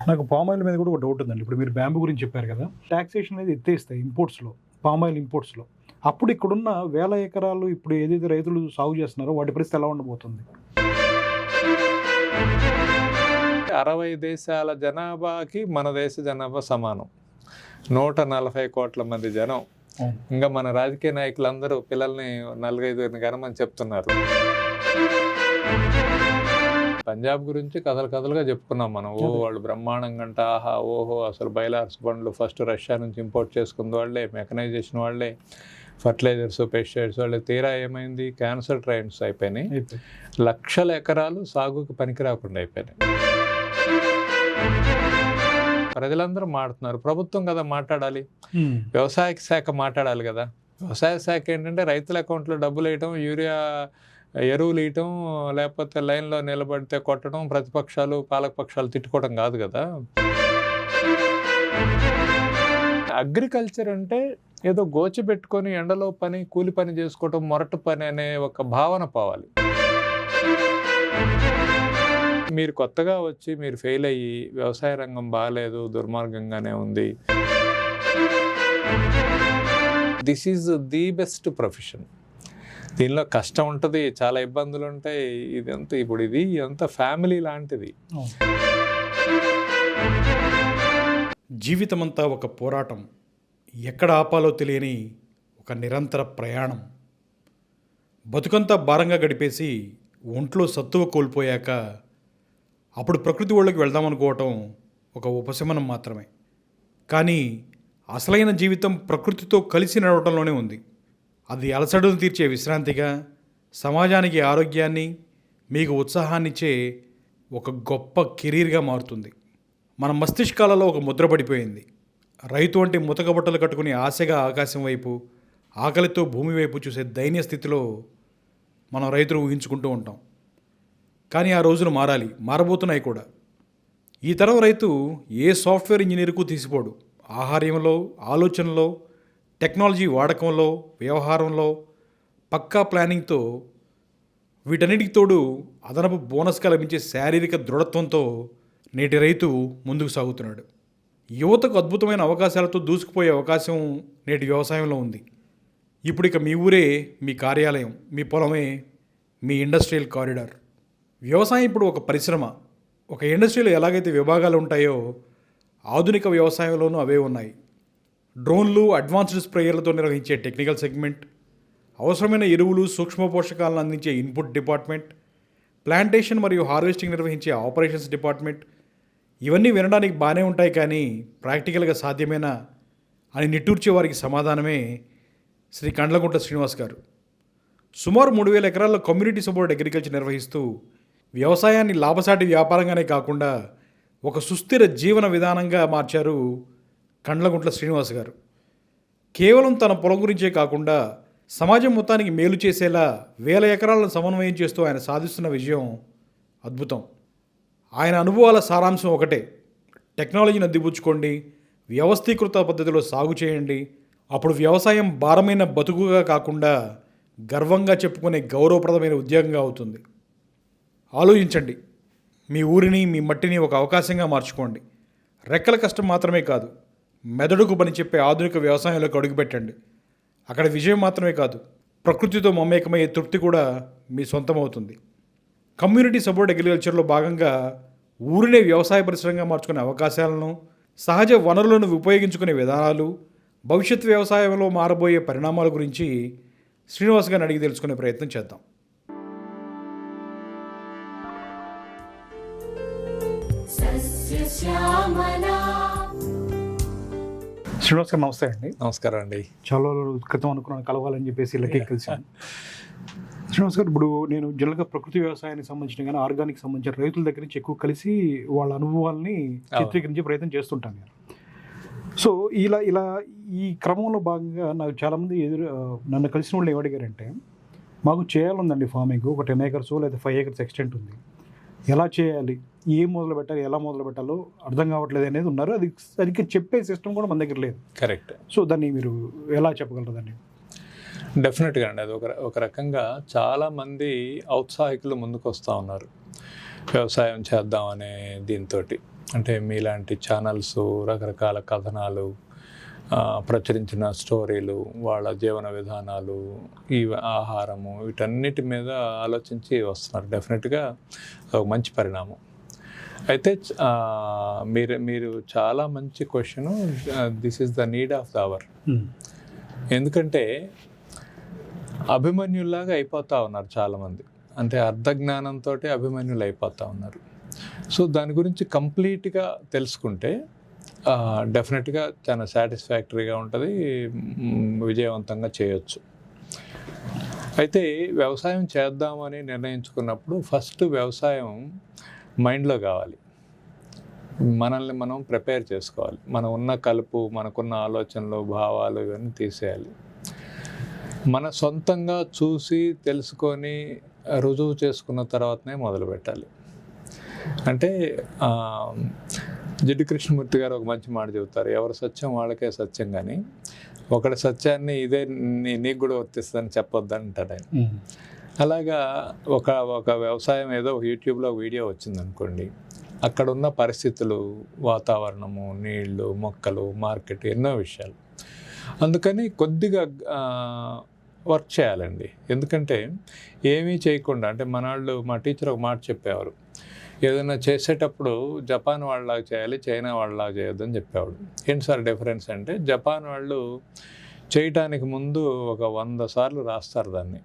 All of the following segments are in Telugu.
నాకు పామాయిల్ మీద కూడా ఒక డౌట్ ఉందండి. ఇప్పుడు మీరు బ్యాంబూ గురించి చెప్పారు కదా, టాక్సేషన్ అనేది ఎత్తేస్తాయి ఇంపోర్ట్స్లో, పామాయిల్ ఇంపోర్ట్స్లో. అప్పుడు ఇక్కడున్న వేల ఎకరాలు ఇప్పుడు ఏదైతే రైతులు సాగు చేస్తున్నారో వాటి పరిస్థితి ఎలా ఉండబోతుంది? 60 దేశాల జనాభాకి మన దేశ జనాభా సమానం. 140 కోట్ల మంది జనం. ఇంకా మన రాజకీయ నాయకులందరూ పిల్లల్ని 4-5 కనమని చెప్తున్నారు. పంజాబ్ గురించి కథలుగా చెప్పుకున్నాం మనం. వాళ్ళు బ్రహ్మాండంగా అంట, ఆహా ఓహో, అసలు బైలార్స్ బండ్లు ఫస్ట్ రష్యా నుంచి ఇంపోర్ట్ చేసుకున్న వాళ్ళే, మెకనైజేషన్ వాళ్ళే, ఫర్టిలైజర్స్, పెస్టిసైడ్స్ వాళ్ళే. తీరా ఏమైంది? క్యాన్సర్ ట్రైన్స్ అయిపోయినాయి. లక్షల ఎకరాలు సాగుకి పనికి రాకుండా అయిపోయినాయి. ప్రజలందరూ మాట్లాడుతున్నారు, ప్రభుత్వం కదా మాట్లాడాలి, వ్యవసాయ శాఖ మాట్లాడాలి కదా. వ్యవసాయ శాఖ ఏంటంటే రైతుల అకౌంట్లో డబ్బులు వేయటం, యూరియా ఎరువులు వేయటం, లేకపోతే లైన్లో నిలబడితే కొట్టడం, ప్రతిపక్షాలు పాలకపక్షాలు తిట్టుకోవడం కాదు కదా. అగ్రికల్చర్ అంటే ఏదో గోచి పెట్టుకొని ఎండలో పని, కూలి పని చేసుకోవటం, మొరటు పని అనే ఒక భావన పోవాలి. మీరు కొత్తగా వచ్చి మీరు ఫెయిల్ అయ్యి వ్యవసాయ రంగం బాగాలేదు, దుర్మార్గంగానే ఉంది, this is the best profession. దీనిలో కష్టం ఉంటుంది, చాలా ఇబ్బందులు ఉంటాయి. ఇదంతా ఇప్పుడు ఇదంతా ఫ్యామిలీ లాంటిది. జీవితమంతా ఒక పోరాటం, ఎక్కడ ఆపాలో తెలియని ఒక నిరంతర ప్రయాణం. బతుకంతా భారంగా గడిపేసి ఒంట్లో సత్తువ కోల్పోయాక అప్పుడు ప్రకృతి ఒళ్ళకి వెళ్దామనుకోవటం ఒక ఉపశమనం మాత్రమే. కానీ అసలైన జీవితం ప్రకృతితో కలిసి నడవటంలోనే ఉంది. అది అలసటను తీర్చే విశ్రాంతిగా, సమాజానికి ఆరోగ్యాన్ని, మీకు ఉత్సాహాన్నిచ్చే ఒక గొప్ప కెరీర్గా మారుతుంది. మన మస్తిష్కాలలో ఒక ముద్ర పడిపోయింది. రైతు అంటే ముతకబట్టలు కట్టుకుని ఆశగా ఆకాశం వైపు, ఆకలితో భూమి వైపు చూసే దైన్య స్థితిలో మనం రైతులు ఊహించుకుంటూ ఉంటాం. కానీ ఆ రోజులు మారాలి, మారబోతున్నాయి కూడా. ఈ తరం రైతు ఏ సాఫ్ట్వేర్ ఇంజనీర్కు తీసిపోడు. ఆహార్యంలో, ఆలోచనలో, టెక్నాలజీ వాడకంలో, వ్యవహారంలో పక్కా ప్లానింగ్తో, వీటన్నిటికి తోడు అదనపు బోనస్గా లభించే శారీరక దృఢత్వంతో నేటి రైతు ముందుకు సాగుతున్నాడు. యువతకు అద్భుతమైన అవకాశాలతో దూసుకుపోయే అవకాశం నేటి వ్యవసాయంలో ఉంది. ఇప్పుడు ఇక మీ ఊరే మీ కార్యాలయం, మీ పొలమే మీ ఇండస్ట్రియల్ కారిడార్. వ్యవసాయం ఇప్పుడు ఒక పరిశ్రమ. ఒక ఇండస్ట్రీలో ఎలాగైతే విభాగాలు ఉంటాయో ఆధునిక వ్యవసాయంలోనూ అవే ఉన్నాయి. డ్రోన్లు, అడ్వాన్స్డ్ స్ప్రేయర్లతో నిర్వహించే టెక్నికల్ సెగ్మెంట్, అవసరమైన ఎరువులు, సూక్ష్మ పోషకాలను అందించే ఇన్పుట్ డిపార్ట్మెంట్, ప్లాంటేషన్ మరియు హార్వెస్టింగ్ నిర్వహించే ఆపరేషన్స్ డిపార్ట్మెంట్. ఇవన్నీ వినడానికి బాగానే ఉంటాయి, కానీ ప్రాక్టికల్గా సాధ్యమేనా అని నిట్టూర్చే వారికి సమాధానమే శ్రీ కండ్లగుంట్ల శ్రీనివాస్ గారు. సుమారు 3000 ఎకరాల్లో కమ్యూనిటీ సపోర్ట్ అగ్రికల్చర్ నిర్వహిస్తూ వ్యవసాయాన్ని లాభసాటి వ్యాపారంగానే కాకుండా ఒక సుస్థిర జీవన విధానంగా మార్చారు కండ్లగుంట్ల శ్రీనివాస్ గారు. కేవలం తన పొలం గురించే కాకుండా సమాజం మొత్తానికి మేలు చేసేలా 1000 ఎకరాలను సమన్వయం చేస్తూ ఆయన సాధిస్తున్న విజయం అద్భుతం. ఆయన అనుభవాల సారాంశం ఒకటే: టెక్నాలజీని అందిపుచ్చుకోండి, వ్యవస్థీకృత పద్ధతిలో సాగు చేయండి. అప్పుడు వ్యవసాయం భారమైన బతుకుగా కాకుండా గర్వంగా చెప్పుకునే గౌరవప్రదమైన ఉద్యోగంగా అవుతుంది. ఆలోచించండి, మీ ఊరిని, మీ మట్టిని ఒక అవకాశంగా మార్చుకోండి. రెక్కల కష్టం మాత్రమే కాదు, మెదడుకు పని చెప్పే ఆధునిక వ్యవసాయంలోకి అడుగుపెట్టండి. అక్కడ విజయం మాత్రమే కాదు, ప్రకృతితో మమేకమయ్యే తృప్తి కూడా మీ సొంతం అవుతుంది. కమ్యూనిటీ సపోర్ట్ అగ్రికల్చర్లో భాగంగా ఊరినే వ్యవసాయ పరిశ్రమగా మార్చుకునే అవకాశాలను, సహజ వనరులను ఉపయోగించుకునే విధానాలు, భవిష్యత్ వ్యవసాయంలో మారబోయే పరిణామాల గురించి శ్రీనివాస్ గారిని అడిగి తెలుసుకునే ప్రయత్నం చేద్దాం. శ్రీనివాస్ గారు నమస్తే అండి. నమస్కారం అండి. చాలా క్రితం అనుకున్నాను కలవాలని చెప్పేసి ఇళ్ళకి కలిసాను. శ్రీనివాస్ గారు, ఇప్పుడు నేను జనరల్గా ప్రకృతి వ్యవసాయానికి సంబంధించిన కానీ ఆర్గానిక్ సంబంధించిన రైతుల దగ్గర నుంచి ఎక్కువ కలిసి వాళ్ళ అనుభవాల్ని చిత్రీకరించే ప్రయత్నం చేస్తుంటాను నేను. సో ఇలా ఈ క్రమంలో భాగంగా నాకు చాలామంది నన్ను కలిసిన వాళ్ళు ఏమడిగారంటే, మాకు చేయాలందండి ఫార్మింగ్, ఒక 10 acres లేదా 5 acres ఎక్స్టెంట్ ఉంది, ఎలా చేయాలి, ఏం మొదలు పెట్టాలి, ఎలా మొదలు పెట్టాలో అర్థం కావట్లేదు అనేది ఉన్నారు. అది సరిగ్గా చెప్పే సిస్టమ్ కూడా మన దగ్గర లేదు. కరెక్ట్. సో దాన్ని మీరు ఎలా చెప్పగలరు దాన్ని? డెఫినెట్గా అండి. అది ఒక రకంగా చాలామంది ఔత్సాహికులు ముందుకు వస్తూ ఉన్నారు వ్యవసాయం చేద్దామనే దీంతో. అంటే మీలాంటి ఛానల్స్ రకరకాల కథనాలు, ప్రచురించిన స్టోరీలు, వాళ్ళ జీవన విధానాలు, ఈ ఆహారము, వీటన్నిటి మీద ఆలోచించి వస్తున్నారు. డెఫినెట్గా ఒక మంచి పరిణామం. అయితే మీరు చాలా మంచి question. This is the need of the hour. ఎందుకంటే అభిమన్యుల్లాగా అయిపోతూ ఉన్నారు చాలామంది. అంటే అర్ధజ్ఞానంతో అభిమన్యులు అయిపోతూ ఉన్నారు. సో దాని గురించి కంప్లీట్గా తెలుసుకుంటే డెఫినెట్గా చాలా సాటిస్ఫాక్టరీగా ఉంటుంది, విజయవంతంగా చేయొచ్చు. అయితే వ్యవసాయం చేద్దామని నిర్ణయించుకున్నప్పుడు ఫస్ట్ వ్యవసాయం మైండ్లో కావాలి. మనల్ని మనం ప్రిపేర్ చేసుకోవాలి. మనం ఉన్న కలుపు, మనకున్న ఆలోచనలు, భావాలు ఇవన్నీ తీసేయాలి. మన సొంతంగా చూసి తెలుసుకొని రుజువు చేసుకున్న తర్వాతనే మొదలు పెట్టాలి. అంటే జిడ్డు కృష్ణమూర్తి గారు ఒక మంచి మాట చెబుతారు, ఎవరి సత్యం వాళ్ళకే సత్యం, కానీ ఒకటి సత్యాన్ని ఇదే నీకు కూడా వర్తిస్తుందని చెప్పొద్దని అంటాడు ఆయన. అలాగా ఒక వ్యవసాయం ఏదో యూట్యూబ్లో వీడియో వచ్చిందనుకోండి, అక్కడ ఉన్న పరిస్థితులు, వాతావరణము, నీళ్లు, మొక్కలు, మార్కెట్, ఎన్నో విషయాలు. అందుకని కొద్దిగా వర్క్ చేయాలండి. ఎందుకంటే ఏమీ చేయకుండా, అంటే మా టీచర్ ఒక మాట చెప్పేవారు, ఏదైనా చేసేటప్పుడు జపాన్ వాళ్ళలాగా చేయాలి, చైనా వాళ్ళలాగా చేయొద్దని చెప్పేవాడు. ఏంటి సార్ డిఫరెన్స్ అంటే, జపాన్ వాళ్ళు చేయటానికి ముందు ఒక 100 సార్లు రాస్తారు దాన్ని.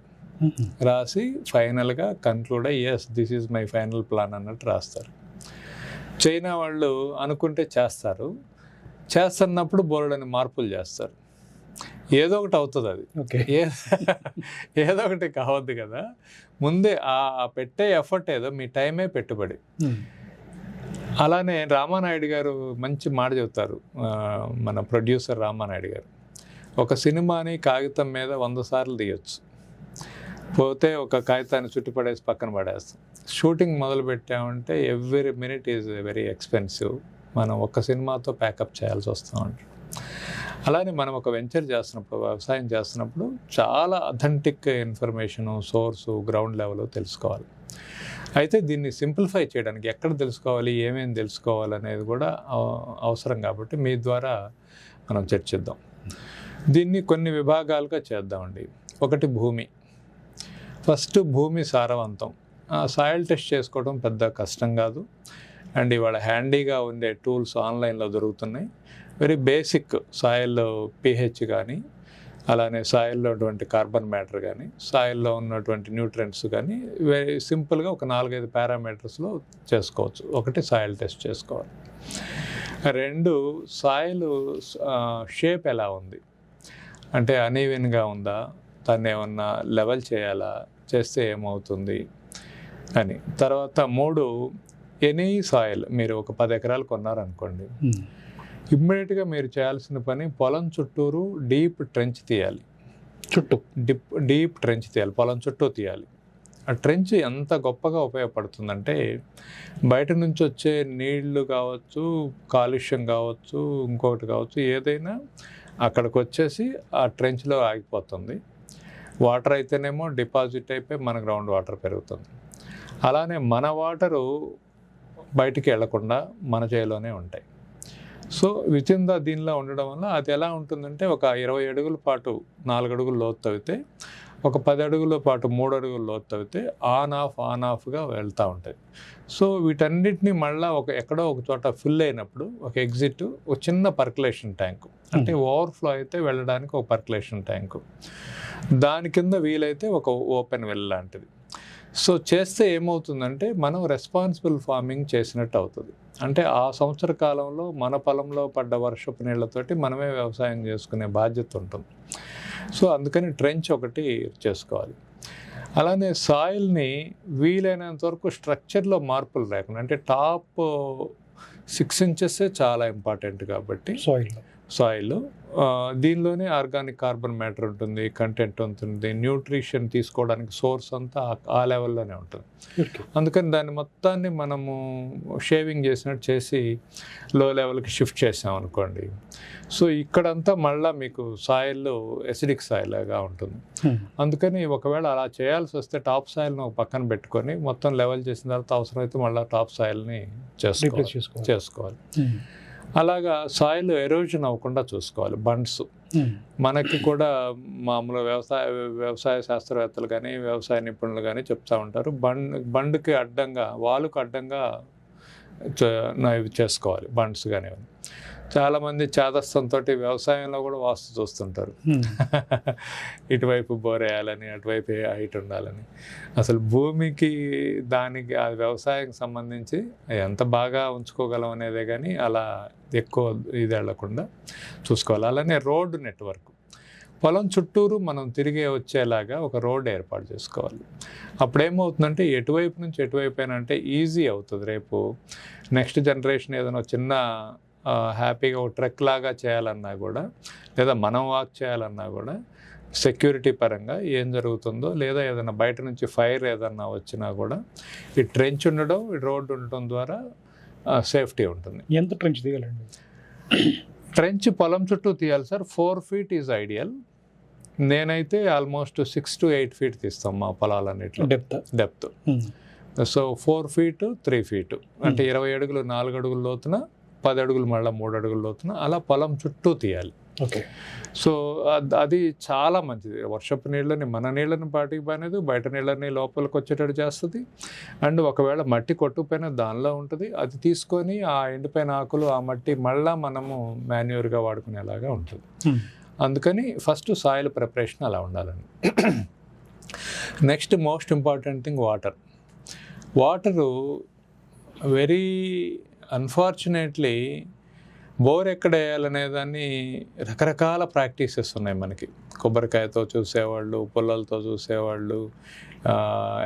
రాసి ఫైనల్గా కన్క్లూడ్ అయ్యి yes this is my final plan అన్నట్టు రాస్తారు. చైనా వాళ్ళు అనుకుంటే చేస్తున్నప్పుడు బోల్డని మార్పులు చేస్తారు. ఏదో ఒకటి అవుతుంది, అది ఏదో ఒకటి కావద్దు కదా. ముందే ఆ పెట్టే ఎఫర్ట్ ఏదో, మీ టైమే పెట్టుబడి. అలానే రామానాయుడు గారు మంచి మాట చెబుతారు, మన ప్రొడ్యూసర్ రామానాయుడు గారు. ఒక సినిమాని కాగితం మీద 100 సార్లు తీయొచ్చు, పోతే ఒక కాగితాన్ని చుట్టుపడేసి పక్కన పడేస్తాం. షూటింగ్ మొదలు పెట్టామంటే every minute is very expensive. మనం ఒక సినిమాతో ప్యాకప్ చేయాల్సి వస్తూ ఉంటుంది. అలానే మనం ఒక వెంచర్ చేస్తున్నప్పుడు, వ్యవసాయం చేస్తున్నప్పుడు చాలా authentic information, source, ground level తెలుసుకోవాలి. అయితే దీన్ని సింప్లిఫై చేయడానికి ఎక్కడ తెలుసుకోవాలి, ఏమేమి తెలుసుకోవాలి అనేది కూడా అవసరం. కాబట్టి మీ ద్వారా మనం చర్చిద్దాం. దీన్ని కొన్ని విభాగాలుగా చేద్దామండి. ఒకటి భూమి. ఫస్ట్ భూమి సారవంతం. సాయిల్ టెస్ట్ చేసుకోవడం పెద్ద కష్టం కాదు. అండ్ ఇవాళ హ్యాండీగా ఉండే టూల్స్ ఆన్లైన్లో దొరుకుతున్నాయి. వెరీ బేసిక్ సాయిల్ pH కానీ, అలానే సాయిల్లో ఉన్నటువంటి కార్బన్ మ్యాటర్ కానీ, సాయిల్లో ఉన్నటువంటి న్యూట్రియంట్స్ కానీ వెరీ సింపుల్గా ఒక 4-5 పారామీటర్స్లో చేసుకోవచ్చు. ఒకటి సాయిల్ టెస్ట్ చేసుకోవాలి. 2 సాయిల్ షేప్ ఎలా ఉంది, అంటే అనీవెన్గా ఉందా, దాన్ని ఏమన్నా లెవెల్ చేయాలా, చేస్తే ఏమవుతుంది అని. తర్వాత 3 ఎనీ సాయిల్, మీరు ఒక 10 ఎకరాలు కొన్నారనుకోండి, ఇమ్మీడియట్గా మీరు చేయాల్సిన పని పొలం చుట్టూరు డీప్ ట్రెంచ్ తీయాలి. డీప్ ట్రెంచ్ తీయాలి, పొలం చుట్టూ తీయాలి. ఆ ట్రెంచ్ ఎంత గొప్పగా ఉపయోగపడుతుందంటే, బయట నుంచి వచ్చే నీళ్లు కావచ్చు, కాలుష్యం కావచ్చు, ఇంకొకటి కావచ్చు, ఏదైనా అక్కడికి వచ్చేసి ఆ ట్రెంచ్లో ఆగిపోతుంది. వాటర్ అయితేనేమో డిపాజిట్ అయిపోయి మన గ్రౌండ్ వాటర్ పెరుగుతుంది. అలానే మన వాటరు బయటికి వెళ్లకుండా మన చేలోనే ఉంటాయి. సో వితిన్ దీనిలో ఉండడం వల్ల అది ఎలా ఉంటుందంటే, ఒక 20 అడుగుల పాటు 4 అడుగులు లోతు తవ్వితే, ఒక 10 అడుగుల పాటు 3 అడుగులు లోతు తవ్వితే ఆన్ ఆఫ్గా వెళ్తూ ఉంటాయి. సో వీటన్నిటిని మళ్ళీ ఎక్కడో ఒక చోట ఫిల్ అయినప్పుడు ఒక ఎగ్జిట్, ఒక చిన్న పర్కులేషన్ ట్యాంకు, అంటే ఓవర్ఫ్లో అయితే వెళ్ళడానికి ఒక పర్కులేషన్ ట్యాంకు, దాని కింద వీలైతే ఒక ఓపెన్ వెల్ లాంటిది. సో చేస్తే ఏమవుతుందంటే, మనం రెస్పాన్సిబుల్ ఫార్మింగ్ చేసినట్టు అవుతుంది. అంటే ఆ సంవత్సర కాలంలో మన పొలంలో పడ్డ వర్షపు నీళ్లతోటి మనమే వ్యవసాయం చేసుకునే బాధ్యత ఉంటుంది. సో అందుకని ట్రెంచ్ ఒకటి చేసుకోవాలి. అలానే సాయిల్ని వీలైనంత వరకు స్ట్రక్చర్లో మార్పులు లేకుండా, అంటే టాప్ 6 ఇంచెస్ చాలా ఇంపార్టెంట్ కాబట్టి సాయిల్. దీనిలోనే ఆర్గానిక్ కార్బన్ మ్యాటర్ ఉంటుంది, కంటెంట్ ఉంటుంది, న్యూట్రిషన్ తీసుకోవడానికి సోర్స్ అంతా ఆ లెవెల్లోనే ఉంటుంది. అందుకని దాన్ని మొత్తాన్ని మనము షేవింగ్ చేసినట్టు చేసి లో లెవెల్కి షిఫ్ట్ చేసాం అనుకోండి, సో ఇక్కడంతా మళ్ళీ మీకు సాయిల్ ఎసిడిక్ సాయిల్గా ఉంటుంది. అందుకని ఒకవేళ అలా చేయాల్సి వస్తే టాప్ సాయిల్ని ఒక పక్కన పెట్టుకొని మొత్తం లెవెల్ చేసిన తర్వాత అవసరమైతే మళ్ళీ టాప్ సాయిల్ని చేసుకోవాలి. అలాగా సాయిల్ ఎరోజన్ అవ్వకుండా చూసుకోవాలి. బండ్స్ మనకి కూడా మామూలు వ్యవసాయ శాస్త్రవేత్తలు కానీ వ్యవసాయ నిపుణులు కానీ చెప్తూ ఉంటారు, బండ్కి అడ్డంగా వాలుకు అడ్డంగా ఇవి చేసుకోవాలి బండ్స్ కానీ. చాలామంది చాదస్తంతో వ్యవసాయంలో కూడా వాస్తు చూస్తుంటారు, ఇటువైపు బోర్ వేయాలని అటువైపు హైట్ ఉండాలని. అసలు భూమికి దానికి ఆ వ్యవసాయానికి సంబంధించి ఎంత బాగా ఉంచుకోగలం అనేదే కానీ అలా ఎక్కువ ఇది వెళ్లకుండా చూసుకోవాలి. అలానే రోడ్డు నెట్వర్క్, పొలం చుట్టూరు మనం తిరిగి వచ్చేలాగా ఒక రోడ్ ఏర్పాటు చేసుకోవాలి. అప్పుడేమవుతుందంటే ఎటువైపు నుంచి ఎటువైపు అయినా అంటే ఈజీ అవుతుంది. రేపు నెక్స్ట్ జనరేషన్ ఏదైనా చిన్న హ్యాపీగా ఒక ట్రెక్ లాగా చేయాలన్నా కూడా, లేదా మనం వాక్ చేయాలన్నా కూడా సెక్యూరిటీ పరంగా ఏం జరుగుతుందో, లేదా ఏదైనా బయట నుంచి ఫైర్ ఏదన్నా వచ్చినా కూడా ఈ ట్రెంచ్ ఉండడం, ఈ రోడ్డు ఉండటం ద్వారా సేఫ్టీ ఉంటుంది. ఎంత ట్రెంచ్ తీయాలండి? ట్రెంచ్ పొలం చుట్టూ తీయాలి సార్. 4 feet is ideal. నేనైతే ఆల్మోస్ట్ 6 to 8 feet తీస్తాం మా పొలాలన్నిట్లో డెప్త్. సో 4 feet 3 feet అంటే 20 అడుగులు 4 అడుగుల లోతున, 10 అడుగులు మళ్ళీ 3 అడుగుల లోతున అలా పొలం చుట్టూ తీయాలి. ఓకే. సో అది చాలా మంచిది. వర్షపు నీళ్ళని, మన నీళ్ళని పాటికి బానేది, బయట నీళ్ళని లోపలికి వచ్చేటట్టు చేస్తుంది. అండ్ ఒకవేళ మట్టి కొట్టుకుపోయినా దానిలో ఉంటుంది, అది తీసుకొని ఆ ఎండిపోయిన ఆకులు ఆ మట్టి మళ్ళీ మనము మాన్యూర్గా వాడుకునేలాగా ఉంటుంది. అందుకని ఫస్ట్ సాయిల్ ప్రిపరేషన్ అలా ఉండాలండి. Next most important thing water very unfortunately bore ఎక్కడ వేయాలనే దాన్ని రకరకాల ప్రాక్టీసెస్ ఉన్నాయి మనకి. కొబ్బరికాయతో చూసేవాళ్ళు, పుల్లలతో చూసేవాళ్ళు,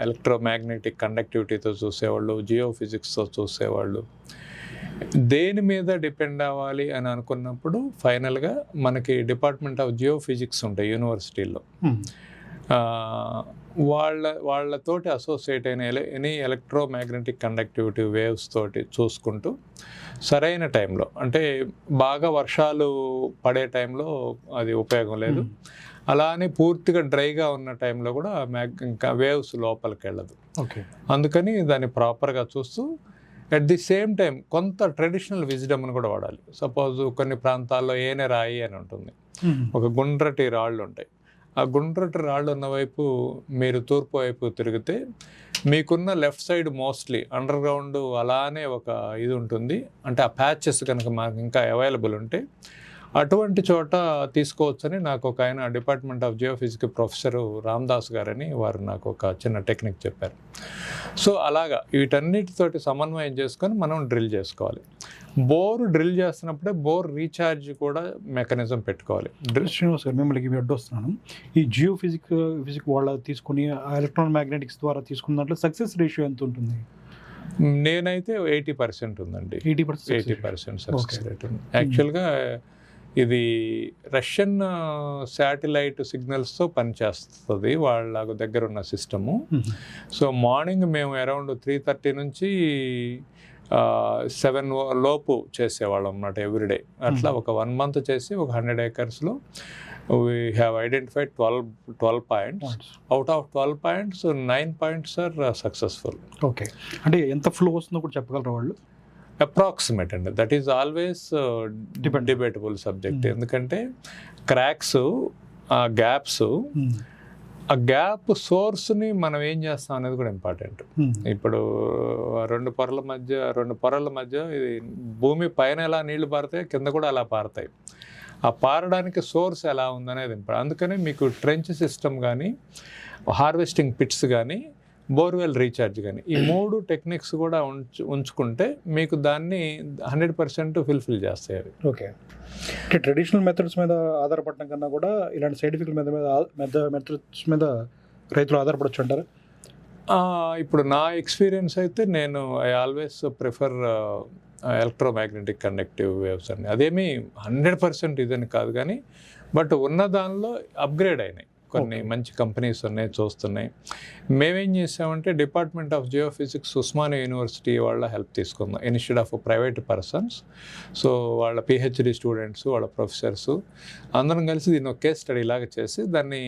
ఎలక్ట్రోమాగ్నెటిక్ కండక్టివిటీతో చూసేవాళ్ళు, జియోఫిజిక్స్తో చూసేవాళ్ళు. దేని మీద డిపెండ్ అవ్వాలి అని అనుకున్నప్పుడు ఫైనల్గా మనకి డిపార్ట్మెంట్ ఆఫ్ జియోఫిజిక్స్ ఉంటాయి యూనివర్సిటీల్లో. వాళ్ళతోటి అసోసియేట్ అయిన ఎనీ ఎలక్ట్రోమాగ్నెటిక్ కండక్టివిటీ వేవ్స్ తోటి చూసుకుంటూ సరైన టైంలో, అంటే బాగా వర్షాలు పడే టైంలో అది ఉపయోగం లేదు, అలా అని పూర్తిగా డ్రైగా ఉన్న టైంలో కూడా ఇంకా వేవ్స్ లోపలికి వెళ్ళదు. ఓకే. అందుకని దాన్ని ప్రాపర్గా చూస్తూ అట్ ది సేమ్ టైం కొంత ట్రెడిషనల్ విజ్డమ్ని కూడా వాడాలి. సపోజ్ కొన్ని ప్రాంతాల్లో ఏనే రాయి అని ఉంటుంది, ఒక గుండ్రటి రాళ్ళు ఉంటాయి. ఆ గుండ్రటి రాళ్ళు ఉన్న వైపు మీరు తూర్పు వైపు తిరిగితే మీకున్న left side mostly under ground అలానే ఒక ఇది ఉంటుంది. అంటే ఆ ప్యాచెస్ కనుక మాకు ఇంకా అవైలబుల్ ఉంటే అటువంటి చోట తీసుకోవచ్చని నాకు ఒక ఆయన department of geophysics professor Ramadas గారని వారు నాకు ఒక చిన్న టెక్నిక్ చెప్పారు. సో అలాగా వీటన్నిటితోటి సమన్వయం చేసుకొని మనం డ్రిల్ చేసుకోవాలి. డ్రిల్ చేస్తున్నప్పుడే బోర్ రీఛార్జ్ కూడా మెకానిజం పెట్టుకోవాలి. శ్రీనివాస్ గారు, మిమ్మల్ని అడ్డొస్తున్నాను. ఈ జియోఫిజిక్స్ వాళ్ళ తీసుకుని ఎలక్ట్రాన్ మ్యాగ్నెటిక్స్ ద్వారా తీసుకున్న దాంట్లో సక్సెస్ రేషియో ఎంత ఉంటుంది? నేనైతే 80% ఉందండి. 80% సక్సెస్ రేట్ ఉంది. యాక్చువల్గా ఇది రష్యన్ శాటిలైట్ సిగ్నల్స్తో పనిచేస్తుంది వాళ్ళ దగ్గర ఉన్న సిస్టము. సో మార్నింగ్ మేము అరౌండ్ 3:30 నుంచి 7 లోపు చేసేవాళ్ళం అన్నమాట ఎవ్రీడే. అట్లా ఒక 1 month చేసి ఒక 100 acresలో we have identified 12 points. Out of 12 points, 9 points are successful. Okay. అంటే ఎంత ఫ్లో వస్తుందో కూడా చెప్పగలరా వాళ్ళు? అప్రాక్సిమేట్ అండి. That is always debatable subject. ఎందుకంటే క్రాక్స్, ఆ గ్యాప్స్, ఆ గ్యాప్ సోర్స్ని మనం ఏం చేస్తాం అనేది కూడా ఇంపార్టెంట్. ఇప్పుడు రెండు పొరల మధ్య ఇది భూమి పైన ఎలా నీళ్లు పారుతాయి, కింద కూడా అలా పారుతాయి. ఆ పారడానికి సోర్స్ ఎలా ఉందనేది ఇంపార్టెంట్. అందుకని మీకు ట్రెంచ్ సిస్టమ్ కానీ, హార్వెస్టింగ్ పిట్స్ కానీ, బోర్వెల్ రీఛార్జ్ కానీ, ఈ 3 టెక్నిక్స్ కూడా ఉంచుకుంటే మీకు దాన్ని 100% ఫుల్ఫిల్ చేస్తాయి అవి. ఓకే. అంటే ట్రెడిషనల్ మెథడ్స్ మీద ఆధారపడటం కన్నా కూడా ఇలాంటి సైంటిఫిక్ మెథడ్స్ మీద రైతులు ఆధారపడచ్చు అంటారా? ఇప్పుడు నా ఎక్స్పీరియన్స్ అయితే I always prefer electromagnetic conductive waves అండి. అదేమీ 100% ఇదని కాదు, కానీ బట్ ఉన్న దానిలో అప్గ్రేడ్ అయినాయి. కొన్ని మంచి కంపెనీస్ ఉన్నాయి, చూస్తున్నాయి. మేమేం చేసామంటే department of geophysics Osmania university వాళ్ళ హెల్ప్ తీసుకుందాం instead of private persons. So వాళ్ళ పిహెచ్డి స్టూడెంట్స్, వాళ్ళ ప్రొఫెసర్స్ అందరం కలిసి దీన్ని ఒక కేస్ స్టడీ లాగా చేసి దాన్ని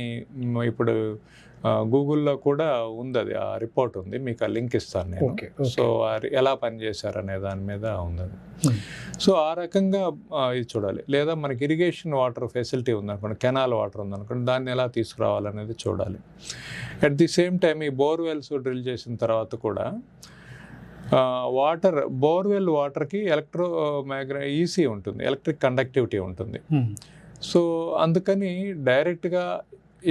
ఇప్పుడు గూగుల్లో కూడా ఉంది, అది ఆ రిపోర్ట్ ఉంది, మీకు ఆ లింక్ ఇస్తాను నేను. సో ఎలా పనిచేశారు అనే దాని మీద ఉంది. సో ఆ రకంగా ఇది చూడాలి. లేదా మనకి ఇరిగేషన్ వాటర్ ఫెసిలిటీ ఉందనుకోండి, కెనాల్ వాటర్ ఉందనుకోండి, దాన్ని ఎలా తీసుకురావాలనేది చూడాలి. అట్ ది సేమ్ టైం ఈ బోర్వెల్స్ డ్రిల్ చేసిన తర్వాత కూడా బోర్వెల్ వాటర్కి ఈసీ ఉంటుంది, ఎలక్ట్రిక్ కండక్టివిటీ ఉంటుంది. సో అందుకని డైరెక్ట్గా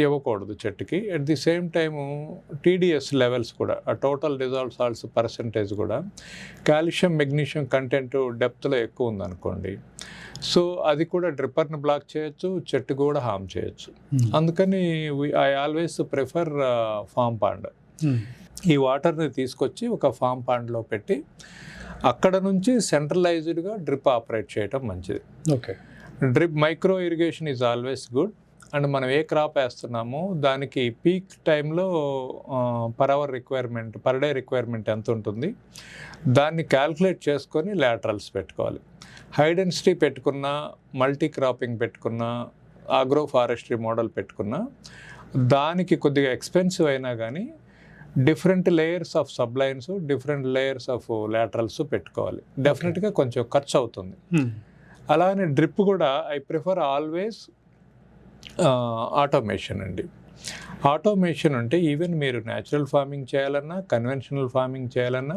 ఇవ్వకూడదు చెట్టుకి. At the same time TDS levels కూడా, ఆ టోటల్ డిజాల్వ్ సాల్ట్స్ పర్సంటేజ్ కూడా కాల్షియం మెగ్నీషియం కంటెంట్ డెప్త్లో ఎక్కువ ఉందనుకోండి, సో అది కూడా డ్రిప్పర్ని బ్లాక్ చేయొచ్చు, చెట్టు కూడా హామ్ చేయొచ్చు. అందుకని I always prefer farm pond. ఈ వాటర్ని తీసుకొచ్చి ఒక ఫామ్ పాండ్లో పెట్టి అక్కడ నుంచి సెంట్రలైజ్డ్గా డ్రిప్ ఆపరేట్ చేయటం మంచిది. Drip micro irrigation is always good. And మనం ఏ క్రాప్ వేస్తున్నామో దానికి పీక్ టైంలో పర్ డే రిక్వైర్మెంట్ ఎంత ఉంటుంది దాన్ని క్యాల్కులేట్ చేసుకొని లాటరల్స్ పెట్టుకోవాలి. హై డెన్సిటీ పెట్టుకున్నా, మల్టీ క్రాపింగ్ పెట్టుకున్నా, ఆగ్రో ఫారెస్ట్రీ మోడల్ పెట్టుకున్నా దానికి కొద్దిగా ఎక్స్పెన్సివ్ అయినా కానీ different layers of sublines, different layers of laterals పెట్టుకోవాలి. డెఫినెట్గా కొంచెం ఖర్చు అవుతుంది. అలానే డ్రిప్ కూడా ఐ ప్రిఫర్ ఆల్వేస్ ఆటోమేషన్ అండి. ఆటోమేషన్ అంటే ఈవెన్ మీరు న్యాచురల్ ఫార్మింగ్ చేయాలన్నా, కన్వెన్షనల్ ఫార్మింగ్ చేయాలన్నా,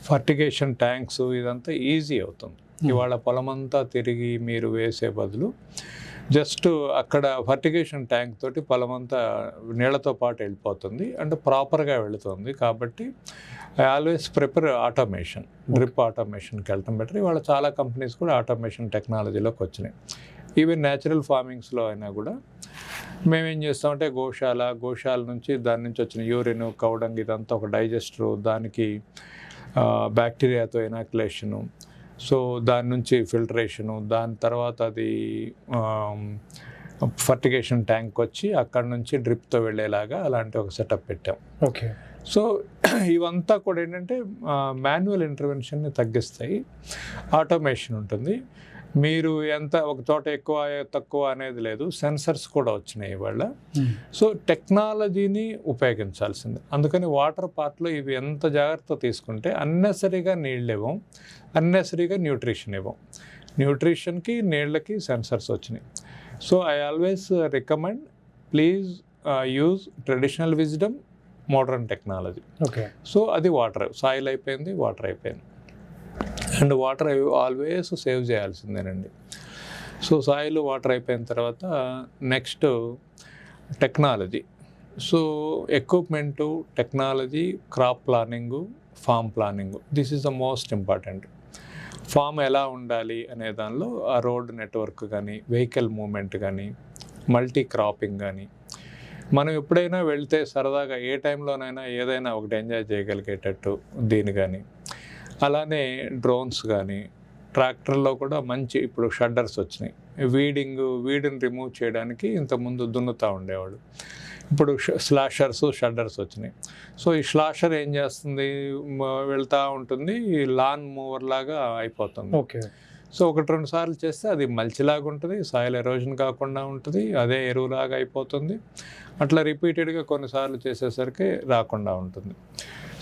ఫర్టిగేషన్ ట్యాంక్స్ ఇదంతా ఈజీ అవుతుంది. ఇవాళ పొలమంతా తిరిగి మీరు వేసే బదులు జస్ట్ అక్కడ ఫర్టిగేషన్ ట్యాంక్ తోటి పొలమంతా నీళ్లతో పాటు వెళ్ళిపోతుంది అండ్ ప్రాపర్గా వెళుతుంది. కాబట్టి I always prefer automation, drip ఆటోమేషన్కి వెళ్ళటం బెటర్. ఇవాళ చాలా కంపెనీస్ కూడా ఆటోమేషన్ టెక్నాలజీలోకి వచ్చినాయి. ఈవెన్ న్యాచురల్ ఫార్మింగ్స్లో అయినా కూడా మేమేం చేస్తామంటే గోశాల నుంచి దాని నుంచి వచ్చిన యూరిన్, కౌడంగ్ ఇదంతా ఒక డైజెస్టరు, దానికి బ్యాక్టీరియాతో ఇనాక్యులేషను, సో దాని నుంచి ఫిల్టరేషను, దాని తర్వాత అది ఫర్టిగేషన్ ట్యాంక్ వచ్చి అక్కడ నుంచి డ్రిప్తో వెళ్ళేలాగా అలాంటి ఒక సెటప్ పెట్టాం. సో ఇవంతా కూడా ఏంటంటే మాన్యువల్ ఇంటర్వెన్షన్ని తగ్గిస్తాయి. ఆటోమేషన్ ఉంటుంది. మీరు ఎంత ఒక చోట ఎక్కువ తక్కువ అనేది లేదు, సెన్సర్స్ కూడా వచ్చినాయి ఇవాళ. సో టెక్నాలజీని ఉపయోగించాల్సింది. అందుకని వాటర్ పార్ట్లో ఇవి ఎంత జాగ్రత్త తీసుకుంటే అన్నెసరీగా నీళ్ళు ఇవ్వం, అన్నెసరీగా న్యూట్రిషన్ ఇవ్వం. న్యూట్రిషన్కి నీళ్ళకి సెన్సర్స్ వచ్చినాయి. So I always recommend please use traditional wisdom, modern technology. So అది సాయిల్ అయిపోయింది, వాటర్ అయిపోయింది. అండ్ వాటర్ ఆల్వేస్ సేవ్ చేయాల్సిందేనండి. సో సాయిల్, వాటర్ అయిపోయిన తర్వాత next technology. So equipment, technology, crop planning, farm planning, this is the most important. Farm ఎలా ఉండాలి అనే దానిలో ఆ రోడ్ నెట్వర్క్ కానీ, వెహికల్ మూమెంట్ కానీ, మల్టీ క్రాపింగ్ కానీ, మనం ఎప్పుడైనా వెళ్తే సరదాగా ఏ టైంలోనైనా ఏదైనా ఒకటి ఎంజాయ్ చేయగలిగేటట్టు దీని కానీ, అలానే డ్రోన్స్ కానీ, ట్రాక్టర్లో కూడా మంచి ఇప్పుడు షడ్డర్స్ వచ్చినాయి. వీడిని రిమూవ్ చేయడానికి ఇంతకుముందు దున్నుతూ ఉండేవాడు, ఇప్పుడు స్లాషర్స్, షడ్డర్స్ వచ్చినాయి. సో ఈ స్లాషర్ ఏం చేస్తుంది, వెళ్తూ ఉంటుంది, లాన్ మూవర్ లాగా అయిపోతుంది. సో 1-2 సార్లు చేస్తే అది మల్చిలాగా ఉంటుంది, సాయిల్ ఎరోజన్ కాకుండా ఉంటుంది, అదే ఎరువులాగా అయిపోతుంది. అట్లా రిపీటెడ్గా కొన్నిసార్లు చేసేసరికి రాకుండా ఉంటుంది.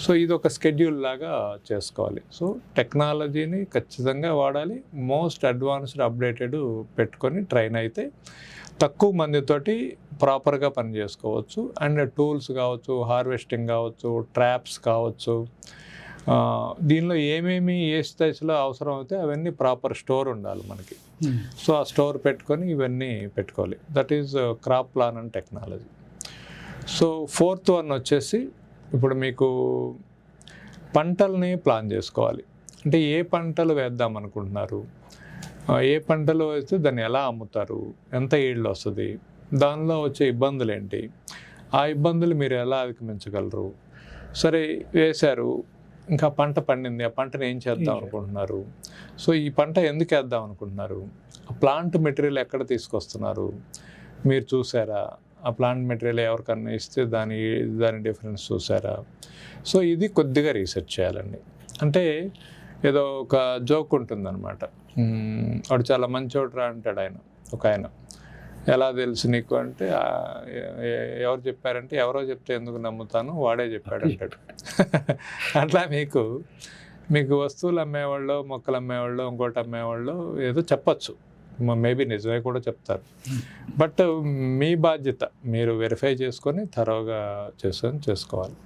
సో ఇది ఒక స్కెడ్యూల్ లాగా చేసుకోవాలి. సో టెక్నాలజీని ఖచ్చితంగా వాడాలి. మోస్ట్ అడ్వాన్స్డ్, అప్డేటెడ్ పెట్టుకొని ట్రైన్ అయితే తక్కువ మందితోటి ప్రాపర్గా పని చేసుకోవచ్చు. అండ్ టూల్స్ కావచ్చు, హార్వెస్టింగ్ కావచ్చు, ట్రాప్స్ కావచ్చు, దీనిలో ఏమేమి ఏ స్టేజ్లో అవసరం అయితే అవన్నీ ప్రాపర్ స్టోర్ ఉండాలి మనకి. సో ఆ స్టోర్ పెట్టుకొని ఇవన్నీ పెట్టుకోవాలి. That is crop plan and technology. So 4th one వచ్చేసి ఇప్పుడు మీకు పంటల్ని ప్లాన్ చేసుకోవాలి. అంటే ఏ పంటలు వేద్దాం అనుకుంటున్నారు, ఏ పంటలు వేస్తే దాన్ని ఎలా అమ్ముతారు, ఎంత ఈల్డ్ వస్తుంది, దానిలో వచ్చే ఇబ్బందులు ఏంటి, ఆ ఇబ్బందులు మీరు ఎలా అధిగమించగలరు. సరే వేశారు, ఇంకా పంట పండింది, ఆ పంటను ఏం చేద్దాం అనుకుంటున్నారు, సో ఈ పంట ఎందుకు వేద్దాం అనుకుంటున్నారు, ప్లాంట్ మెటీరియల్ ఎక్కడ తీసుకొస్తున్నారు మీరు చూసారా, ఆ ప్లాంట్ మెటీరియల్ ఎవరికన్నా ఇస్తే దాని డిఫరెన్స్ చూసారా. సో ఇది కొద్దిగా రీసెర్చ్ చేయాలండి. అంటే ఏదో ఒక జోక్ ఉంటుందన్నమాట, వాడు చాలా మంచోడు రా అంటాడు ఆయన ఎలా తెలుసు నీకు అంటే ఎవరు చెప్పారంటే ఎవరో చెప్తే ఎందుకు నమ్ముతాను, వాడే చెప్పాడు అంటాడు. అట్లా మీకు వస్తువులు అమ్మేవాళ్ళు, మొక్కలు అమ్మేవాళ్ళు, ఇంకోటి అమ్మేవాళ్ళు ఏదో చెప్పచ్చు, మేబీ నిజమే కూడా చెప్తారు. బట్ మీ బాధ్యత మీరు వెరిఫై చేసుకొని థరోగా చేసుకోవాలి.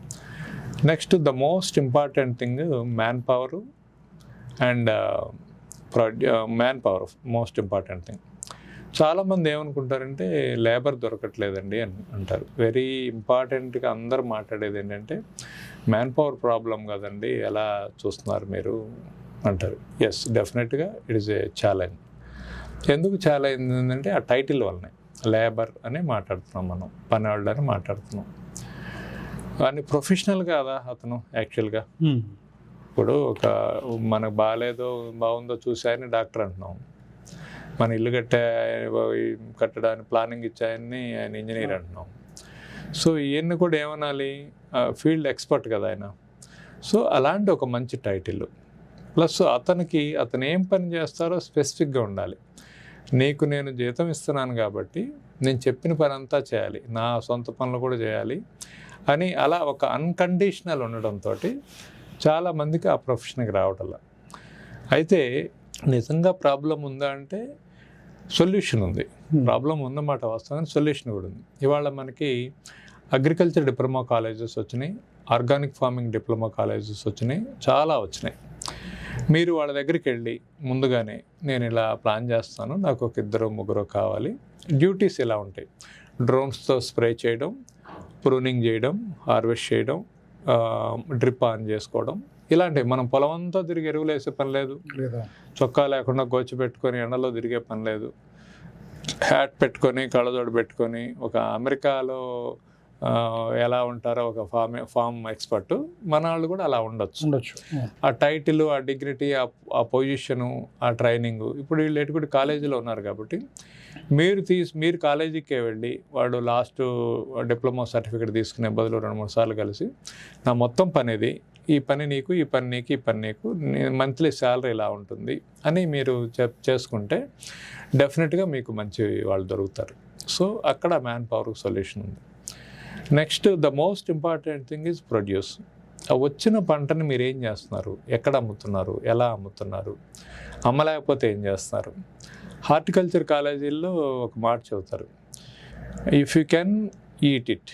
Next the most important thing man power and man power most important thing. చాలామంది ఏమనుకుంటారంటే లేబర్ దొరకట్లేదండి అని అంటారు. వెరీ ఇంపార్టెంట్గా అందరూ మాట్లాడేది ఏంటంటే మ్యాన్ పవర్ ప్రాబ్లం కదండి, ఎలా చూస్తున్నారు మీరు అంటారు. ఎస్, డెఫినెట్గా ఇట్ ఈస్ ఏ ఛాలెంజ్. ఎందుకు ఛాలెంజ్ ఏంటంటే ఆ టైటిల్ వల్లనే లేబర్ అని మాట్లాడుతున్నాం, మనం పని వాళ్ళని మాట్లాడుతున్నాం. కానీ ప్రొఫెషనల్ కాదా అతను యాక్చువల్గా. ఇప్పుడు మనకు బాగుందో చూసాయని డాక్టర్ అంటున్నాం, మన ఇల్లు కట్టడానికి ప్లానింగ్ ఇచ్చాయని ఆయన ఇంజనీర్ అంటున్నాం. సో ఈయన్ని కూడా ఏమనాలి, ఫీల్డ్ ఎక్స్పర్ట్ కదా ఆయన. సో అలాంటి ఒక మంచి టైటిల్ ప్లస్ అతను ఏం పని చేస్తారో స్పెసిఫిక్గా ఉండాలి. నీకు నేను జీతం ఇస్తున్నాను కాబట్టి నేను చెప్పిన పని అంతా చేయాలి, నా సొంత పనులు కూడా చేయాలి అని అలా ఒక అన్కండిషనల్ ఉండడంతో చాలామందికి ఆ ప్రొఫెషన్కి రావటంలా. అయితే నిజంగా ప్రాబ్లం ఉందా అంటే సొల్యూషన్ ఉంది. ప్రాబ్లం ఉందన్నమాట వాస్తవానికి, సొల్యూషన్ కూడా ఉంది. ఇవాళ మనకి అగ్రికల్చర్ డిప్లొమా కాలేజెస్ వచ్చినాయి, ఆర్గానిక్ ఫార్మింగ్ డిప్లొమా కాలేజెస్ వచ్చినాయి, చాలా వచ్చినాయి. మీరు వాళ్ళ దగ్గరికి వెళ్ళి ముందుగానే నేను ఇలా ప్లాన్ చేస్తాను, నాకు ఒక 2-3 కావాలి, డ్యూటీస్ ఇలా ఉంటాయి, డ్రోన్స్తో స్ప్రే చేయడం, ప్రూనింగ్ చేయడం, హార్వెస్ట్ చేయడం, డ్రిప్ ఆన్ చేసుకోవడం, ఇలాంటివి. మనం పొలం అంతా తిరిగి ఎరువులు వేసే పని లేదు, చొక్కా లేకుండా గోచి పెట్టుకొని ఎండలో తిరిగే పని లేదు, హ్యాట్ పెట్టుకొని కళ్ళజోడు పెట్టుకొని ఒక అమెరికాలో ఎలా ఉంటారో ఒక ఫామ్ ఎక్స్పర్ట్, మన వాళ్ళు కూడా అలా ఉండొచ్చు. ఆ టైటిల్, ఆ డిగ్నిటీ, ఆ పొజిషను, ఆ ట్రైనింగు. ఇప్పుడు వీళ్ళు ఎటుకుడి కాలేజీలో ఉన్నారు కాబట్టి మీరు కాలేజీకే వెళ్ళి వాడు లాస్ట్ డిప్లొమా సర్టిఫికేట్ తీసుకునే బదులు 2-3 సార్లు కలిసి నా మొత్తం పని ఇది, ఈ పని నీకు, ఈ పని నీకు, ఈ పని నీకు, మంత్లీ శాలరీ ఇలా ఉంటుంది అని మీరు చేసుకుంటే డెఫినెట్గా మీకు మంచి వాళ్ళు దొరుకుతారు. సో అక్కడ మ్యాన్ పవర్ సొల్యూషన్ ఉంది. Next the most important thing is produce. వచ్చిన పంటని మీరు ఏం చేస్తున్నారు, ఎక్కడ అమ్ముతున్నారు, ఎలా అమ్ముతున్నారు, అమ్మలేకపోతే ఏం చేస్తున్నారు. హార్టికల్చర్ కాలేజీల్లో ఒక మాట చెబుతారు, if you can eat it,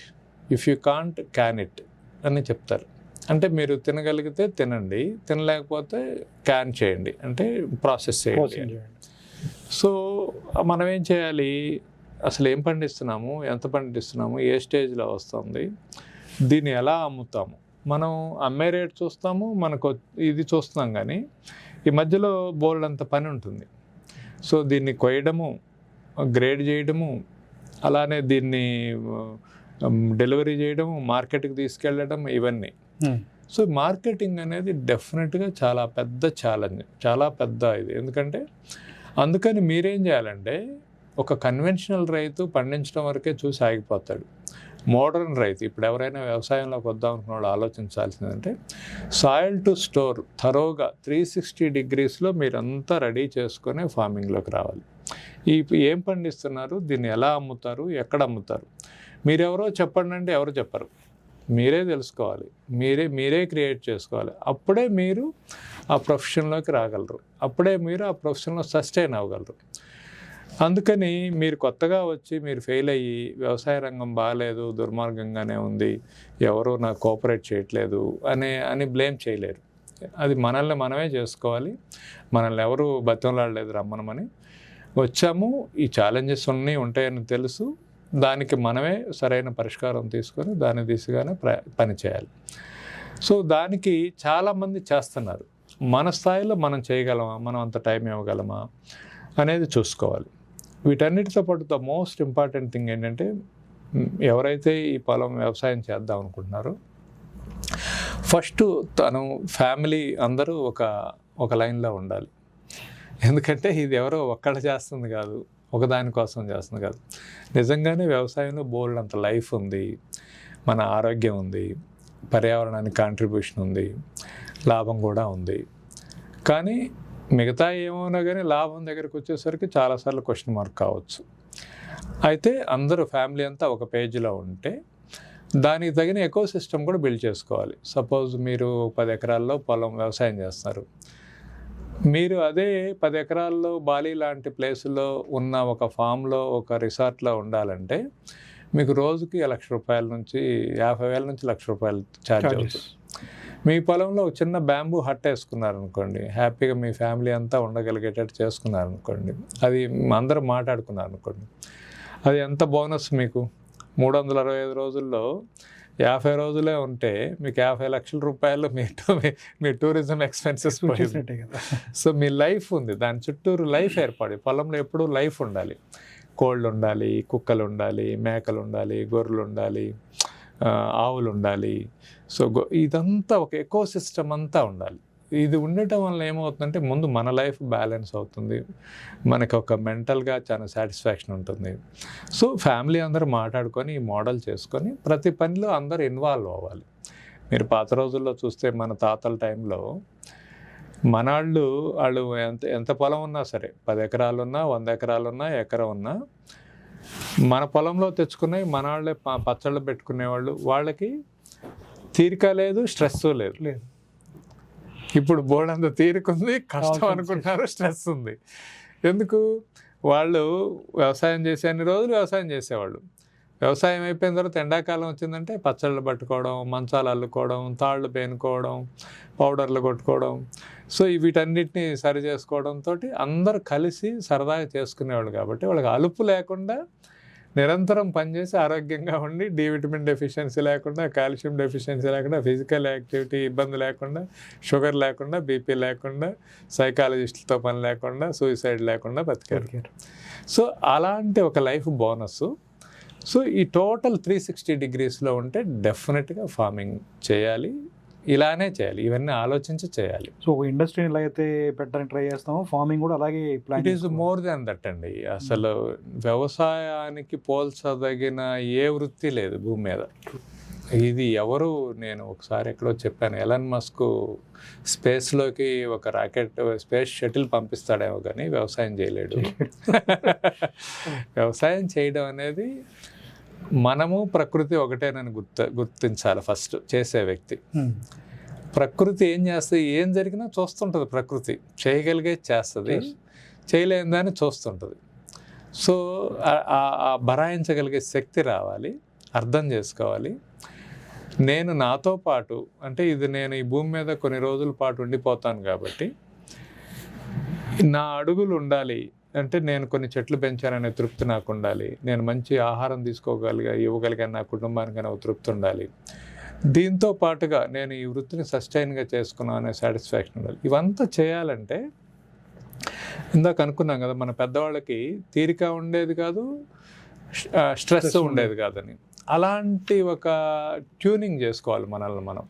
if you can't can it అని చెప్తారు. అంటే మీరు తినగలిగితే తినండి, తినలేకపోతే క్యాన్ చేయండి, అంటే ప్రాసెస్ చేయండి. సో మనం ఏం చేయాలి, అసలు ఏం పండిస్తున్నాము, ఎంత పండిస్తున్నాము, ఏ స్టేజ్లో వస్తుంది, దీన్ని ఎలా అమ్ముతాము. మనం అమ్మే రేట్ చూస్తాము, మనకు ఇది చూస్తున్నాం, కానీ ఈ మధ్యలో బోల్డ్ అంత పని ఉంటుంది. సో దీన్ని కొయ్యడము, గ్రేడ్ చేయడము, అలానే దీన్ని డెలివరీ చేయడము, మార్కెట్కి తీసుకెళ్ళడం, ఇవన్నీ. సో మార్కెటింగ్ అనేది డెఫినెట్గా చాలా పెద్ద ఛాలెంజ్, చాలా పెద్ద ఇది. ఎందుకంటే అందుకని మీరేం చేయాలంటే ఒక కన్వెన్షనల్ రైతు పండించడం వరకే చూసి ఆగిపోతాడు. మోడర్న్ రైతు, ఇప్పుడు ఎవరైనా వ్యవసాయంలోకి వద్దాం అనుకున్న వాళ్ళు ఆలోచించాల్సిందంటే సాయిల్ టు స్టోర్ థరోగా 360 degreesలో మీరంతా రెడీ చేసుకొని ఫార్మింగ్లోకి రావాలి. ఏం పండిస్తున్నారు, దీన్ని ఎలా అమ్ముతారు, ఎక్కడ అమ్ముతారు, మీరెవరో చెప్పండి అంటే ఎవరు చెప్పరు, మీరే తెలుసుకోవాలి, మీరే క్రియేట్ చేసుకోవాలి. అప్పుడే మీరు ఆ ప్రొఫెషన్లోకి రాగలరు, అప్పుడే మీరు ఆ ప్రొఫెషన్లో సస్టైన్ అవ్వగలరు. అందుకని మీరు కొత్తగా వచ్చి మీరు ఫెయిల్ అయ్యి వ్యవసాయ రంగం బాగాలేదు, దుర్మార్గంగానే ఉంది, ఎవరూ నాకు కోఆపరేట్ చేయట్లేదు అని బ్లేమ్ చేయలేరు. అది మనల్ని మనమే చేసుకోవాలి. మనల్ని ఎవరు బతిమలాడలేదు రమ్మనమని. వచ్చాము, ఈ ఛాలెంజెస్ ఉంటాయని తెలుసు, దానికి మనమే సరైన పరిష్కారం తీసుకొని దాని దిశగానే పని చేయాలి. సో దానికి చాలామంది చేస్తున్నారు. మన స్థాయిలో మనం చేయగలమా, మనం అంత టైం ఇవ్వగలమా అనేది చూసుకోవాలి. వీటన్నిటితో పాటు ద మోస్ట్ ఇంపార్టెంట్ థింగ్ ఏంటంటే ఎవరైతే ఈ పొలం వ్యవసాయం చేద్దాం అనుకుంటున్నారో ఫస్ట్ తను ఫ్యామిలీ అందరూ ఒక లైన్లో ఉండాలి. ఎందుకంటే ఇది ఎవరో ఒక్కడ చేస్తుంది కాదు, ఒకదానికోసం చేస్తుంది కాదు. నిజంగానే వ్యవసాయంలో బోల్డ్ అంత లైఫ్ ఉంది, మన ఆరోగ్యం ఉంది, పర్యావరణానికి కాంట్రిబ్యూషన్ ఉంది, లాభం కూడా ఉంది. కానీ మిగతా ఏమోనా కానీ లాభం దగ్గరికి వచ్చేసరికి చాలాసార్లు క్వశ్చన్ మార్క్ కావచ్చు. అయితే అందరూ ఫ్యామిలీ అంతా ఒక పేజీలో ఉంటే దానికి తగిన ఎకో సిస్టమ్ కూడా బిల్డ్ చేసుకోవాలి. సపోజ్ మీరు 10 ఎకరాల్లో పొలం వ్యవసాయం చేస్తారు. మీరు అదే 10 ఎకరాల్లో బాలి లాంటి ప్లేసులో ఉన్న ఒక ఫామ్లో, ఒక రిసార్ట్లో ఉండాలంటే మీకు రోజుకి ₹1,00,000 నుంచి 50,000 నుంచి ₹1,00,000 ఛార్జ్ అవుతుంది. మీ పొలంలో ఒక చిన్న బ్యాంబూ హట్ వేసుకున్నారనుకోండి, హ్యాపీగా మీ ఫ్యామిలీ అంతా ఉండగలిగేటట్టు చేసుకున్నారనుకోండి, అది అందరూ మాట్లాడుకున్నారనుకోండి, అది ఎంత బోనస్ మీకు. 365 రోజుల్లో 50 రోజులే ఉంటే మీకు ₹50,00,000 మీ టూరిజం ఎక్స్పెన్సెస్ పోయినట్టే కదా. సో మీ లైఫ్ ఉంది, దాని చుట్టూరు లైఫ్ ఏర్పడి, పొలంలో ఎప్పుడూ లైఫ్ ఉండాలి. కోళ్ళు ఉండాలి, కుక్కలు ఉండాలి, మేకలు ఉండాలి, గొర్రెలు ఉండాలి, ఆవులు ఉండాలి. సో ఇదంతా ఒక ఎకో సిస్టమ్ అంతా ఉండాలి. ఇది ఉండటం వల్ల ఏమవుతుందంటే ముందు మన లైఫ్ బ్యాలెన్స్ అవుతుంది, మనకు ఒక మెంటల్గా చాలా సాటిస్ఫాక్షన్ ఉంటుంది. సో ఫ్యామిలీ అందరూ మాట్లాడుకొని ఈ మోడల్ చేసుకొని ప్రతి పనిలో అందరూ ఇన్వాల్వ్ అవ్వాలి. మీరు పాత రోజుల్లో చూస్తే మన తాతల టైంలో వాళ్ళు ఎంత పొలం ఉన్నా సరే, 10 ఎకరాలున్నా, 100 ఎకరాలున్నా, ఎకరం ఉన్నా, మన పొలంలో తెచ్చుకున్నవి మన వాళ్ళే పచ్చళ్ళు పెట్టుకునేవాళ్ళు. వాళ్ళకి తీరిక లేదు, స్ట్రెస్ లేదు. ఇప్పుడు బోర్డంత తీరికుంది, కష్టం అనుకుంటున్నారు, స్ట్రెస్ ఉంది. ఎందుకు? వాళ్ళు వ్యవసాయం చేసే అన్ని రోజులు వ్యవసాయం చేసేవాళ్ళు. వ్యవసాయం అయిపోయిన తర్వాత ఎండాకాలం వచ్చిందంటే పచ్చళ్ళు పట్టుకోవడం, మంచాలు అల్లుకోవడం, తాళ్ళు పేనుకోవడం, పౌడర్లు కొట్టుకోవడం. సో వీటన్నిటిని సరి చేసుకోవడంతో అందరూ కలిసి సరదాగా చేసుకునేవాళ్ళు. కాబట్టి వాళ్ళకి అలుపు లేకుండా నిరంతరం పనిచేసి ఆరోగ్యంగా ఉండి, డి విటమిన్ డెఫిషియన్సీ లేకుండా, కాల్షియం డెఫిషియన్సీ లేకుండా, ఫిజికల్ యాక్టివిటీ ఇబ్బంది లేకుండా, షుగర్ లేకుండా, బీపీ లేకుండా, సైకాలజిస్టులతో పని లేకుండా, సూసైడ్ లేకుండా బతికారు. సో అలాంటి ఒక లైఫ్ బోనస్. సో ఈ టోటల్ 360 డిగ్రీస్లో ఉంటే డెఫినెట్గా ఫార్మింగ్ చేయాలి, ఇలానే చేయాలి, ఇవన్నీ ఆలోచించి చేయాలి. సో ఒక ఇండస్ట్రీని ఎలా అయితే పెట్టడానికి ట్రై చేస్తామో ఫార్మింగ్ కూడా అలాగే plan. It is more than that అండి. అసలు వ్యవసాయానికి పోల్చదగిన ఏ వృత్తి లేదు భూమి మీద. ఇది ఎవరు, నేను ఒకసారి ఎక్కడో చెప్పాను, ఎలన్ మస్క్ స్పేస్లోకి ఒక స్పేస్ షటిల్ పంపిస్తాడేమో కానీ వ్యవసాయం చేయలేడు. వ్యవసాయం చేయడం అనేది మనము ప్రకృతి ఒకటేనని గుర్తించాలి ఫస్ట్ చేసే వ్యక్తి. ప్రకృతి ఏం చేస్తుంది, ఏం జరిగినా చూస్తుంటుంది. ప్రకృతి చేయగలిగేది చేస్తుంది, చేయలేని దాన్ని చూస్తుంటుంది. సో భరాయించగలిగే శక్తి రావాలి, అర్థం చేసుకోవాలి. నేను నాతో పాటు, అంటే ఇది నేను ఈ భూమి మీద కొన్ని రోజుల పాటు ఉండిపోతాను కాబట్టి నా అడుగులు ఉండాలి. అంటే నేను కొన్ని చెట్లు పెంచాననే తృప్తి నాకు ఉండాలి, నేను మంచి ఆహారం ఇవ్వగలిగాను నా కుటుంబానికి అనే తృప్తి ఉండాలి. దీంతో పాటుగా నేను ఈ వృత్తిని సస్టైన్గా చేసుకున్నాను అనే సాటిస్ఫాక్షన్ ఉండాలి. ఇవంతా చేయాలంటే ఇందాక అనుకున్నాం కదా, మన పెద్దవాళ్ళకి తీరిక ఉండేది కాదు, స్ట్రెస్ ఉండేది కాదని. అలాంటి ఒక ట్యూనింగ్ చేసుకోవాలి మనల్ని మనం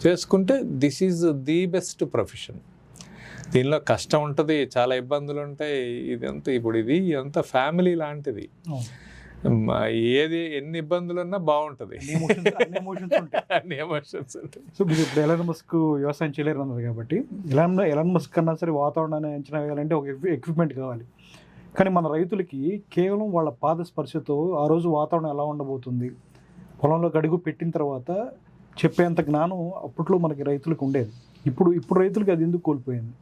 చేసుకుంటే this is the best profession. దీనిలో కష్టం ఉంటుంది, చాలా ఇబ్బందులు ఉంటాయి. ఇదంతా ఫ్యామిలీ లాంటిది. ఎన్ని ఇబ్బందులు ఉన్నా బాగుంటుంది, అన్ని ఎమోషన్స్ ఉంటాయి. సో మీరు ఇప్పుడు ఎలాన్ మస్క్ వ్యవసాయం చేయలేరు అన్నారు కాబట్టి, ఎలాన్ మస్క్ కన్నా సరే వాతావరణాన్ని అంచనా వేయాలంటే ఒక ఎక్విప్మెంట్ కావాలి. కానీ మన రైతులకి కేవలం వాళ్ళ పాద స్పర్శతో ఆ రోజు వాతావరణం ఎలా ఉండబోతుంది, పొలంలో అడుగు పెట్టిన తర్వాత చెప్పేంత జ్ఞానం అప్పట్లో మనకి రైతులకు ఉండేది. ఇప్పుడు రైతులకి అది ఎందుకు కోల్పోయింది?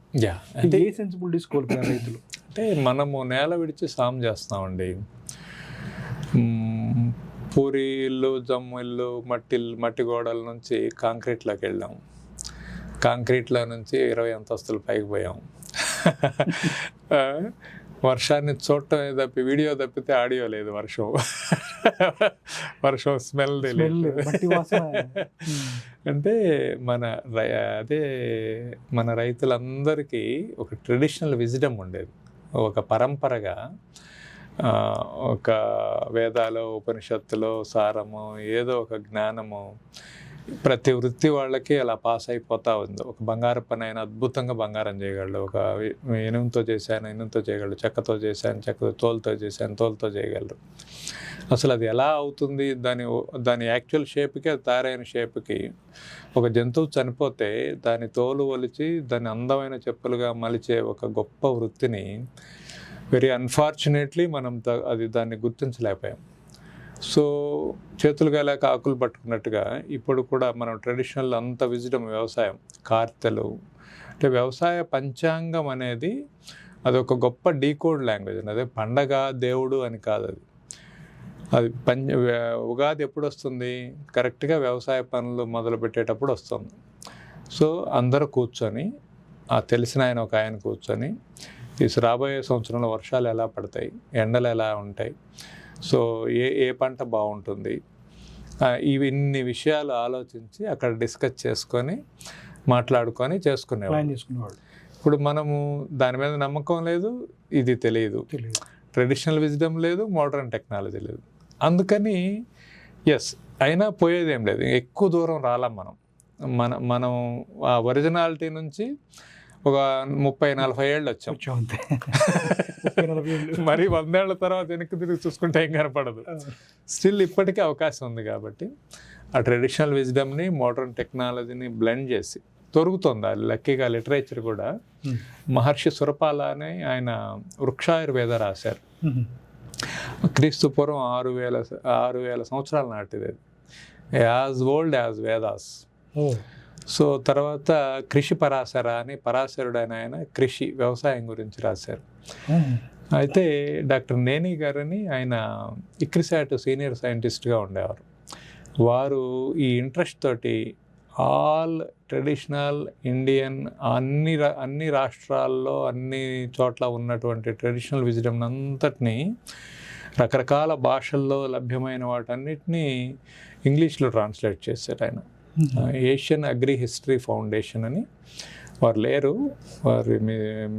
అంటే ఏ సెన్సిబిలిటీస్ కోల్పోయారు రైతులు? అంటే మనము నేల విడిచి సాము చేస్తామండి. పూరి ఇల్లు, జమ్ము ఇల్లు, మట్టి గోడల నుంచి కాంక్రీట్లోకి వెళ్ళాం. కాంక్రీట్లో నుంచి 20 అంతస్తులు పైకి పోయాం. వర్షాన్ని చూడటం తప్పి, వీడియో తప్పితే ఆడియో లేదు. వర్షం స్మెల్ తెలియదు. అంటే మన రైతులందరికీ ఒక ట్రెడిషనల్ విజ్డమ్ ఉండేది, ఒక పరంపరగా, ఒక వేదాలో, ఉపనిషత్తులో సారము, ఏదో ఒక జ్ఞానము ప్రతి వృత్తి వాళ్ళకి అలా పాస్ అయిపోతూ ఉంది. ఒక బంగారు పని అయినా అద్భుతంగా బంగారం చేయగలడు, ఒక ఇనుముతో చేశాను ఇనుముతో చేయగలడు, చెక్కతో చేశాను చెక్కతో, తోలుతో చేశాను తోలుతో చేయగలరు. అసలు అది ఎలా అవుతుంది? దాని యాక్చువల్ షేప్కి, అది తయారైన షేప్కి ఒక జంతువు చనిపోతే దాని తోలు ఒలిచి దాన్ని అందమైన చెప్పులుగా మలిచే ఒక గొప్ప వృత్తిని వెరీ అన్ఫార్చునేట్లీ మనం దాన్ని గుర్తించలేకపోయాం. సో చేతులుగా లేక ఆకులు పట్టుకున్నట్టుగా ఇప్పుడు కూడా మనం ట్రెడిషనల్ అంత విజడం వ్యవసాయం, కార్తెలు, అంటే వ్యవసాయ పంచాంగం అనేది అదొక గొప్ప డీకోడ్ లాంగ్వేజ్. అదే పండగ దేవుడు అని కాదు. అది ఉగాది ఎప్పుడు వస్తుంది? కరెక్ట్గా వ్యవసాయ పనులు మొదలు పెట్టేటప్పుడు వస్తుంది. సో అందరూ కూర్చొని, తెలిసిన ఆయన ఒక ఆయన కూర్చొని, రాబోయే సంవత్సరంలో వర్షాలు ఎలా పడతాయి, ఎండలు ఎలా ఉంటాయి, సో ఏ పంట బాగుంటుంది, ఇన్ని విషయాలు ఆలోచించి అక్కడ డిస్కస్ చేసుకొని మాట్లాడుకొని చేసుకునేవాళ్ళు. ఇప్పుడు మనము దాని మీద నమ్మకం లేదు, ఇది తెలియదు, ట్రెడిషనల్ విజ్డమ్ లేదు, మోడర్న్ టెక్నాలజీ లేదు. అందుకని అయినా పోయేదేం లేదు, ఎక్కువ దూరం రాలాం మనం ఆ ఒరిజినాలిటీ నుంచి ఒక 30-40 ఏళ్ళు వచ్చాం. మరి 100 ఏళ్ల తర్వాత వెనక్కి తిరిగి చూసుకుంటే ఏం కనపడదు. స్టిల్ ఇప్పటికీ అవకాశం ఉంది. కాబట్టి ఆ ట్రెడిషనల్ విజ్డమ్ని మోడర్న్ టెక్నాలజీని బ్లెండ్ చేసి దొరుకుతుంది. అది లక్కీగా లిటరేచర్ కూడా మహర్షి సురపాల అని ఆయన వృక్షాయుర్వేద రాశారు. క్రీస్తు పూర్వం 6,000 సంవత్సరాల నాటిది, as old as Vedas. So తర్వాత కృషి పరాశర అని పరాశరుడు ఆయన కృషి వ్యవసాయం గురించి రాశారు. అయితే డాక్టర్ నేని గారని ఆయన ఇక్రిసాట్ సీనియర్ సైంటిస్ట్గా ఉండేవారు. వారు ఈ ఇంట్రెస్ట్ తోటి ఆల్ ట్రెడిషనల్ ఇండియన్ అన్ని రాష్ట్రాల్లో అన్ని చోట్ల ఉన్నటువంటి ట్రెడిషనల్ విజ్డమ్ అంతటినీ రకరకాల భాషల్లో లభ్యమైన వాటన్నిటినీ ఇంగ్లీష్లో ట్రాన్స్లేట్ చేశారు ఆయన. ఏషియన్ అగ్రి హిస్టరీ ఫౌండేషన్ అని, వారు లేరు, వారి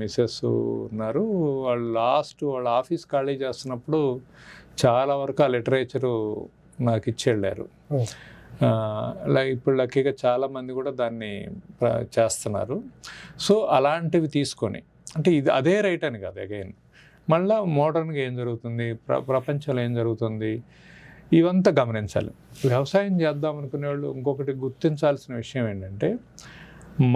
మిసెస్ ఉన్నారు. వాళ్ళ ఆఫీస్ ఖాళీ చేస్తున్నప్పుడు చాలా వరకు ఆ లిటరేచరు నాకు ఇచ్చి వెళ్ళారు. ఇప్పుడు లక్కీగా చాలామంది కూడా దాన్ని చేస్తున్నారు. సో అలాంటివి తీసుకొని, అంటే ఇది అదే రైట్ అని కాదు, అగైన్ మళ్ళీ మోడర్న్గా ఏం జరుగుతుంది, ప్రపంచంలో ఏం జరుగుతుంది, ఇవంతా గమనించాలి. వ్యవసాయం చేద్దాం అనుకునే వాళ్ళు ఇంకొకటి గుర్తించాల్సిన విషయం ఏంటంటే,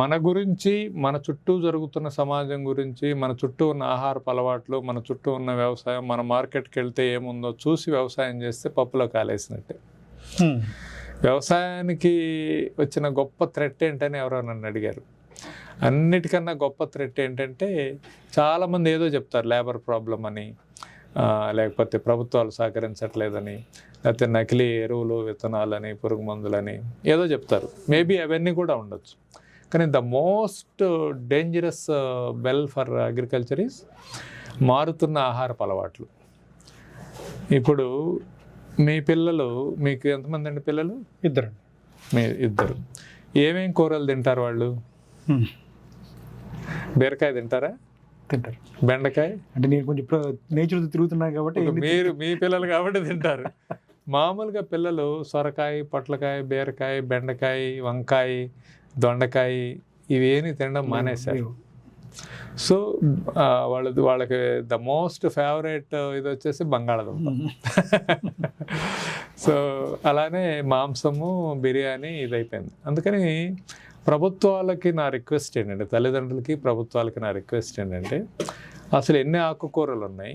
మన గురించి, మన చుట్టూ జరుగుతున్న సమాజం గురించి, మన చుట్టూ ఉన్న ఆహారపు అలవాట్లు, మన చుట్టూ ఉన్న వ్యవసాయం, మన మార్కెట్కి వెళ్తే ఏముందో చూసి వ్యవసాయం చేస్తే పప్పులో కాలేసినట్టే. వ్యవసాయానికి వచ్చిన గొప్ప థ్రెట్ ఏంటని ఎవరో నన్ను అడిగారు. అన్నిటికన్నా గొప్ప థ్రెట్ ఏంటంటే, చాలామంది ఏదో చెప్తారు, లేబర్ ప్రాబ్లం అని, లేకపోతే ప్రభుత్వాలు సహకరించట్లేదని, లేకపోతే నకిలీ ఎరువులు విత్తనాలని, పురుగు మందులని ఏదో చెప్తారు. మేబీ అవన్నీ కూడా ఉండొచ్చు. కానీ the most dangerous bell for agriculture is మారుతున్న ఆహారపు అలవాట్లు. ఇప్పుడు మీ పిల్లలు, మీకు ఎంతమంది అండి పిల్లలు? ఇద్దరు. ఏమేం కూరలు తింటారు వాళ్ళు? బీరకాయ తింటారా? తింటారు. బెండకాయ అంటే నేను కొంచెం నేచర్ తిరుగుతున్నాను కాబట్టి మీ పిల్లలు కాబట్టి తింటారు. మామూలుగా పిల్లలు సొరకాయ, పొట్లకాయ, బీరకాయ, బెండకాయ, వంకాయ, దొండకాయ ఇవేమి తినడం మానేశారు. సో వాళ్ళకి ద మోస్ట్ ఫేవరెట్ ఇది వచ్చేసి బంగాళదుంప. సో అలానే మాంసము, బిర్యానీ ఇది అయిపోయింది. అందుకని ప్రభుత్వాలకి నా రిక్వెస్ట్ ఏంటంటే, తల్లిదండ్రులకి ప్రభుత్వాలకి నా రిక్వెస్ట్ ఏంటంటే, అసలు ఎన్ని ఆకుకూరలు ఉన్నాయి,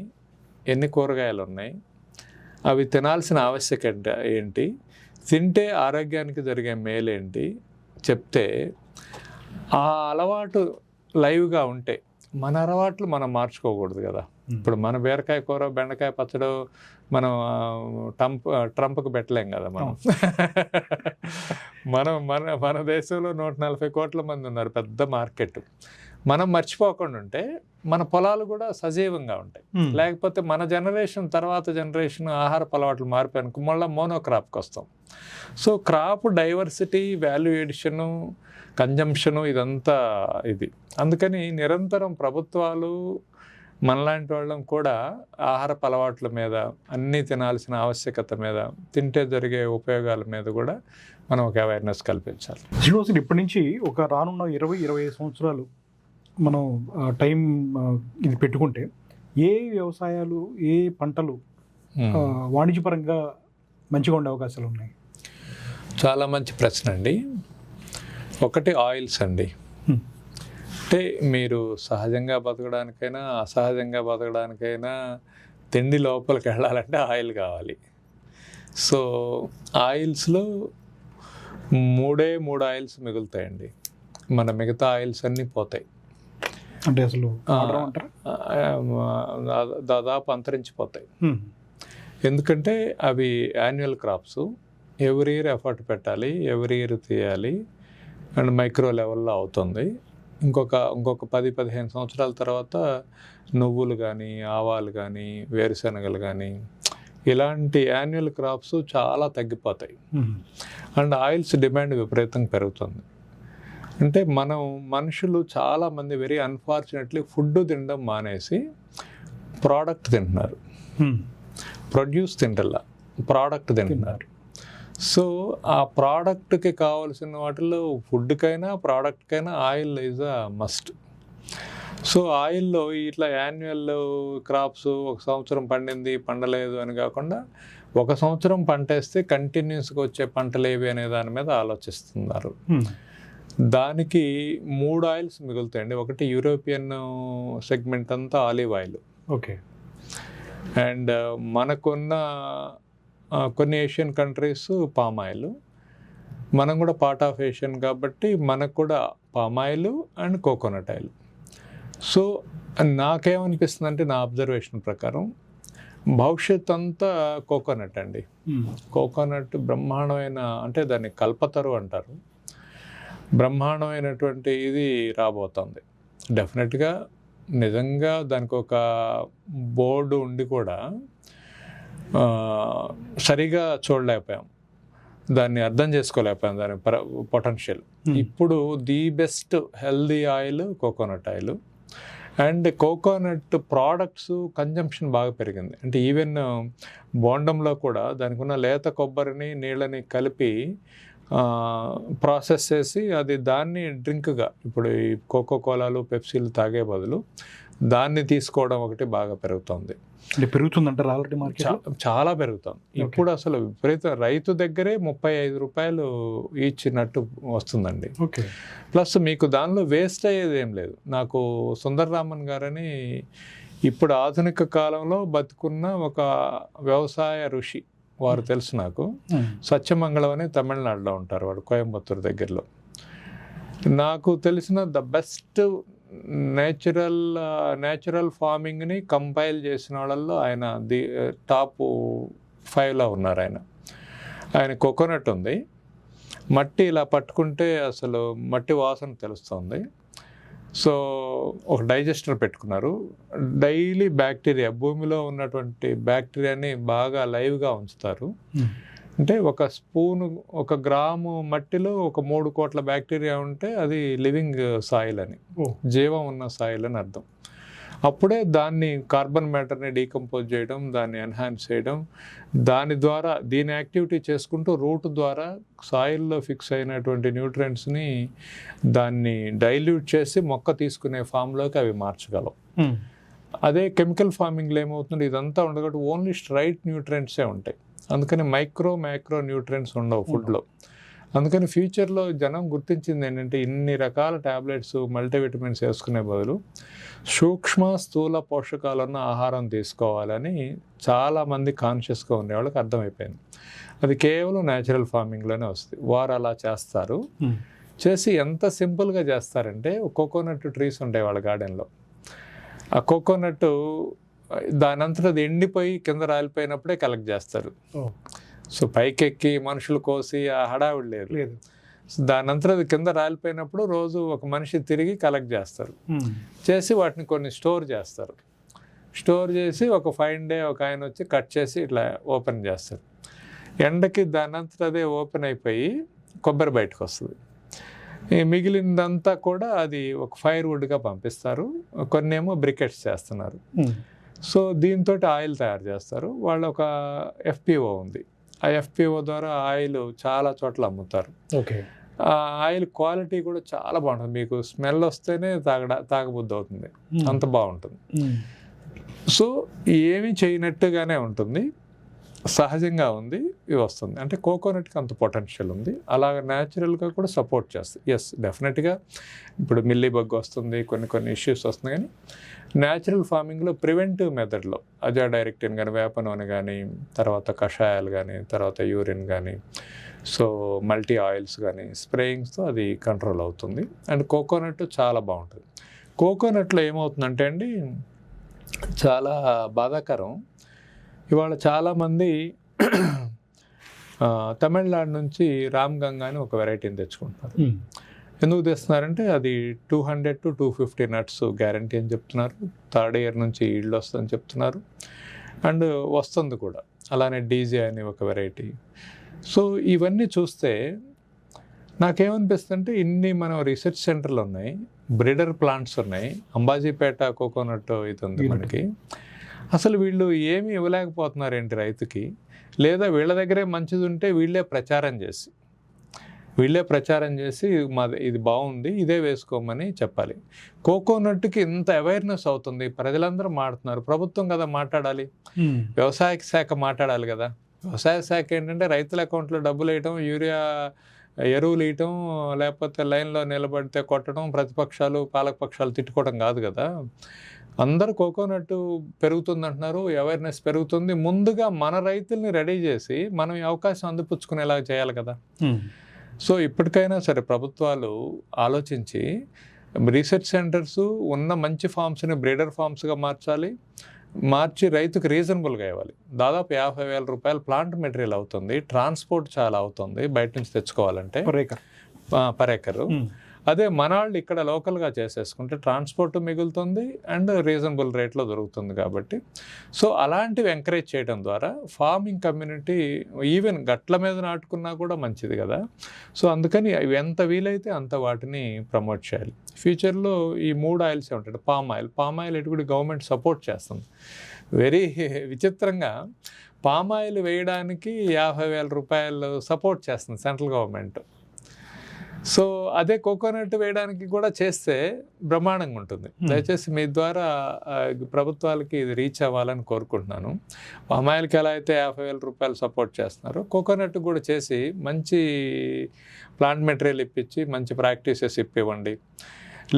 ఎన్ని కూరగాయలు ఉన్నాయి, అవి తినాల్సిన ఆవశ్యకత ఏంటి, తింటే ఆరోగ్యానికి జరిగే మేలేంటి చెప్తే, ఆ అలవాటు లైవ్గా ఉంటే, మన అలవాట్లు మనం మార్చుకోకూడదు కదా. ఇప్పుడు మన బీరకాయ కూర, బెండకాయ పచ్చడి మనం ట్రంప్కి పెట్టలేం కదా. మన దేశంలో 140 కోట్ల మంది ఉన్నారు, పెద్ద మార్కెట్. మనం మర్చిపోకుండా ఉంటే మన పొలాలు కూడా సజీవంగా ఉంటాయి. లేకపోతే మన జనరేషన్ తర్వాత జనరేషన్ ఆహారపు అలవాట్లు మారిపోయాను, మళ్ళీ మోనోక్రాప్కి వస్తాం. So crop diversity, value addition, consumption ఇదంతా ఇది. అందుకని నిరంతరం ప్రభుత్వాలు మనలాంటి వాళ్ళం కూడా ఆహారపు అలవాట్ల మీద, అన్నీ తినాల్సిన ఆవశ్యకత మీద, తింటే జరిగే ఉపయోగాల మీద కూడా మనం ఒక అవేర్నెస్ కల్పించాలి. శ్రీనివాస్, ఇప్పటి నుంచి ఒక రానున్న 20-25 సంవత్సరాలు మనం టైం ఇది పెట్టుకుంటే ఏ వ్యవసాయాలు, ఏ పంటలు వాణిజ్యపరంగా మంచిగా ఉండే అవకాశాలు ఉన్నాయి? చాలా మంచి ప్రశ్న అండి. ఒకటి ఆయిల్స్ అండి. అంటే మీరు సహజంగా బతకడానికైనా, అసహజంగా బతకడానికైనా తిండి లోపలికి వెళ్ళాలంటే ఆయిల్ కావాలి. సో ఆయిల్స్లో 3 ఆయిల్స్ మిగులుతాయండి. మన మిగతా ఆయిల్స్ అన్నీ పోతాయి. అంటే అసలు దాదాపు అంతరించిపోతాయి. ఎందుకంటే అవి annual crops, every year effort పెట్టాలి, ఎవ్రీ ఇయర్ తీయాలి, అండ్ మైక్రో లెవెల్లో అవుతుంది. ఇంకొక 10-15 సంవత్సరాల తర్వాత నువ్వులు కానీ, ఆవాలు కానీ, వేరుశనగలు కానీ ఇలాంటి యాన్యువల్ క్రాప్స్ చాలా తగ్గిపోతాయి. అండ్ ఆయిల్స్ డిమాండ్ విపరీతంగా పెరుగుతుంది. అంటే మనుషులు చాలామంది వెరీ అన్ఫార్చునేట్లీ ఫుడ్ తినడం మానేసి ప్రోడక్ట్ తింటున్నారు. ప్రొడ్యూస్ తింటల్లా, ప్రోడక్ట్ తింటున్నారు. సో ఆ ప్రోడక్ట్కి కావాల్సిన వాటిలో ఫుడ్కైనా ప్రోడక్ట్కైనా oil is a must. So ఆయిల్లో ఇట్లా యాన్యువల్ క్రాప్స్ ఒక సంవత్సరం పండింది, పండలేదు అని కాకుండా ఒక సంవత్సరం పంటేస్తే కంటిన్యూస్గా వచ్చే పంటలు ఏవి అనే దాని మీద ఆలోచిస్తున్నారు. దానికి 3 ఆయిల్స్ మిగులుతాయండి. ఒకటి యూరోపియన్ సెగ్మెంట్ అంతా ఆలివ్ ఆయిల్. ఓకే. అండ్ మనకున్న కొన్ని ఏషియన్ కంట్రీస్ పామ్ ఆయిల్. మనం కూడా పార్ట్ ఆఫ్ ఏషియన్ కాబట్టి మనకు కూడా palm oil and coconut oil. So నాకేమనిపిస్తుంది అంటే, నా అబ్జర్వేషన్ ప్రకారం భవిష్యత్ అంతా కోకోనట్ అండి. కోకోనట్ బ్రహ్మాండమైన, అంటే దాన్ని కల్పతరు అంటారు, బ్రహ్మాండమైనటువంటి ఇది రాబోతుంది డెఫినెట్గా. నిజంగా దానికి ఒక బోర్డు ఉండి కూడా సరిగా చూడలేకపోయాం, దాన్ని అర్థం చేసుకోలేకపోయాం, దాని పొటెన్షియల్. ఇప్పుడు the best healthy oil coconut oil. And coconut products consumption బాగా పెరిగింది. అంటే ఈవెన్ బోండంలో కూడా దానికి ఉన్న లేత కొబ్బరిని, నీళ్ళని కలిపి ప్రాసెస్ చేసి దాన్ని డ్రింక్గా, ఇప్పుడు ఈ కోకో కోలాలు, పెప్సీలు తాగే బదులు దాన్ని తీసుకోవడం ఒకటి బాగా పెరుగుతుంది. పెరుగుతుందంటారు ఆల్రెడీ మార్కెట్ చాలా పెరుగుతుంది. ఇప్పుడు అసలు విపరీత, రైతు దగ్గరే 35 రూపాయలు ఇచ్చినట్టు వస్తుందండి. ఓకే. ప్లస్ మీకు దానిలో వేస్ట్ అయ్యేది ఏం లేదు. నాకు సుందరరామన్ గారని ఇప్పుడు ఆధునిక కాలంలో బతుకున్న ఒక వ్యవసాయ ఋషి, వారు తెలుసు నాకు. సత్యమంగళం అని తమిళనాడులో ఉంటారు, వాడు కోయంబత్తూరు దగ్గరలో. నాకు తెలిసిన ద బెస్ట్ నేచురల్ ఫార్మింగ్ని కంపైల్ చేసిన వాళ్ళల్లో ఆయన టాప్ 5లో ఉన్నారు. ఆయన కోకోనట్ ఉంది. మట్టి ఇలా పట్టుకుంటే అసలు మట్టి వాసన తెలుస్తుంది. సో ఒక డైజెస్టర్ పెట్టుకున్నారు. డైలీ బ్యాక్టీరియా, భూమిలో ఉన్నటువంటి బ్యాక్టీరియాని బాగా లైవ్గా ఉంచుతారు. అంటే ఒక స్పూను, 1 గ్రాము మట్టిలో ఒక 3 కోట్ల బ్యాక్టీరియా ఉంటే అది లివింగ్ సాయిల్ అని, జీవం ఉన్న సాయిల్ అని అర్థం. అప్పుడే దాన్ని కార్బన్ మ్యాటర్ని డీకంపోజ్ చేయడం, దాన్ని ఎన్హాన్స్ చేయడం, దాని ద్వారా దీని యాక్టివిటీ చేసుకుంటూ రూట్ ద్వారా సాయిల్లో ఫిక్స్ అయినటువంటి న్యూట్రియంట్స్ని దాన్ని డైల్యూట్ చేసి మొక్క తీసుకునే ఫామ్లోకి అవి మార్చగలవు. అదే కెమికల్ ఫార్మింగ్లో ఏమవుతుంది, ఇదంతా ఉండగట్టు ఓన్లీ స్ట్రైట్ న్యూట్రియంట్సే ఉంటాయి. అందుకని మైక్రో న్యూట్రియంట్స్ ఉండవు ఫుడ్లో. అందుకని ఫ్యూచర్లో జనం గుర్తించింది ఏంటంటే, ఇన్ని రకాల ట్యాబ్లెట్స్, మల్టీవిటమిన్స్ వేసుకునే బదులు సూక్ష్మ స్థూల పోషకాలున్న ఆహారం తీసుకోవాలని చాలామంది కాన్షియస్గా ఉండే వాళ్ళకి అర్థమైపోయింది. అది కేవలం న్యాచురల్ ఫార్మింగ్లోనే వస్తుంది. వారు అలా చేస్తారు. చేసి ఎంత సింపుల్గా చేస్తారంటే, కోకోనట్ ట్రీస్ ఉంటాయి వాళ్ళ గార్డెన్లో. ఆ కోకోనట్ దానంతట అది ఎండిపోయి కింద రాలిపోయినప్పుడే కలెక్ట్ చేస్తారు. సో పైకెక్కి మనుషులు కోసి ఆ హడావిడి లేదు. దానంతరం అది కింద రాలిపోయినప్పుడు రోజు ఒక మనిషి తిరిగి కలెక్ట్ చేస్తారు. చేసి వాటిని కొన్ని స్టోర్ చేస్తారు. స్టోర్ చేసి ఒక ఫైన్ డే ఒక ఆయన వచ్చి కట్ చేసి ఇట్లా ఓపెన్ చేస్తారు. ఎండకి దానంతట అదే ఓపెన్ అయిపోయి కొబ్బరి బయటకు వస్తుంది. మిగిలిందంతా కూడా అది ఒక ఫైర్వుడ్గా పంపిస్తారు, కొన్ని ఏమో బ్రికెట్స్ చేస్తున్నారు. సో దీంతో ఆయిల్ తయారు చేస్తారు. వాళ్ళు ఒక FPO ఉంది, ఆ FPO ద్వారా ఆయిల్ చాలా చోట్ల అమ్ముతారు. ఓకే. ఆ ఆయిల్ క్వాలిటీ కూడా చాలా బాగుంటుంది, మీకు స్మెల్ వస్తేనే తాగబుద్ధి అవుతుంది, అంత బాగుంటుంది. సో ఏమీ చేయనట్టుగానే ఉంటుంది, సహజంగా ఉంది, ఇది వస్తుంది. అంటే కోకోనట్కి అంత పొటెన్షియల్ ఉంది, అలాగ న్యాచురల్గా కూడా సపోర్ట్ చేస్తుంది. ఎస్, డెఫినెట్గా ఇప్పుడు మిల్లీ బగ్ వస్తుంది, కొన్ని ఇష్యూస్ వస్తుంది, కానీ న్యాచురల్ ఫార్మింగ్లో ప్రివెంటివ్ మెథడ్లో అజాడైరెక్టిన్ కానీ, వేప నూనె కానీ, తర్వాత కషాయాలు కానీ, తర్వాత యూరిన్ కానీ, సో మల్టీ ఆయిల్స్ కానీ స్ప్రేయింగ్స్తో అది కంట్రోల్ అవుతుంది. అండ్ కోకోనట్ చాలా బాగుంటుంది. కోకోనట్లో ఏమవుతుందంటే అండి, చాలా బాధాకరం, ఇవాళ చాలామంది తమిళనాడు నుంచి రామ్ గంగా అని ఒక వెరైటీని తెచ్చుకుంటున్నారు. ఎందుకు తెస్తున్నారంటే అది 200 to 250 నట్స్ గ్యారంటీ అని చెప్తున్నారు, 3rd year నుంచి ఈల్డ్ వస్తుందని చెప్తున్నారు, అండ్ వస్తుంది కూడా. అలానే డీజే అని ఒక వెరైటీ. సో ఇవన్నీ చూస్తే నాకేమనిపిస్తుందంటే, ఇన్ని మనం రీసెర్చ్ సెంటర్లు ఉన్నాయి, బ్రీడర్ ప్లాంట్స్ ఉన్నాయి, అంబాజీపేట కోకోనట్ ఇది ఉంది మనకి, అసలు వీళ్ళు ఏమీ ఇవ్వలేకపోతున్నారు ఏంటి రైతుకి? లేదా వీళ్ళ దగ్గరే మంచిది ఉంటే వీళ్ళే ప్రచారం చేసి ఇది బాగుంది, ఇదే వేసుకోమని చెప్పాలి. కోకోనట్కి ఇంత అవేర్నెస్ అవుతుంది, ప్రజలందరూ మాట్లాడుతున్నారు, ప్రభుత్వం కదా మాట్లాడాలి, వ్యవసాయ శాఖ మాట్లాడాలి కదా. వ్యవసాయ శాఖ ఏంటంటే రైతుల అకౌంట్లో డబ్బులు వేయటం, యూరియా ఎరువులు వేయటం, లేకపోతే లైన్లో నిలబడితే కొట్టడం, ప్రతిపక్షాలు పాలకపక్షాలు తిట్టుకోవడం కాదు కదా. అందరూ కోకోనట్ పెరుగుతుంది అంటున్నారు, అవేర్నెస్ పెరుగుతుంది, ముందుగా మన రైతుల్ని రెడీ చేసి మనం ఈ అవకాశం అందిపుచ్చుకునేలా చేయాలి కదా. సో ఇప్పటికైనా సరే ప్రభుత్వాలు ఆలోచించి రీసెర్చ్ సెంటర్స్ ఉన్న మంచి ఫార్మ్స్ని బ్రీడర్ ఫార్మ్స్గా మార్చి రైతుకు రీజనబుల్గా ఇవ్వాలి. దాదాపు 50,000 రూపాయలు ప్లాంట్ మెటీరియల్ అవుతుంది, ట్రాన్స్పోర్ట్ చాలా అవుతుంది బయట నుంచి తెచ్చుకోవాలంటే పర్ ఎకరు. అదే మన వాళ్ళు ఇక్కడ లోకల్గా చేసేసుకుంటే ట్రాన్స్పోర్ట్ మిగులుతుంది అండ్ రీజనబుల్ రేట్లో దొరుకుతుంది కాబట్టి. సో అలాంటివి ఎంకరేజ్ చేయడం ద్వారా ఫార్మింగ్ కమ్యూనిటీ ఈవెన్ గట్ల మీద నాటుకున్నా కూడా మంచిది కదా. సో అందుకని అవి ఎంత వీలైతే అంత వాటిని ప్రమోట్ చేయాలి. ఫ్యూచర్లో ఈ 3 ఆయిల్స్ ఉంటాయి. పామ్ ఆయిల్ ఇటు కూడా గవర్నమెంట్ సపోర్ట్ చేస్తుంది. వెరీ విచిత్రంగా పామ్ ఆయిల్ వేయడానికి 50,000 రూపాయలు సపోర్ట్ చేస్తుంది సెంట్రల్ గవర్నమెంట్. సో అదే కోకోనట్ వేయడానికి కూడా చేస్తే బ్రహ్మాండంగా ఉంటుంది. దయచేసి మీ ద్వారా ప్రభుత్వాలకి ఇది రీచ్ అవ్వాలని కోరుకుంటున్నాను. పామాయిల్కి ఎలా అయితే 50,000 రూపాయలు సపోర్ట్ చేస్తున్నారు, కోకోనట్ కూడా చేసి మంచి ప్లాంట్ మెటీరియల్ ఇప్పించి మంచి ప్రాక్టీసెస్ ఇప్పివ్వండి.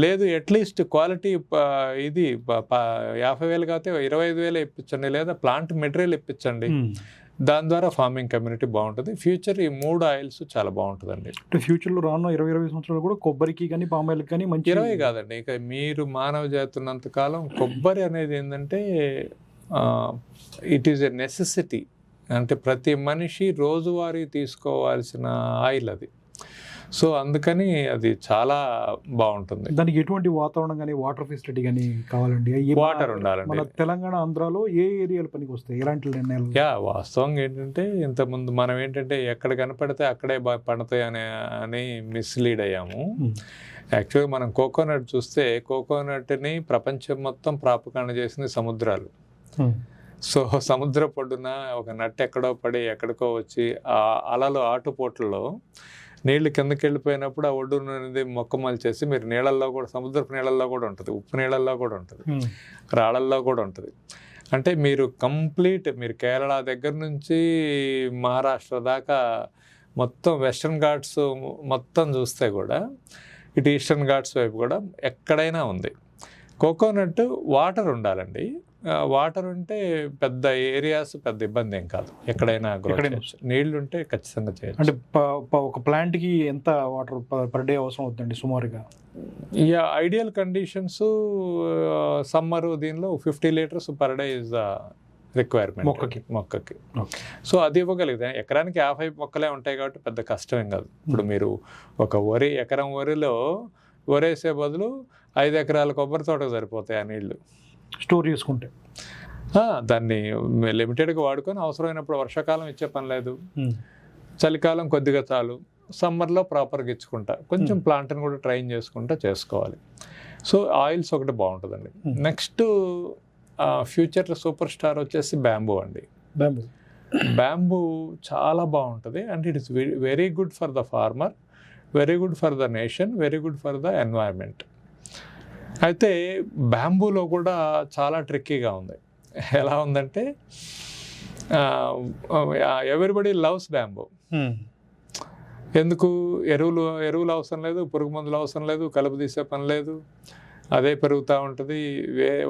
లేదు అట్లీస్ట్ క్వాలిటీ ఇది 50,000 కాకపోతే 25,000 ఇప్పించండి, లేదా ప్లాంట్ మెటీరియల్ ఇప్పించండి. దాని ద్వారా ఫార్మింగ్ కమ్యూనిటీ బాగుంటుంది. ఫ్యూచర్ ఈ 3 ఆయిల్స్ చాలా బాగుంటుందండి. ఫ్యూచర్లో రానున్న 20 సంవత్సరాలు కూడా కొబ్బరికి కానీ పామాయిల్కి కానీ మంచి 20 కాదండి, ఇక మీరు మానవ జాతి ఉన్నంత కాలం కొబ్బరి అనేది ఏంటంటే ఇట్ ఈజ్ ఎ నెసెసిటీ. అంటే ప్రతి మనిషి రోజువారీ తీసుకోవాల్సిన ఆయిల్ అది. సో అందుకని అది చాలా బాగుంటుంది. దానికి ఎటువంటి వాతావరణం కానీ వాటర్ ఫెసిలిటీ కానీ కావాలండి? వాటర్ ఉండాలండి. మన తెలంగాణ ఆంధ్రాలో ఏ ఏరియాల పనికి వస్తాయి, ఎలాంటి నిర్ణయాలు? వాస్తవంగా ఏంటంటే ఇంతకుముందు మనం ఏంటంటే ఎక్కడ కనపడితే అక్కడే పండుతాయి అని మిస్లీడ్ అయ్యాము. యాక్చువల్గా మనం కోకోనట్ చూస్తే కోకోనట్ని ప్రపంచం మొత్తం ప్రాపకాండ చేసింది సముద్రాలు. సో సముద్ర పొడ్డున ఒక నట్టు ఎక్కడో పడి ఎక్కడికో వచ్చి ఆ అలలు ఆటుపోట్లలో నీళ్లు కిందకి వెళ్ళిపోయినప్పుడు ఆ ఒడ్డు అనేది మొక్కమలు చేసి మీరు నీళ్ళల్లో కూడా, సముద్రపు నీళ్ళల్లో కూడా ఉంటుంది, ఉప్పు నీళ్ళల్లో కూడా ఉంటుంది, రాళ్ళల్లో కూడా ఉంటుంది. అంటే మీరు కంప్లీట్ మీరు కేరళ దగ్గర నుంచి మహారాష్ట్ర దాకా మొత్తం వెస్టర్న్ ఘాట్స్ మొత్తం చూస్తే కూడా ఇటు ఈస్టర్న్ ఘాట్స్ వైపు కూడా ఎక్కడైనా ఉంది. కోకోనట్ వాటర్ ఉండాలండి. వాటర్ ఉంటే పెద్ద ఏరియాస్ పెద్ద ఇబ్బంది ఏం కాదు, ఎక్కడైనా నీళ్లు ఉంటే ఖచ్చితంగా చేయొచ్చు. అంటే ఒక ప్లాంట్కి ఎంత వాటర్ పర్ డే అవసరం అవుతుందండి సుమారుగా? ఐడియల్ కండిషన్స్ సమ్మర్ దీనిలో 50 litres per day is the requirement మొక్కకి. సో అది ఇవ్వగలిగితే ఎకరానికి 50 మొక్కలే ఉంటాయి కాబట్టి పెద్ద కష్టమేం కాదు. ఇప్పుడు మీరు ఒక ఎకరం వరిలో వరేసే బదులు 5 ఎకరాల కొబ్బరి తోటకు సరిపోతాయి ఆ నీళ్లు స్టోర్ చేసుకుంటే. దాన్ని లిమిటెడ్గా వాడుకొని అవసరమైనప్పుడు వర్షాకాలం ఇచ్చే పని లేదు, చలికాలం కొద్దిగా చాలు, సమ్మర్లో ప్రాపర్గా ఇచ్చుకుంటా, కొంచెం ప్లాంట్ని కూడా ట్రైన్ చేసుకుంటా చేసుకోవాలి. సో ఆయిల్స్ ఒకటి బాగుంటుందండి. నెక్స్ట్ ఫ్యూచర్ సూపర్ స్టార్ వచ్చేసి బ్యాంబూ అండి. బ్యాంబూ చాలా బాగుంటుంది and it is very good for the farmer, very good for the nation, very good for the environment. అయితే బ్యాంబూలో కూడా చాలా ట్రిక్కీగా ఉంది. ఎలా ఉందంటే ఎవ్రీబడి లవ్స్ బ్యాంబూ. ఎందుకు? ఎరువులు అవసరం లేదు, పురుగు మందులు అవసరం లేదు, కలుపు తీసే పని లేదు, అదే పెరుగుతూ ఉంటుంది.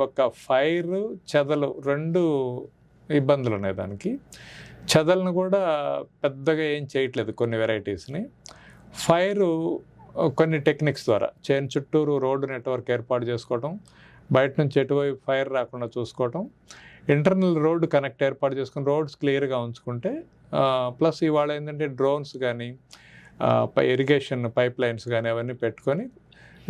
ఒక ఫైర్, చెదలు 2 ఇబ్బందులు ఉన్నాయి దానికి. చెదలను కూడా పెద్దగా ఏం చేయట్లేదు కొన్ని వెరైటీస్ని. ఫైరు కొన్ని టెక్నిక్స్ ద్వారా చేను చుట్టూరు రోడ్డు నెట్వర్క్ ఏర్పాటు చేసుకోవటం, బయట నుంచి ఎటువైపు ఫైర్ రాకుండా చూసుకోవటం, ఇంటర్నల్ రోడ్డు కనెక్ట్ ఏర్పాటు చేసుకుని రోడ్స్ క్లియర్గా ఉంచుకుంటే, ప్లస్ ఇవాళ ఏంటంటే డ్రోన్స్ కానీ ఇరిగేషన్ పైప్ లైన్స్ కానీ అవన్నీ పెట్టుకొని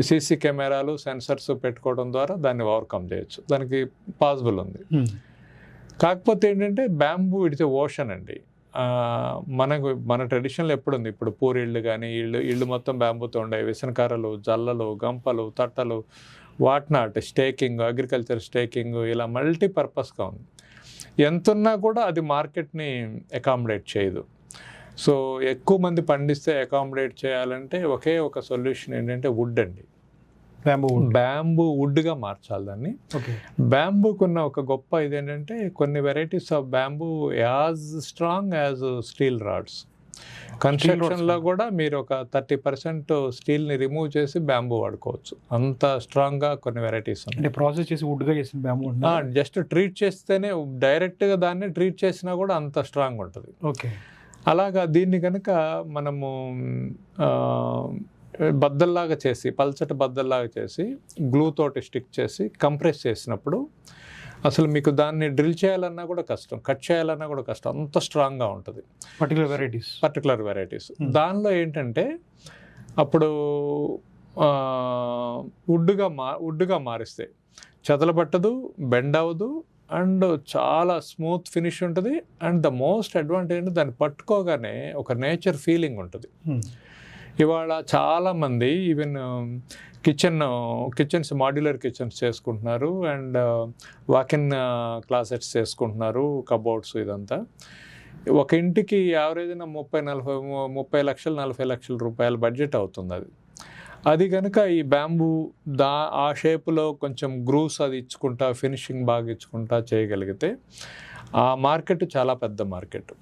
సీసీ కెమెరాలు, సెన్సర్స్ పెట్టుకోవడం ద్వారా దాన్ని ఓవర్కమ్ చేయొచ్చు. దానికి పాసిబుల్ ఉంది. కాకపోతే ఏంటంటే బ్యాంబూ ఇట్స్ ఓషన్ అండి. మన ట్రెడిషన్లో ఎప్పుడుంది, ఇప్పుడు పూరిళ్ళు కానీ ఇళ్ళు మొత్తం బ్యాంబూతో ఉండేవి. విసనకర్రలు, జల్లలు, గంపలు, తట్టలు, వాట్నాట్, స్టేకింగ్, అగ్రికల్చర్ స్టేకింగ్, ఇలా మల్టీపర్పస్గా ఉంది. ఎంతున్నా కూడా అది మార్కెట్ని అకామిడేట్ చేయదు. సో ఎక్కువ మంది పండిస్తే అకామిడేట్ చేయాలంటే ఒకే ఒక సొల్యూషన్ ఏంటంటే వుడ్ అండి. బ్యాంబూ వుడ్గా మార్చాలి దాన్ని. బ్యాంబూకున్న ఒక గొప్ప ఇదేంటంటే కొన్ని varieties of bamboo as strong as steel rods. కన్స్ట్రక్షన్లో కూడా మీరు ఒక 30% స్టీల్ని రిమూవ్ చేసి బ్యాంబూ వాడుకోవచ్చు. అంత స్ట్రాంగ్గా కొన్ని వెరైటీస్ ఉన్నాయి. ప్రాసెస్ చేసి వుడ్గా చేసిన బ్యాంబూ జస్ట్ ట్రీట్ చేస్తేనే, డైరెక్ట్గా దాన్ని ట్రీట్ చేసినా కూడా అంత స్ట్రాంగ్ ఉంటుంది. అలాగా దీన్ని కనుక మనము బద్దల్లాగా చేసి, పల్చటి బద్దల్లాగా చేసి గ్లూ తోటి స్టిక్ చేసి కంప్రెస్ చేసినప్పుడు అసలు మీకు దాన్ని డ్రిల్ చేయాలన్నా కూడా కష్టం, కట్ చేయాలన్నా కూడా కష్టం, అంత స్ట్రాంగ్గా ఉంటుంది. పర్టికులర్ వెరైటీస్ దానిలో ఏంటంటే అప్పుడు వుడ్గా మారిస్తే చెదలు పట్టదు, బెండ్ అవ్వదు, అండ్ చాలా స్మూత్ ఫినిష్ ఉంటుంది. అండ్ ద మోస్ట్ అడ్వాంటేజ్ దాన్ని పట్టుకోగానే ఒక నేచర్ ఫీలింగ్ ఉంటుంది. ఇవాళ చాలామంది ఈవెన్ కిచెన్స్ మాడ్యులర్ కిచెన్స్ చేసుకుంటున్నారు, అండ్ వాకిన్ క్లాసెట్స్ చేసుకుంటున్నారు, కబోర్డ్స్, ఇదంతా. ఒక ఇంటికి యావరేజ్న 30 లక్షలు 40 లక్షల రూపాయల బడ్జెట్ అవుతుంది. అది కనుక ఈ బ్యాంబూ ఆ షేప్లో కొంచెం గ్రూస్ అది ఇచ్చుకుంటా, ఫినిషింగ్ బాగా ఇచ్చుకుంటా చేయగలిగితే ఆ మార్కెట్ చాలా పెద్ద మార్కెట్.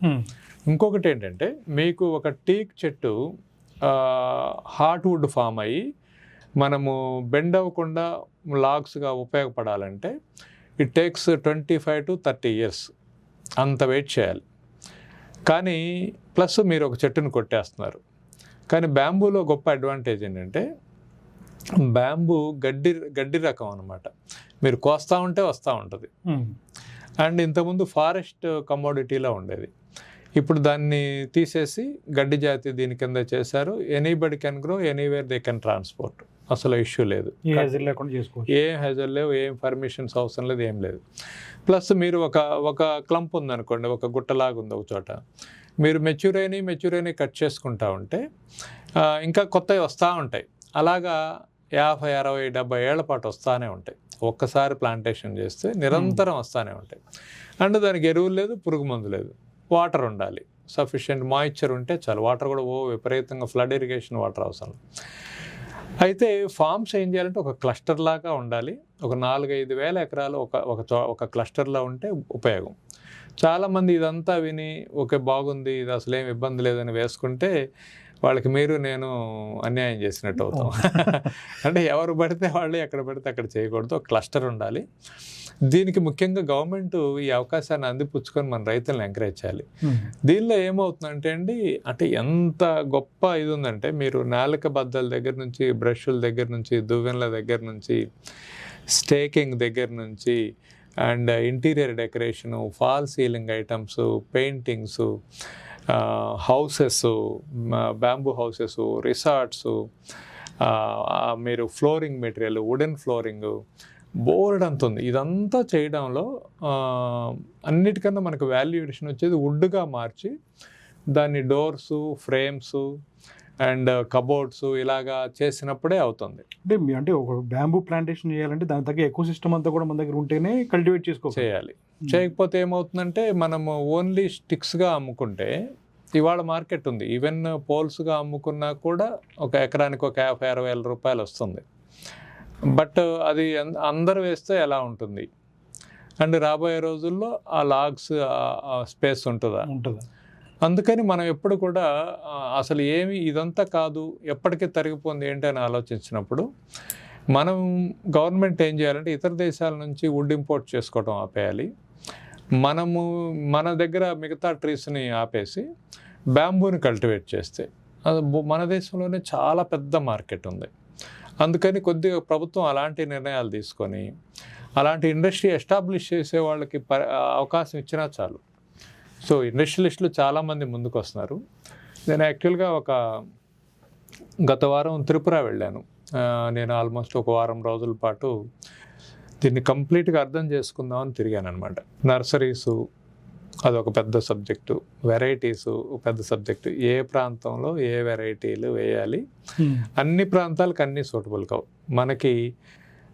ఇంకొకటి ఏంటంటే మీకు ఒక టీక్ చెట్టు హార్ట్ వుడ్ ఫామ్ అయ్యి మనము బెండ్ అవ్వకుండా లాగ్స్గా ఉపయోగపడాలంటే ఇట్ టేక్స్ 25 to 30 years అంత వెయిట్ చేయాలి. కానీ ప్లస్ మీరు ఒక చెట్టును కొట్టేస్తున్నారు. కానీ బ్యాంబూలో గొప్ప అడ్వాంటేజ్ ఏంటంటే బ్యాంబూ గడ్డి రకం అనమాట. మీరు కోస్తూ ఉంటే వస్తూ ఉంటుంది. అండ్ ఇంతకుముందు ఫారెస్ట్ కమోడిటీలో ఉండేది. ఇప్పుడు దాన్ని తీసేసి గడ్డి జాతి దీని కింద చేశారు. Anybody can grow, anywhere they can transport. అసలు ఇష్యూ లేదు, ఏం హెజర్ లేవు, ఏం పర్మిషన్స్ అవసరం లేదు, ఏం లేదు. ప్లస్ మీరు ఒక క్లంప్ ఉందనుకోండి, ఒక గుట్టలాగా ఉంది ఒక చోట, మీరు మెచ్యూర్ అయినాయి కట్ చేసుకుంటా ఉంటే ఇంకా కొత్తవి వస్తూ ఉంటాయి. అలాగా 50, 60, 70 ఏళ్ల పాటు వస్తూనే ఉంటాయి. ఒక్కసారి ప్లాంటేషన్ చేస్తే నిరంతరం వస్తూనే ఉంటాయి. అండ్ దానికి ఎరువులు లేదు, పురుగు మందు లేదు, వాటర్ ఉండాలి, సఫిషియెంట్ మాయిశ్చర్ ఉంటే చాలు. వాటర్ కూడా విపరీతంగా ఫ్లడ్ ఇరిగేషన్ వాటర్ అవసరం. అయితే ఫార్మ్స్ ఏం చేయాలంటే ఒక క్లస్టర్ లాగా ఉండాలి. ఒక 4-5 వేల ఎకరాలు ఒక క్లస్టర్లో ఉంటే ఉపయోగం. చాలామంది ఇదంతా విని ఓకే బాగుంది, ఇది అసలు ఏం ఇబ్బంది లేదని వేసుకుంటే వాళ్ళకి నేను అన్యాయం చేసినట్టు అవుతాం. అంటే ఎవరు పడితే వాళ్ళు ఎక్కడ పడితే అక్కడ చేయకూడదు, ఒక క్లస్టర్ ఉండాలి. దీనికి ముఖ్యంగా గవర్నమెంట్ ఈ అవకాశాన్ని అందిపుచ్చుకొని మన రైతులను ఎంకరేజ్ చేయాలి. దీనిలో ఏమవుతుందంటే అంటే ఎంత గొప్ప ఇది ఉందంటే, మీరు నాలుక బద్దల దగ్గర నుంచి, బ్రష్ల దగ్గర నుంచి, దువ్వెనల దగ్గర నుంచి, స్టేకింగ్ దగ్గర నుంచి, and interior decoration, fall ceiling items, paintings, houses, bamboo houses, resorts, మీరు flooring material, wooden flooring, board అంత ఉంది. ఇదంతా చేయడంలో అన్నిటికన్నా మనకు వాల్యుయేషన్ వచ్చేది వుడ్గా మార్చి దాన్ని డోర్సు, ఫ్రేమ్స్, అండ్ కబోర్డ్స్ ఇలాగా చేసినప్పుడే అవుతుంది. అంటే ఒక బ్యాంబూ ప్లాంటేషన్ చేయాలంటే దాని తగ్గ ఎకో సిస్టమ్ అంతా కూడా మన దగ్గర ఉంటేనే కల్టివేట్ చేయాలి. చేయకపోతే ఏమవుతుందంటే మనము ఓన్లీ స్టిక్స్గా అమ్ముకుంటే ఇవాళ మార్కెట్ ఉంది, ఈవెన్ పోల్స్గా అమ్ముకున్నా కూడా ఒక ఎకరానికి ఒక 50-60 వేల రూపాయలు వస్తుంది. బట్ అది అందరు వేస్తే ఎలా ఉంటుంది, అండ్ రాబోయే రోజుల్లో ఆ లాగ్స్ స్పేస్ ఉంటుందా? అందుకని మనం ఎప్పుడు కూడా అసలు ఏమి ఇదంతా కాదు, ఎప్పటికీ తరిగిపోయింది ఏంటి అని ఆలోచించినప్పుడు మనం గవర్నమెంట్ ఏం చేయాలంటే ఇతర దేశాల నుంచి వుడ్ ఇంపోర్ట్ చేసుకోవడం ఆపేయాలి. మనము మన దగ్గర మిగతా ట్రీస్ని ఆపేసి బ్యాంబూని కల్టివేట్ చేస్తే అది మన దేశంలోనే చాలా పెద్ద మార్కెట్ ఉంది. అందుకని కొద్దిగా ప్రభుత్వం అలాంటి నిర్ణయాలు తీసుకొని అలాంటి ఇండస్ట్రీ ఎస్టాబ్లిష్ చేసే వాళ్ళకి అవకాశం ఇచ్చినా చాలు. సో ఇండస్ట్రియలిస్టులు చాలామంది ముందుకు వస్తున్నారు. నేను యాక్చువల్గా గత వారం త్రిపుర వెళ్ళాను. నేను ఆల్మోస్ట్ ఒక వారం రోజుల పాటు దీన్ని కంప్లీట్గా అర్థం చేసుకుందామని తిరిగాను అనమాట. నర్సరీసు అదొక పెద్ద సబ్జెక్టు, వెరైటీసు పెద్ద సబ్జెక్టు, ఏ ప్రాంతంలో ఏ వెరైటీలు వేయాలి, అన్ని ప్రాంతాలకు అన్నీ సూటబుల్ కావు. మనకి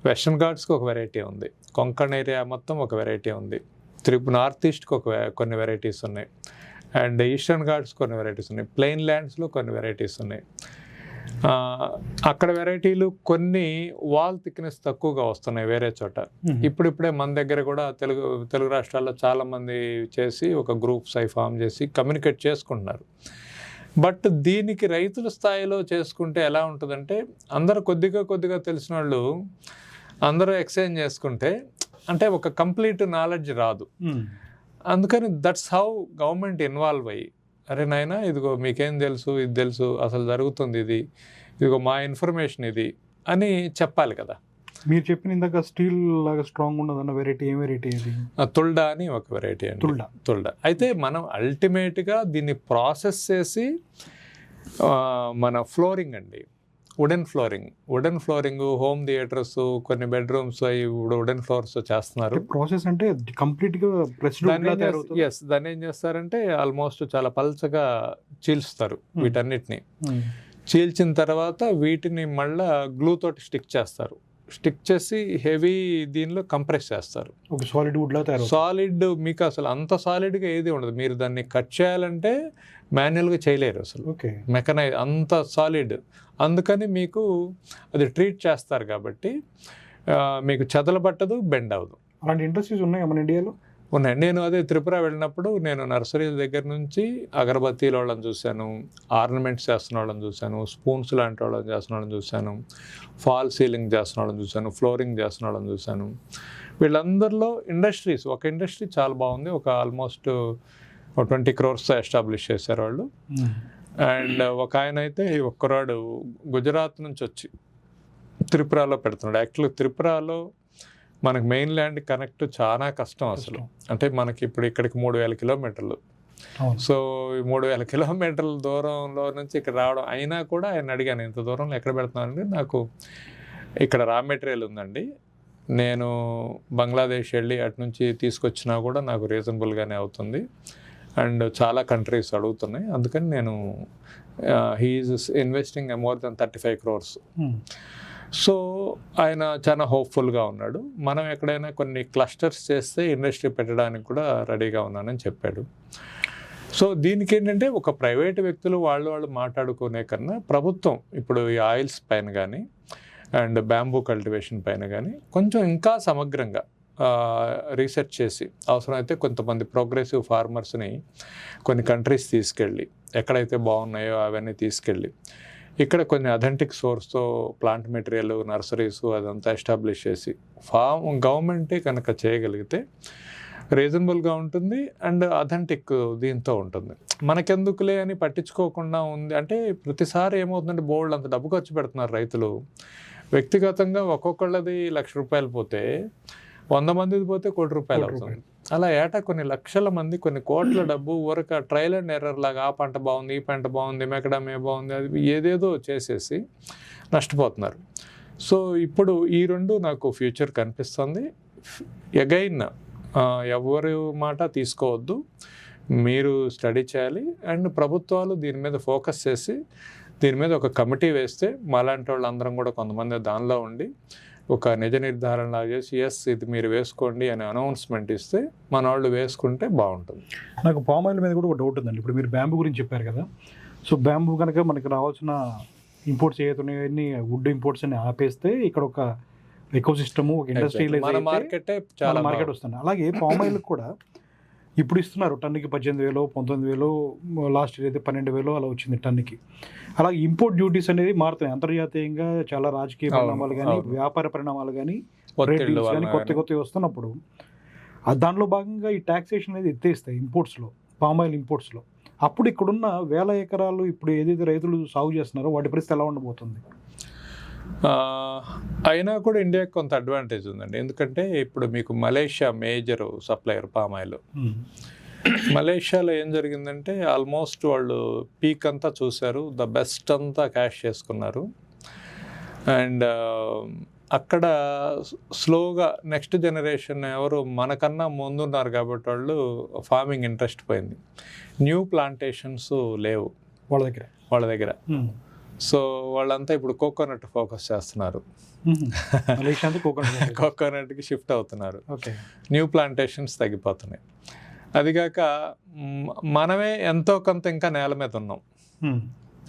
వెస్టర్న్ ఘాట్స్కి ఒక వెరైటీ ఉంది, కొంకణ్ ఏరియా మొత్తం ఒక వెరైటీ ఉంది, నార్త్ ఈస్ట్కి కొన్ని వెరైటీస్ ఉన్నాయి, అండ్ ఈస్టర్న్ ఘాట్స్ కొన్ని వెరైటీస్ ఉన్నాయి, ప్లెయిన్ ల్యాండ్స్లో కొన్ని వెరైటీస్ ఉన్నాయి. అక్కడ వెరైటీలు కొన్ని వాల్ థిక్నెస్ తక్కువగా వస్తున్నాయి వేరే చోట. ఇప్పుడిప్పుడే మన దగ్గర కూడా తెలుగు రాష్ట్రాల్లో చాలామంది చేసి ఒక గ్రూప్స్ అవి ఫామ్ చేసి కమ్యూనికేట్ చేసుకుంటున్నారు. బట్ దీనికి రైతుల స్థాయిలో చేసుకుంటే ఎలా ఉంటుందంటే అందరూ కొద్దిగా తెలిసిన వాళ్ళు అందరూ ఎక్స్చేంజ్ చేసుకుంటే అంటే ఒక కంప్లీట్ నాలెడ్జ్ రాదు. అందుకని దట్స్ హౌ గవర్నమెంట్ ఇన్వాల్వ్ అయ్యి, అరే నాయనా ఇదిగో మీకేం తెలుసు, ఇది తెలుసు, అసలు జరుగుతుంది ఇది, ఇదిగో మా ఇన్ఫర్మేషన్ ఇది అని చెప్పాలి కదా. మీరు చెప్పిన ఇందాక స్టీల్ లాగా స్ట్రాంగ్ ఉన్నదన్న వెరైటీ ఏం వెరైటీ అది? తుల్డా అని ఒక వెరైటీ అండి. తుల్డా అయితే మనం అల్టిమేట్గా దీన్ని ప్రాసెస్ చేసి మన ఫ్లోరింగ్ అండి, వుడెన్ ఫ్లోరింగ్ హోమ్ థియేటర్స్, కొన్ని బెడ్రూమ్స్ అవి వుడెన్ ఫ్లోర్స్ చేస్తున్నారు. ప్రాసెస్ అంటే కంప్లీట్గా దాన్ని ఏం చేస్తారంటే ఆల్మోస్ట్ చాలా పల్చగా చీల్స్తారు వీటన్నిటిని. చీల్చిన తర్వాత వీటిని మళ్ళా గ్లూ తోటి స్టిక్ చేస్తారు. స్టిక్ చేసి హెవీ దీనిలో కంప్రెస్ చేస్తారు. సాలిడ్ మీకు అసలు అంత సాలిడ్గా ఏది ఉండదు. మీరు దాన్ని కట్ చేయాలంటే మాన్యువల్గా చేయలేరు అసలు, మెకనైజ్ అంత సాలిడ్. అందుకని మీకు అది ట్రీట్ చేస్తారు కాబట్టి మీకు చెదలబట్టదు, బెండ్ అవ్వదు. అలాంటి ఇండస్ట్రీస్ ఉన్నాయి మన ఇండియాలో? ఉన్నాయి. నేను అదే త్రిపుర వెళ్ళినప్పుడు నేను నర్సరీల దగ్గర నుంచి అగరబత్తీల వాళ్ళని చూశాను, ఆర్నమెంట్స్ చేస్తున్న వాళ్ళని చూశాను, స్పూన్స్ లాంటి వాళ్ళని చేస్తున్న వాళ్ళని చూశాను, ఫాల్ సీలింగ్ చేస్తున్న వాళ్ళని చూశాను, ఫ్లోరింగ్ చేస్తున్న వాళ్ళని చూశాను. వీళ్ళందరిలో ఇండస్ట్రీస్, ఒక ఇండస్ట్రీ చాలా బాగుంది, ఒక ఆల్మోస్ట్ 20 crores ఎస్టాబ్లిష్ చేశారు వాళ్ళు. అండ్ ఒక ఆయన అయితే ఒక్కరాడు గుజరాత్ నుంచి వచ్చి త్రిపురలో పెడుతున్నాడు. యాక్చువల్గా త్రిపురలో మనకు మెయిన్ ల్యాండ్ కనెక్ట్ చాలా కష్టం అసలు. అంటే మనకి ఇప్పుడు ఇక్కడికి 3000 కిలోమీటర్లు. సో 3000 కిలోమీటర్ల దూరంలో నుంచి ఇక్కడ రావడం అయినా కూడా ఆయన అడిగాను, ఇంత దూరంలో ఎక్కడ పెడుతున్నానంటే నాకు ఇక్కడ రా మెటీరియల్ ఉందండి, నేను బంగ్లాదేశ్ వెళ్ళి అటు నుంచి తీసుకొచ్చినా కూడా నాకు రీజనబుల్గానే అవుతుంది, అండ్ చాలా కంట్రీస్ అడుగుతున్నాయి, అందుకని నేను he is investing more than 35 crores. So ఆయన చాలా హోప్ఫుల్గా ఉన్నాడు. మనం ఎక్కడైనా కొన్ని క్లస్టర్స్ చేస్తే ఇండస్ట్రీ పెట్టడానికి కూడా రెడీగా ఉన్నానని చెప్పాడు. సో దీనికి ఏంటంటే ఒక ప్రైవేట్ వ్యక్తులు వాళ్ళు మాట్లాడుకునే కన్నా ప్రభుత్వం ఇప్పుడు ఈ ఆయిల్స్ పైన కానీ అండ్ బ్యాంబూ కల్టివేషన్ పైన కానీ కొంచెం ఇంకా సమగ్రంగా రీసెర్చ్ చేసి అవసరమైతే కొంతమంది ప్రోగ్రెసివ్ ఫార్మర్స్ని కొన్ని కంట్రీస్ తీసుకెళ్ళి ఎక్కడైతే బాగున్నాయో అవన్నీ తీసుకెళ్ళి ఇక్కడ కొన్ని అథెంటిక్ సోర్స్తో ప్లాంట్ మెటీరియల్, నర్సరీస్ అదంతా ఎస్టాబ్లిష్ చేసి గవర్నమెంటే కనుక చేయగలిగితే రీజనబుల్గా ఉంటుంది అండ్ అథెంటిక్ దీంతో ఉంటుంది. మనకెందుకులే అని పట్టించుకోకుండా ఉంది. అంటే ప్రతిసారి ఏమవుతుందంటే బోల్డ్ అంత డబ్బు ఖర్చు పెడుతున్నారు రైతులు. వ్యక్తిగతంగా ఒక్కొక్కళ్ళది ₹1,00,000 పోతే 100 మందిది పోతే ₹1,00,00,000 అవుతుంది. అలా ఏటా కొన్ని లక్షల మంది కొన్ని కోట్ల డబ్బు ఊరక ట్రయల్ అండ్ ఎర్రర్ లాగా ఆ పంట బాగుంది, ఈ పంట బాగుంది, మెకడమే బాగుంది, అది ఏదేదో చేసేసి నష్టపోతున్నారు. సో ఇప్పుడు ఈ రెండు నాకు ఫ్యూచర్ కనిపిస్తుంది. ఎగైన్ ఎవరి మాట తీసుకోవద్దు, మీరు స్టడీ చేయాలి అండ్ ప్రభుత్వాలు దీని మీద ఫోకస్ చేసి దీని మీద ఒక కమిటీ వేస్తే మాలాంటి వాళ్ళందరం కూడా కొంతమంది దానిలో ఉండి ఒక నిజ నిర్ధారణ చేసి ఎస్ ఇది మీరు వేసుకోండి అని అనౌన్స్మెంట్ ఇస్తే మన వాళ్ళు వేసుకుంటే బాగుంటుంది. నాకు పామ్ ఆయిల్ మీద కూడా ఒక డౌట్ ఉందండి. ఇప్పుడు మీరు బ్యాంబూ గురించి చెప్పారు కదా, సో బ్యాంబూ కనుక మనకి రావాల్సిన ఇంపోర్ట్స్ ఏవైతున్నాయన్నీ వుడ్ ఇంపోర్ట్స్ అని ఆపేస్తే ఇక్కడ ఒక ఎకోసిస్టమ్, ఒక ఇండస్ట్రియలైజ్ మన మార్కెటే చాలా మార్కెట్ వస్తుంది. అలాగే పామ్ ఆయిల్ కూడా ఇప్పుడు ఇస్తున్నారు టన్నుకి 18,000, 19,000, లాస్ట్ ఇయర్ అయితే 12,000 అలా వచ్చింది టన్నుకి. అలాగే ఇంపోర్ట్ డ్యూటీస్ అనేది మారుతున్నాయి అంతర్జాతీయంగా. చాలా రాజకీయ పరిణామాలు కానీ, వ్యాపార పరిణామాలు కానీ, రేటింగ్స్ కానీ కొత్తవి వస్తున్నప్పుడు దానిలో భాగంగా ఈ ట్యాక్సేషన్ అనేది ఎత్తేస్తాయి ఇంపోర్ట్స్లో, పామ్ ఆయిల్ ఇంపోర్ట్స్లో. అప్పుడు ఇక్కడున్న వేల ఎకరాలు ఇప్పుడు ఏదైతే రైతులు సాగు చేస్తున్నారో వాటి పరిస్థితి ఎలా ఉండబోతుంది? అయినా కూడా ఇండియాకి కొంత అడ్వాంటేజ్ ఉందండి. ఎందుకంటే ఇప్పుడు మీకు Malaysia major supplier palm oil. మలేషియాలో ఏం జరిగిందంటే ఆల్మోస్ట్ వాళ్ళు పీక్ అంతా చూశారు, ద బెస్ట్ అంతా క్యాష్ చేసుకున్నారు. అండ్ అక్కడ స్లోగా నెక్స్ట్ జనరేషన్ ఎవరు మనకన్నా ముందున్నారు కాబట్టి వాళ్ళు ఫార్మింగ్ ఇంట్రెస్ట్ పోయింది. న్యూ ప్లాంటేషన్స్ లేవు వాళ్ళ దగ్గర. సో వాళ్ళంతా ఇప్పుడు కోకోనట్ ఫోకస్ చేస్తున్నారు, కోకోనట్కి షిఫ్ట్ అవుతున్నారు. న్యూ ప్లాంటేషన్స్ తగ్గిపోతున్నాయి. అదిగాక మనమే ఎంతో కొంత ఇంకా నేల మీద ఉన్నాం,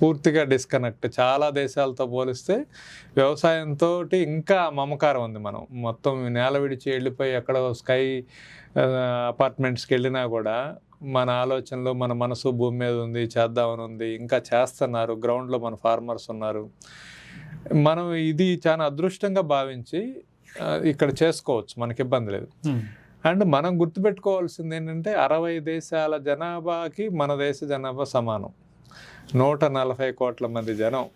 పూర్తిగా డిస్కనెక్ట్. చాలా దేశాలతో పోలిస్తే వ్యవసాయంతో ఇంకా మమకారం ఉంది. మనం మొత్తం నేల విడిచి వెళ్ళిపోయి ఎక్కడో స్కై అపార్ట్మెంట్స్కి వెళ్ళినా కూడా మన ఆలోచనలు, మన మనసు భూమి మీద ఉంది, చేద్దామని ఉంది, ఇంకా చేస్తున్నారు. గ్రౌండ్లో మన ఫార్మర్స్ ఉన్నారు. మనం ఇది చాలా అదృష్టంగా భావించి ఇక్కడ చేసుకోవచ్చు, మనకి ఇబ్బంది లేదు. అండ్ మనం గుర్తుపెట్టుకోవాల్సింది ఏంటంటే 60 దేశాల జనాభాకి మన దేశ జనాభా సమానం. 140 కోట్ల మంది జనం.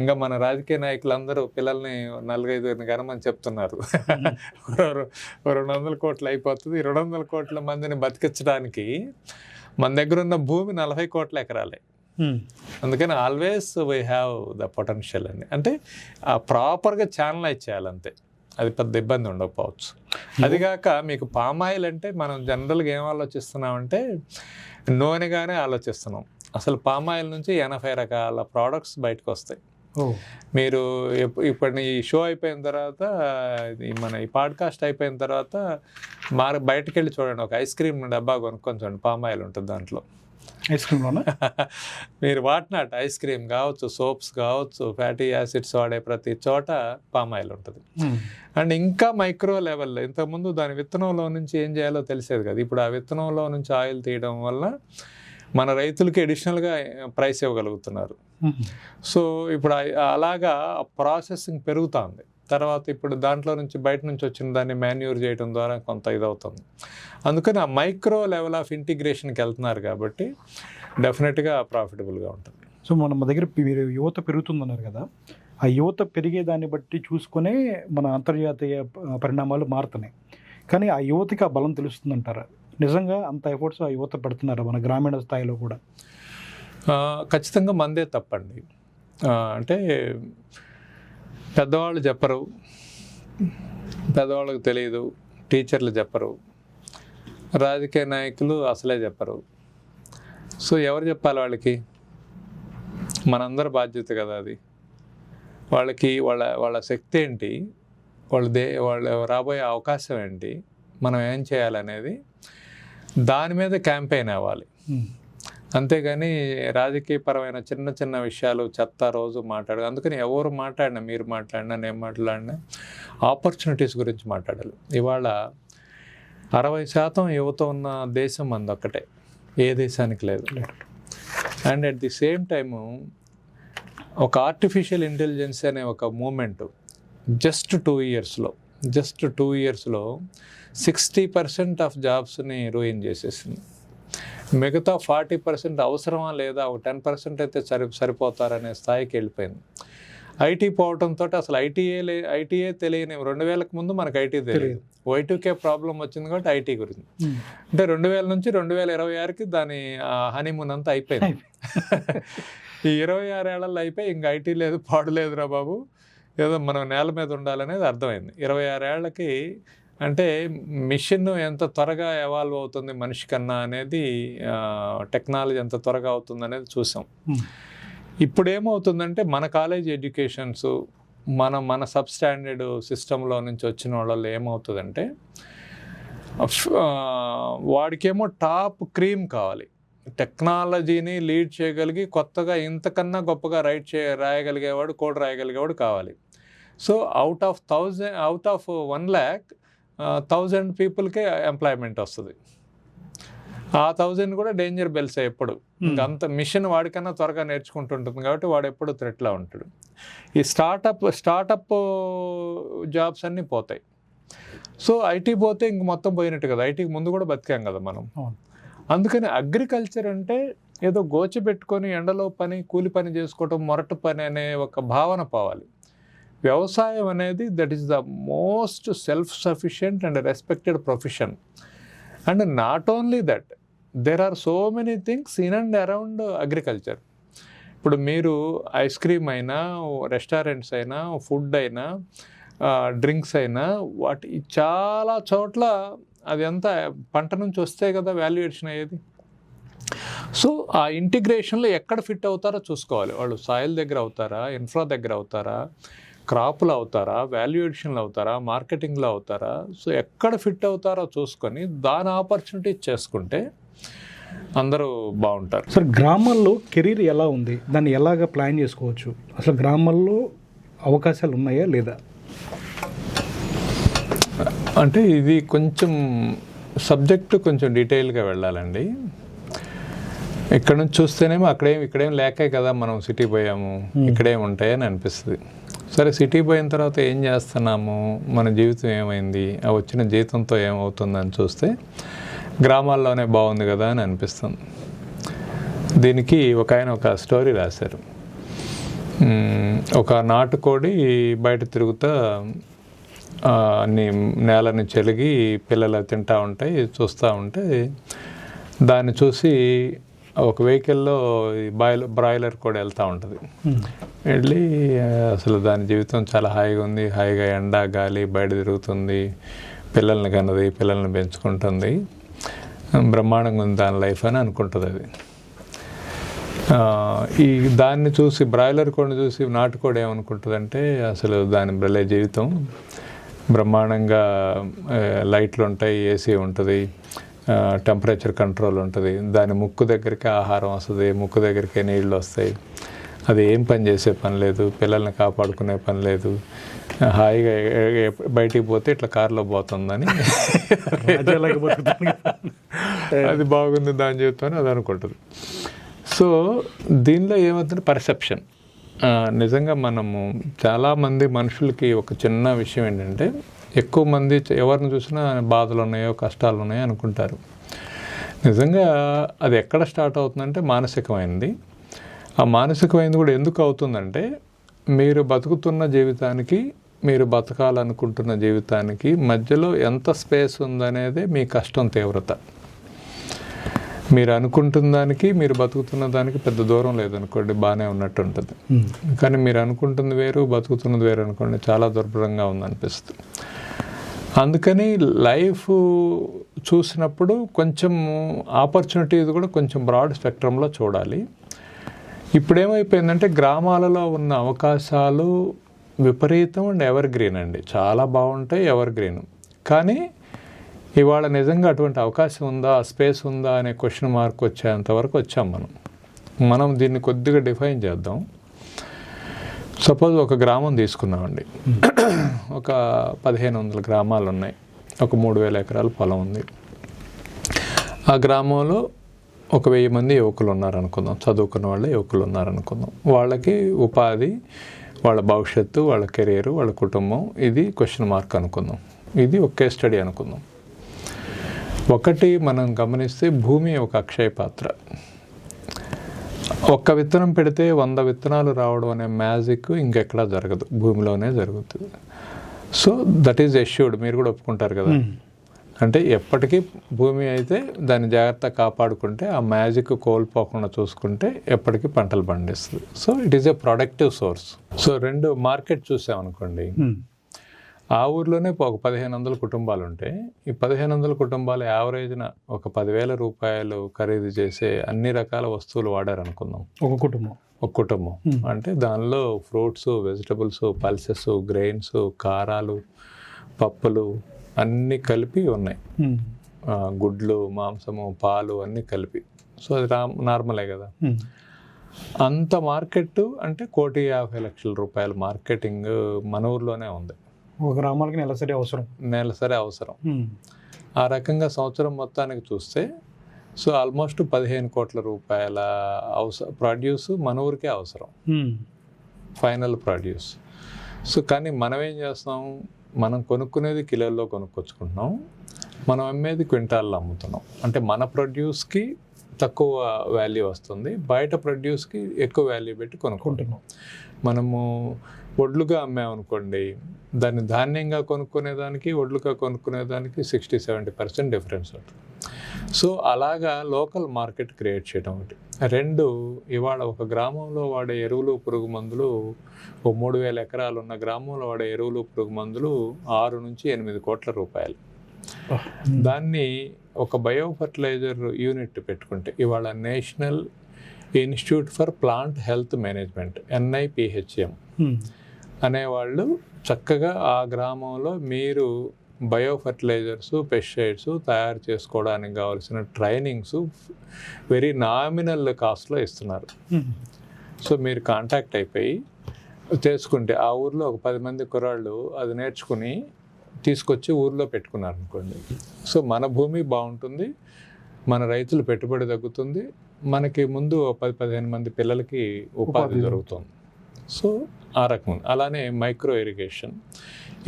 ఇంకా మన రాజకీయ నాయకులందరూ పిల్లల్ని 4-5 గనమని చెప్తున్నారు. 200 కోట్లు అయిపోతుంది. 200 కోట్ల మందిని బతికించడానికి మన దగ్గర ఉన్న భూమి 40 కోట్ల ఎకరాలే. అందుకని always we have the potential అండి. అంటే ప్రాపర్గా ఛానలైజ్ చేయాలంతే, అది పెద్ద ఇబ్బంది ఉండకపోవచ్చు. అదిగాక మీకు పామ్ ఆయిల్ అంటే మనం జనరల్గా ఏం ఆలోచిస్తున్నామంటే నూనెగానే ఆలోచిస్తున్నాం. అసలు పామ్ ఆయిల్ నుంచి 80 రకాల ప్రోడక్ట్స్ బయటకు వస్తాయి. మీరు ఇప్పుడు ఈ షో అయిపోయిన తర్వాత, మన ఈ పాడ్కాస్ట్ అయిపోయిన తర్వాత బయటకు వెళ్ళి చూడండి, ఒక ఐస్ క్రీమ్ డబ్బా కొనుక్కొని చూడండి, పామ్ ఆయిల్ ఉంటుంది దాంట్లో. ఐస్ క్రీమ్లోనే మీరు వాటినట్టు ఐస్ క్రీమ్ కావచ్చు, సోప్స్ కావచ్చు, ఫ్యాటీ యాసిడ్స్ వాడే ప్రతి చోట పామ్ ఆయిల్ ఉంటుంది. అండ్ ఇంకా మైక్రో లెవెల్లో, ఇంతకుముందు దాని విత్తనంలో నుంచి ఏం చేయాలో తెలిసేది కదా, ఇప్పుడు ఆ విత్తనంలో నుంచి ఆయిల్ తీయడం వల్ల మన రైతులకి అడిషనల్గా ప్రైస్ ఇవ్వగలుగుతున్నారు. సో ఇప్పుడు అలాగా ప్రాసెసింగ్ పెరుగుతుంది. తర్వాత ఇప్పుడు దాంట్లో నుంచి బయట నుంచి వచ్చిన దాన్ని మాన్యూర్ చేయడం ద్వారా కొంత ఇదవుతుంది. అందుకని ఆ మైక్రో లెవెల్ ఆఫ్ ఇంటిగ్రేషన్కి వెళ్తున్నారు కాబట్టి డెఫినెట్గా ప్రాఫిటబుల్గా ఉంటుంది. సో మన దగ్గర మీరు యువత పెరుగుతుందన్నారు కదా, ఆ యువత పెరిగేదాన్ని బట్టి చూసుకునే మన అంతర్జాతీయ పరిణామాలు మారుతున్నాయి. కానీ ఆ యువతకి ఆ బలం తెలుస్తుందంటారా? నిజంగా అంత ఎఫర్ట్స్ ఆ యువత పెడుతున్నారా మన గ్రామీణ స్థాయిలో కూడా? ఖచ్చితంగా మందే తప్పండి. అంటే పెద్దవాళ్ళు చెప్పరు, పెద్దవాళ్ళకి తెలియదు, టీచర్లు చెప్పరు, రాజకీయ నాయకులు అసలే చెప్పరు. సో ఎవరు చెప్పాలి వాళ్ళకి? మనందరి బాధ్యత కదా అది. వాళ్ళకి వాళ్ళ శక్తి ఏంటి, వాళ్ళ రాబోయే అవకాశం ఏంటి, మనం ఏం చేయాలనేది దాని మీద క్యాంపెయిన్ అవ్వాలి. అంతేగాని రాజకీయపరమైన చిన్న చిన్న విషయాలు చెత్త రోజు మాట్లాడాలి. అందుకని ఎవరు మాట్లాడినా, మీరు మాట్లాడినా, నేను మాట్లాడినా ఆపర్చునిటీస్ గురించి మాట్లాడాలి. ఇవాళ 60% యువత ఉన్న దేశం మనది ఒక్కటే, ఏ దేశానికి లేదు. And at the same time ఒక ఆర్టిఫిషియల్ ఇంటెలిజెన్స్ అనే ఒక మూమెంట్ జస్ట్ 2 ఇయర్స్లో 60% ఆఫ్ జాబ్స్ని రూయిన్ చేసేసింది. మిగతా 40% అవసరమా లేదా, ఒక 10% అయితే సరిపోతారనే స్థాయికి వెళ్ళిపోయింది. ఐటీ పోవడంతో అసలు ఐటీఏ తెలియని 2000కు ముందు మనకు ఐటీ తెలియదు. Y2K ప్రాబ్లం వచ్చింది కాబట్టి ఐటీ గురించి. అంటే 2000 నుంచి 2026కి దాని హనీమూన్ అంతా అయిపోయింది. ఈ 26 ఏళ్లలో అయిపోయి ఇంక ఐటీ లేదు, పాడు లేదురా బాబు, ఏదో మనం నేల మీద ఉండాలనేది అర్థమైంది. 26 ఏళ్లకి అంటే మిషన్ ఎంత త్వరగా ఎవాల్వ్ అవుతుంది మనిషి కన్నా అనేది, టెక్నాలజీ ఎంత త్వరగా అవుతుంది అనేది చూసాం. ఇప్పుడు ఏమవుతుందంటే మన కాలేజ్ ఎడ్యుకేషన్స్ మన సబ్ స్టాండర్డ్ సిస్టంలో నుంచి వచ్చిన వాళ్ళలో ఏమవుతుందంటే వాడికేమో టాప్ క్రీమ్ కావాలి, టెక్నాలజీని లీడ్ చేయగలిగి కొత్తగా ఇంతకన్నా గొప్పగా రాయగలిగేవాడు, కోడ్ రాయగలిగేవాడు కావాలి. సో అవుట్ ఆఫ్ 1,00,000 పీపుల్కే ఎంప్లాయ్మెంట్ వస్తుంది. ఆ 1,000 కూడా డేంజర్ బెల్స్ ఎప్పుడు. అంత మిషన్ వాడికన్నా త్వరగా నేర్చుకుంటుంటుంది కాబట్టి వాడు ఎప్పుడు థ్రెట్లో ఉంటాడు. ఈ స్టార్టప్ జాబ్స్ అన్నీ పోతాయి. సో ఐటీ పోతే ఇంక మొత్తం పోయినట్టు కదా. ఐటీకి ముందు కూడా బతికాం కదా మనం. అందుకని అగ్రికల్చర్ అంటే ఏదో గోచిపెట్టుకొని ఎండలో కూలి పని చేసుకోవటం, మొరటు పని అనే ఒక భావన పోవాలి. వ్యవసాయం అనేది that is the most self sufficient and respected profession. And not only that, there are so many things in and around agriculture. ఇప్పుడు మీరు ఐస్ క్రీమ్ అయినా, రెస్టారెంట్స్ అయినా, ఫుడ్ అయినా, డ్రింక్స్ అయినా, వాటి చాలా చోట్ల అది అంతా పంట నుంచి వస్తే కదా వాల్యుయేషన్ అయ్యేది. సో ఆ ఇంటిగ్రేషన్లో ఎక్కడ ఫిట్ అవుతారో చూసుకోవాలి. వాళ్ళు సాయిల్ దగ్గర అవుతారా, ఇన్ఫ్రా దగ్గర అవుతారా, క్రాప్లు అవుతారా, వాల్యుయేషన్లు అవుతారా, మార్కెటింగ్లో అవుతారా. సో ఎక్కడ ఫిట్ అవుతారో చూసుకొని దాని ఆపర్చునిటీ చేసుకుంటే అందరూ బాగుంటారు. సార్, గ్రామాల్లో కెరీర్ ఎలా ఉంది, దాన్ని ఎలాగ ప్లాన్ చేసుకోవచ్చు? అసలు గ్రామాల్లో అవకాశాలు ఉన్నాయా లేదా? అంటే ఇది కొంచెం సబ్జెక్టు కొంచెం డీటెయిల్గా వెళ్ళాలండి. ఇక్కడ నుంచి చూస్తేనేమో ఇక్కడేం లేకే కదా మనం సిటీ పోయాము, ఇక్కడేం ఉంటాయని అనిపిస్తుంది. సరే, సిటీ పోయిన తర్వాత ఏం చేస్తున్నాము, మన జీవితం ఏమైంది, ఆ వచ్చిన జీతంతో ఏమవుతుందని చూస్తే గ్రామాల్లోనే బాగుంది కదా అని అనిపిస్తుంది. దీనికి ఆయన ఒక స్టోరీ రాశారు. ఒక నాటుకోడి బయట తిరుగుతా అన్ని నేలని చెలిగి పిల్లలు తింటూ ఉంటాయి, చూస్తూ ఉంటే దాన్ని చూసి ఒక వెహికల్లో బ్రాయిలర్ కూడా వెళ్తూ ఉంటుంది. వెళ్ళి అసలు దాని జీవితం చాలా హాయిగా ఉంది, హాయిగా ఎండ గాలి బయట తిరుగుతుంది, పిల్లల్ని కన్నది, పిల్లల్ని పెంచుకుంటుంది, బ్రహ్మాండంగా ఉంది దాని లైఫ్ అని అనుకుంటుంది. అది దాన్ని చూసి బ్రాయిలర్ కోడిని చూసి నాటుకోడి ఏమనుకుంటుందంటే అసలు దాని భలే జీవితం, బ్రహ్మాండంగా లైట్లు ఉంటాయి, ఏసీ ఉంటుంది, టెంపరేచర్ కంట్రోల్ ఉంటుంది, దాని ముక్కు దగ్గరికి ఆహారం వస్తుంది, ముక్కు దగ్గరికి నీళ్ళు వస్తాయి, అది ఏం పని చేసే పని లేదు, పిల్లల్ని కాపాడుకునే పని లేదు, హాయిగా బయటికి పోతే ఇట్లా కారులో పోతుందని అది బాగుంది దాని జీవితం అది అనుకుంటుంది. సో దీనిలో ఏమవుతుంది, పర్సెప్షన్. నిజంగా మనము చాలామంది మనుషులకి ఒక చిన్న విషయం ఏంటంటే, ఎక్కువ మంది ఎవరిని చూసినా బాధలు ఉన్నాయో కష్టాలు ఉన్నాయో అనుకుంటారు. నిజంగా అది ఎక్కడ స్టార్ట్ అవుతుందంటే మానసికమైనది. ఆ మానసికమైనది కూడా ఎందుకు అవుతుందంటే, మీరు బతుకుతున్న జీవితానికి, మీరు బతకాలనుకుంటున్న జీవితానికి మధ్యలో ఎంత స్పేస్ ఉందనేదే మీ కష్టం తీవ్రత. మీరు అనుకుంటున్న దానికి మీరు బతుకుతున్న దానికి పెద్ద దూరం లేదనుకోండి, బాగానే ఉన్నట్టు ఉంటుంది. కానీ మీరు అనుకుంటుంది వేరు, బతుకుతున్నది వేరు అనుకోండి, చాలా దుర్భరంగా ఉందనిపిస్తుంది. అందుకని లైఫ్ చూసినప్పుడు కొంచెం ఆపర్చునిటీస్ కూడా కొంచెం బ్రాడ్ స్పెక్ట్రంలో చూడాలి. ఇప్పుడు ఏమైపోయిందంటే గ్రామాలలో ఉన్న అవకాశాలు విపరీతం అండ్ ఎవర్ గ్రీన్ అండి, చాలా బాగుంటాయి, ఎవర్ గ్రీన్. కానీ ఇవాళ నిజంగా అటువంటి అవకాశం ఉందా, స్పేస్ ఉందా అనే క్వశ్చన్ మార్క్ వచ్చేంతవరకు వచ్చాం మనం దీన్ని కొద్దిగా డిఫైన్ చేద్దాం. సపోజ్ ఒక గ్రామం తీసుకున్నామండి, ఒక 1,500 గ్రామాలు ఉన్నాయి, ఒక 3,000 ఎకరాల పొలం ఉంది. ఆ గ్రామంలో ఒక 1,000 మంది యువకులు ఉన్నారనుకుందాం, చదువుకున్న వాళ్ళే యువకులు ఉన్నారనుకుందాం. వాళ్ళకి ఉపాధి, వాళ్ళ భవిష్యత్తు, వాళ్ళ కెరీరు, వాళ్ళ కుటుంబం, ఇది క్వశ్చన్ మార్క్ అనుకుందాం. ఇది ఒక కేస్ స్టడీ అనుకుందాం. ఒకటి మనం గమనిస్తే, భూమి ఒక అక్షయ పాత్ర. ఒక్క విత్తనం పెడితే 100 విత్తనాలు రావడం అనే మ్యాజిక్ ఇంకెక్కడా జరగదు, భూమిలోనే జరుగుతుంది. సో దట్ ఈజ్ ఎష్యూర్డ్, మీరు కూడా ఒప్పుకుంటారు కదా. అంటే ఎప్పటికీ భూమి అయితే దాన్ని జాగ్రత్తగా కాపాడుకుంటే, ఆ మ్యాజిక్ కోల్పోకుండా చూసుకుంటే ఎప్పటికీ పంటలు పండిస్తుంది. So it is a productive source. So 2 market చూసామనుకోండి, ఆ ఊర్లోనే ఒక 1500 కుటుంబాలు ఉంటే ఈ 1500 కుటుంబాలు యావరేజ్న ఒక 10,000 రూపాయలు ఖరీదు చేసే అన్ని రకాల వస్తువులు వాడారనుకుందాం. ఒక కుటుంబం అంటే దానిలో ఫ్రూట్స్, వెజిటబుల్స్, పల్సెస్, గ్రెయిన్స్, కారాలు, పప్పులు అన్నీ కలిపి ఉన్నాయి. గుడ్లు, మాంసము, పాలు అన్నీ కలిపి. సో అది నార్మలే కదా. అంత మార్కెట్ అంటే 1,50,00,000 రూపాయల మార్కెటింగ్ మన ఊర్లోనే ఉంది. ఒక గ్రామాలకి నెలసరి అవసరం. ఆ రకంగా సంవత్సరం మొత్తానికి చూస్తే సో ఆల్మోస్ట్ 15 కోట్ల రూపాయల ప్రొడ్యూస్ మన ఊరికే అవసరం, ఫైనల్ ప్రొడ్యూస్. సో కానీ మనం ఏం చేస్తాం, మనం కొనుక్కునేది కిలోల్లో కొనుక్కొచ్చుకుంటున్నాం, మనం అమ్మేది క్వింటాల్లో అమ్ముతున్నాం. అంటే మన ప్రొడ్యూస్కి తక్కువ వాల్యూ వస్తుంది, బయట ప్రొడ్యూస్కి ఎక్కువ వాల్యూ పెట్టి కొనుక్కుంటున్నాం. మనము వడ్లుగా అమ్మామనుకోండి, దాన్ని ధాన్యంగా కొనుక్కునేదానికి వడ్లుగా కొనుక్కునేదానికి 60-70% డిఫరెన్స్ ఉంటుంది. సో అలాగా లోకల్ మార్కెట్ క్రియేట్ చేయడం ఒకటి. 2, ఇవాళ ఒక గ్రామంలో వాడే ఎరువులు, పురుగు మందులు, ఓ 3,000 ఎకరాలు ఉన్న గ్రామంలో వాడే ఎరువులు, పురుగు మందులు 6-8 కోట్ల రూపాయలు. దాన్ని ఒక బయో ఫర్టిలైజర్ యూనిట్ పెట్టుకుంటే ఇవాళ national institute for plant health management NIPHM అనేవాళ్ళు చక్కగా ఆ గ్రామంలో మీరు బయో ఫర్టిలైజర్స్, పెస్టిసైడ్స్ తయారు చేసుకోవడానికి కావాల్సిన ట్రైనింగ్స్ వెరీ నామినల్ కాస్ట్లో ఇస్తున్నారు. సో మీరు కాంటాక్ట్ అయిపోయి చేసుకుంటే ఆ ఊర్లో ఒక 10 మంది కుర్రాళ్ళు అది నేర్చుకుని తీసుకొచ్చి ఊర్లో పెట్టుకున్నారు అనుకోండి. సో మన భూమి బాగుంటుంది, మన రైతులు పెట్టుబడి తగ్గుతుంది, మనకి ముందు 10-15 మంది పిల్లలకి ఉపాధి జరుగుతుంది. సో ఆ రకం. అలానే micro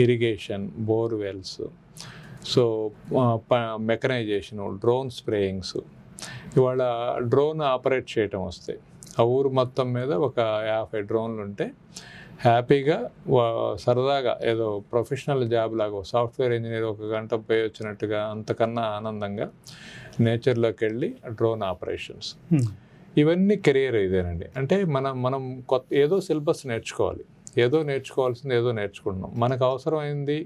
irrigation, borewells, so mechanisation, drone sprayings. ఇవాళ డ్రోన్ ఆపరేట్ చేయటం వస్తాయి. ఆ ఊరు మొత్తం మీద ఒక 50 డ్రోన్లు ఉంటే హ్యాపీగా సరదాగా ఏదో ప్రొఫెషనల్ జాబ్ లాగా సాఫ్ట్వేర్ ఇంజనీర్ 1 గంట పోయి వచ్చినట్టుగా అంతకన్నా ఆనందంగా నేచర్లోకి వెళ్ళి డ్రోన్ ఆపరేషన్స్. ఇవన్నీ కెరియర్ ఇదేనండి. అంటే మనం కొత్త ఏదో సిలబస్ నేర్చుకోవాలి, ఏదో నేర్చుకోవాల్సింది ఏదో నేర్చుకుంటున్నాం. మనకు అవసరమైంది,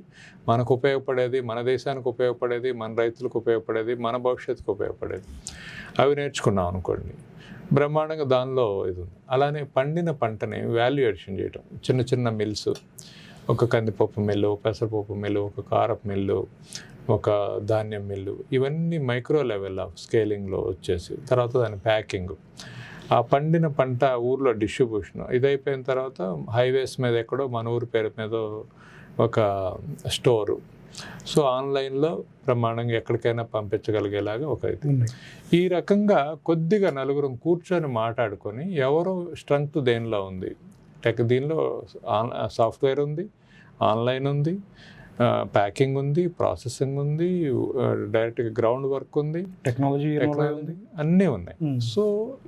మనకు ఉపయోగపడేది, మన దేశానికి ఉపయోగపడేది, మన రైతులకు ఉపయోగపడేది, మన భవిష్యత్తుకు ఉపయోగపడేది అవి నేర్చుకున్నాం అనుకోండి, బ్రహ్మాండంగా దానిలో ఇది ఉంది. అలానే పండిన పంటని వాల్యూ అడిషన్ చేయటం. చిన్న చిన్న మిల్స్, ఒక కందిపప్పు మిల్లు, పెసరపప్పు మిల్లు, ఒక కారపు మిల్లు, ఒక ధాన్యం మిల్లు, ఇవన్నీ మైక్రో లెవెల్ ఆఫ్ స్కేలింగ్లో వచ్చేసి తర్వాత దాని ప్యాకింగ్, ఆ పండిన పంట ఊర్లో డిస్ట్రిబ్యూషన్. ఇది అయిపోయిన తర్వాత హైవేస్ మీద ఎక్కడో మన ఊరి పేరు మీద ఒక స్టోరు. సో ఆన్లైన్లో బ్రహ్మాండంగా ఎక్కడికైనా పంపించగలిగేలాగా ఒక ఇది. ఈ రకంగా కొద్దిగా నలుగురం కూర్చొని మాట్లాడుకొని ఎవరో స్ట్రెంగ్త్ దేనిలో ఉంది, దీనిలో సాఫ్ట్వేర్ ఉంది, ఆన్లైన్ ఉంది, ప్యాకింగ్ ఉంది, ప్రాసెసింగ్ ఉంది, డైరెక్ట్గా గ్రౌండ్ వర్క్ ఉంది, టెక్నాలజీ ఉంది, అన్నీ ఉన్నాయి. సో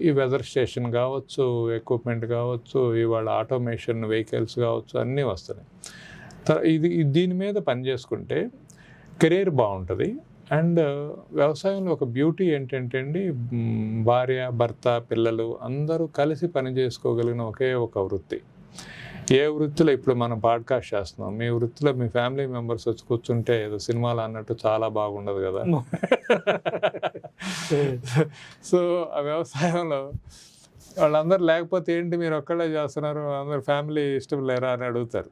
ఈ వెదర్ స్టేషన్ కావచ్చు, ఎక్విప్మెంట్ కావచ్చు, ఇవాళ ఆటోమేషన్ వెహికల్స్ కావచ్చు, అన్నీ వస్తున్నాయి. దీని మీద పని చేసుకుంటే కెరీర్ బాగుంటుంది. అండ్ వ్యవసాయంలో ఒక బ్యూటీ ఏంటంటే అండి, భార్య, భర్త, పిల్లలు అందరూ కలిసి పని చేసుకోగలిగిన ఒకే ఒక వృత్తి. ఏ వృత్తిలో ఇప్పుడు మనం పాడ్కాస్ట్ చేస్తున్నాం, మీ వృత్తిలో మీ ఫ్యామిలీ మెంబర్స్ వచ్చి కూర్చుంటే ఏదో సినిమాలు అన్నట్టు చాలా బాగుండదు కదా. సో ఆ వ్యవసాయంలో వాళ్ళందరూ లేకపోతే ఏంటి మీరు ఒక్కళ్ళే చేస్తున్నారు, అందరు ఫ్యామిలీ ఇష్టం లేరా అని అడుగుతారు,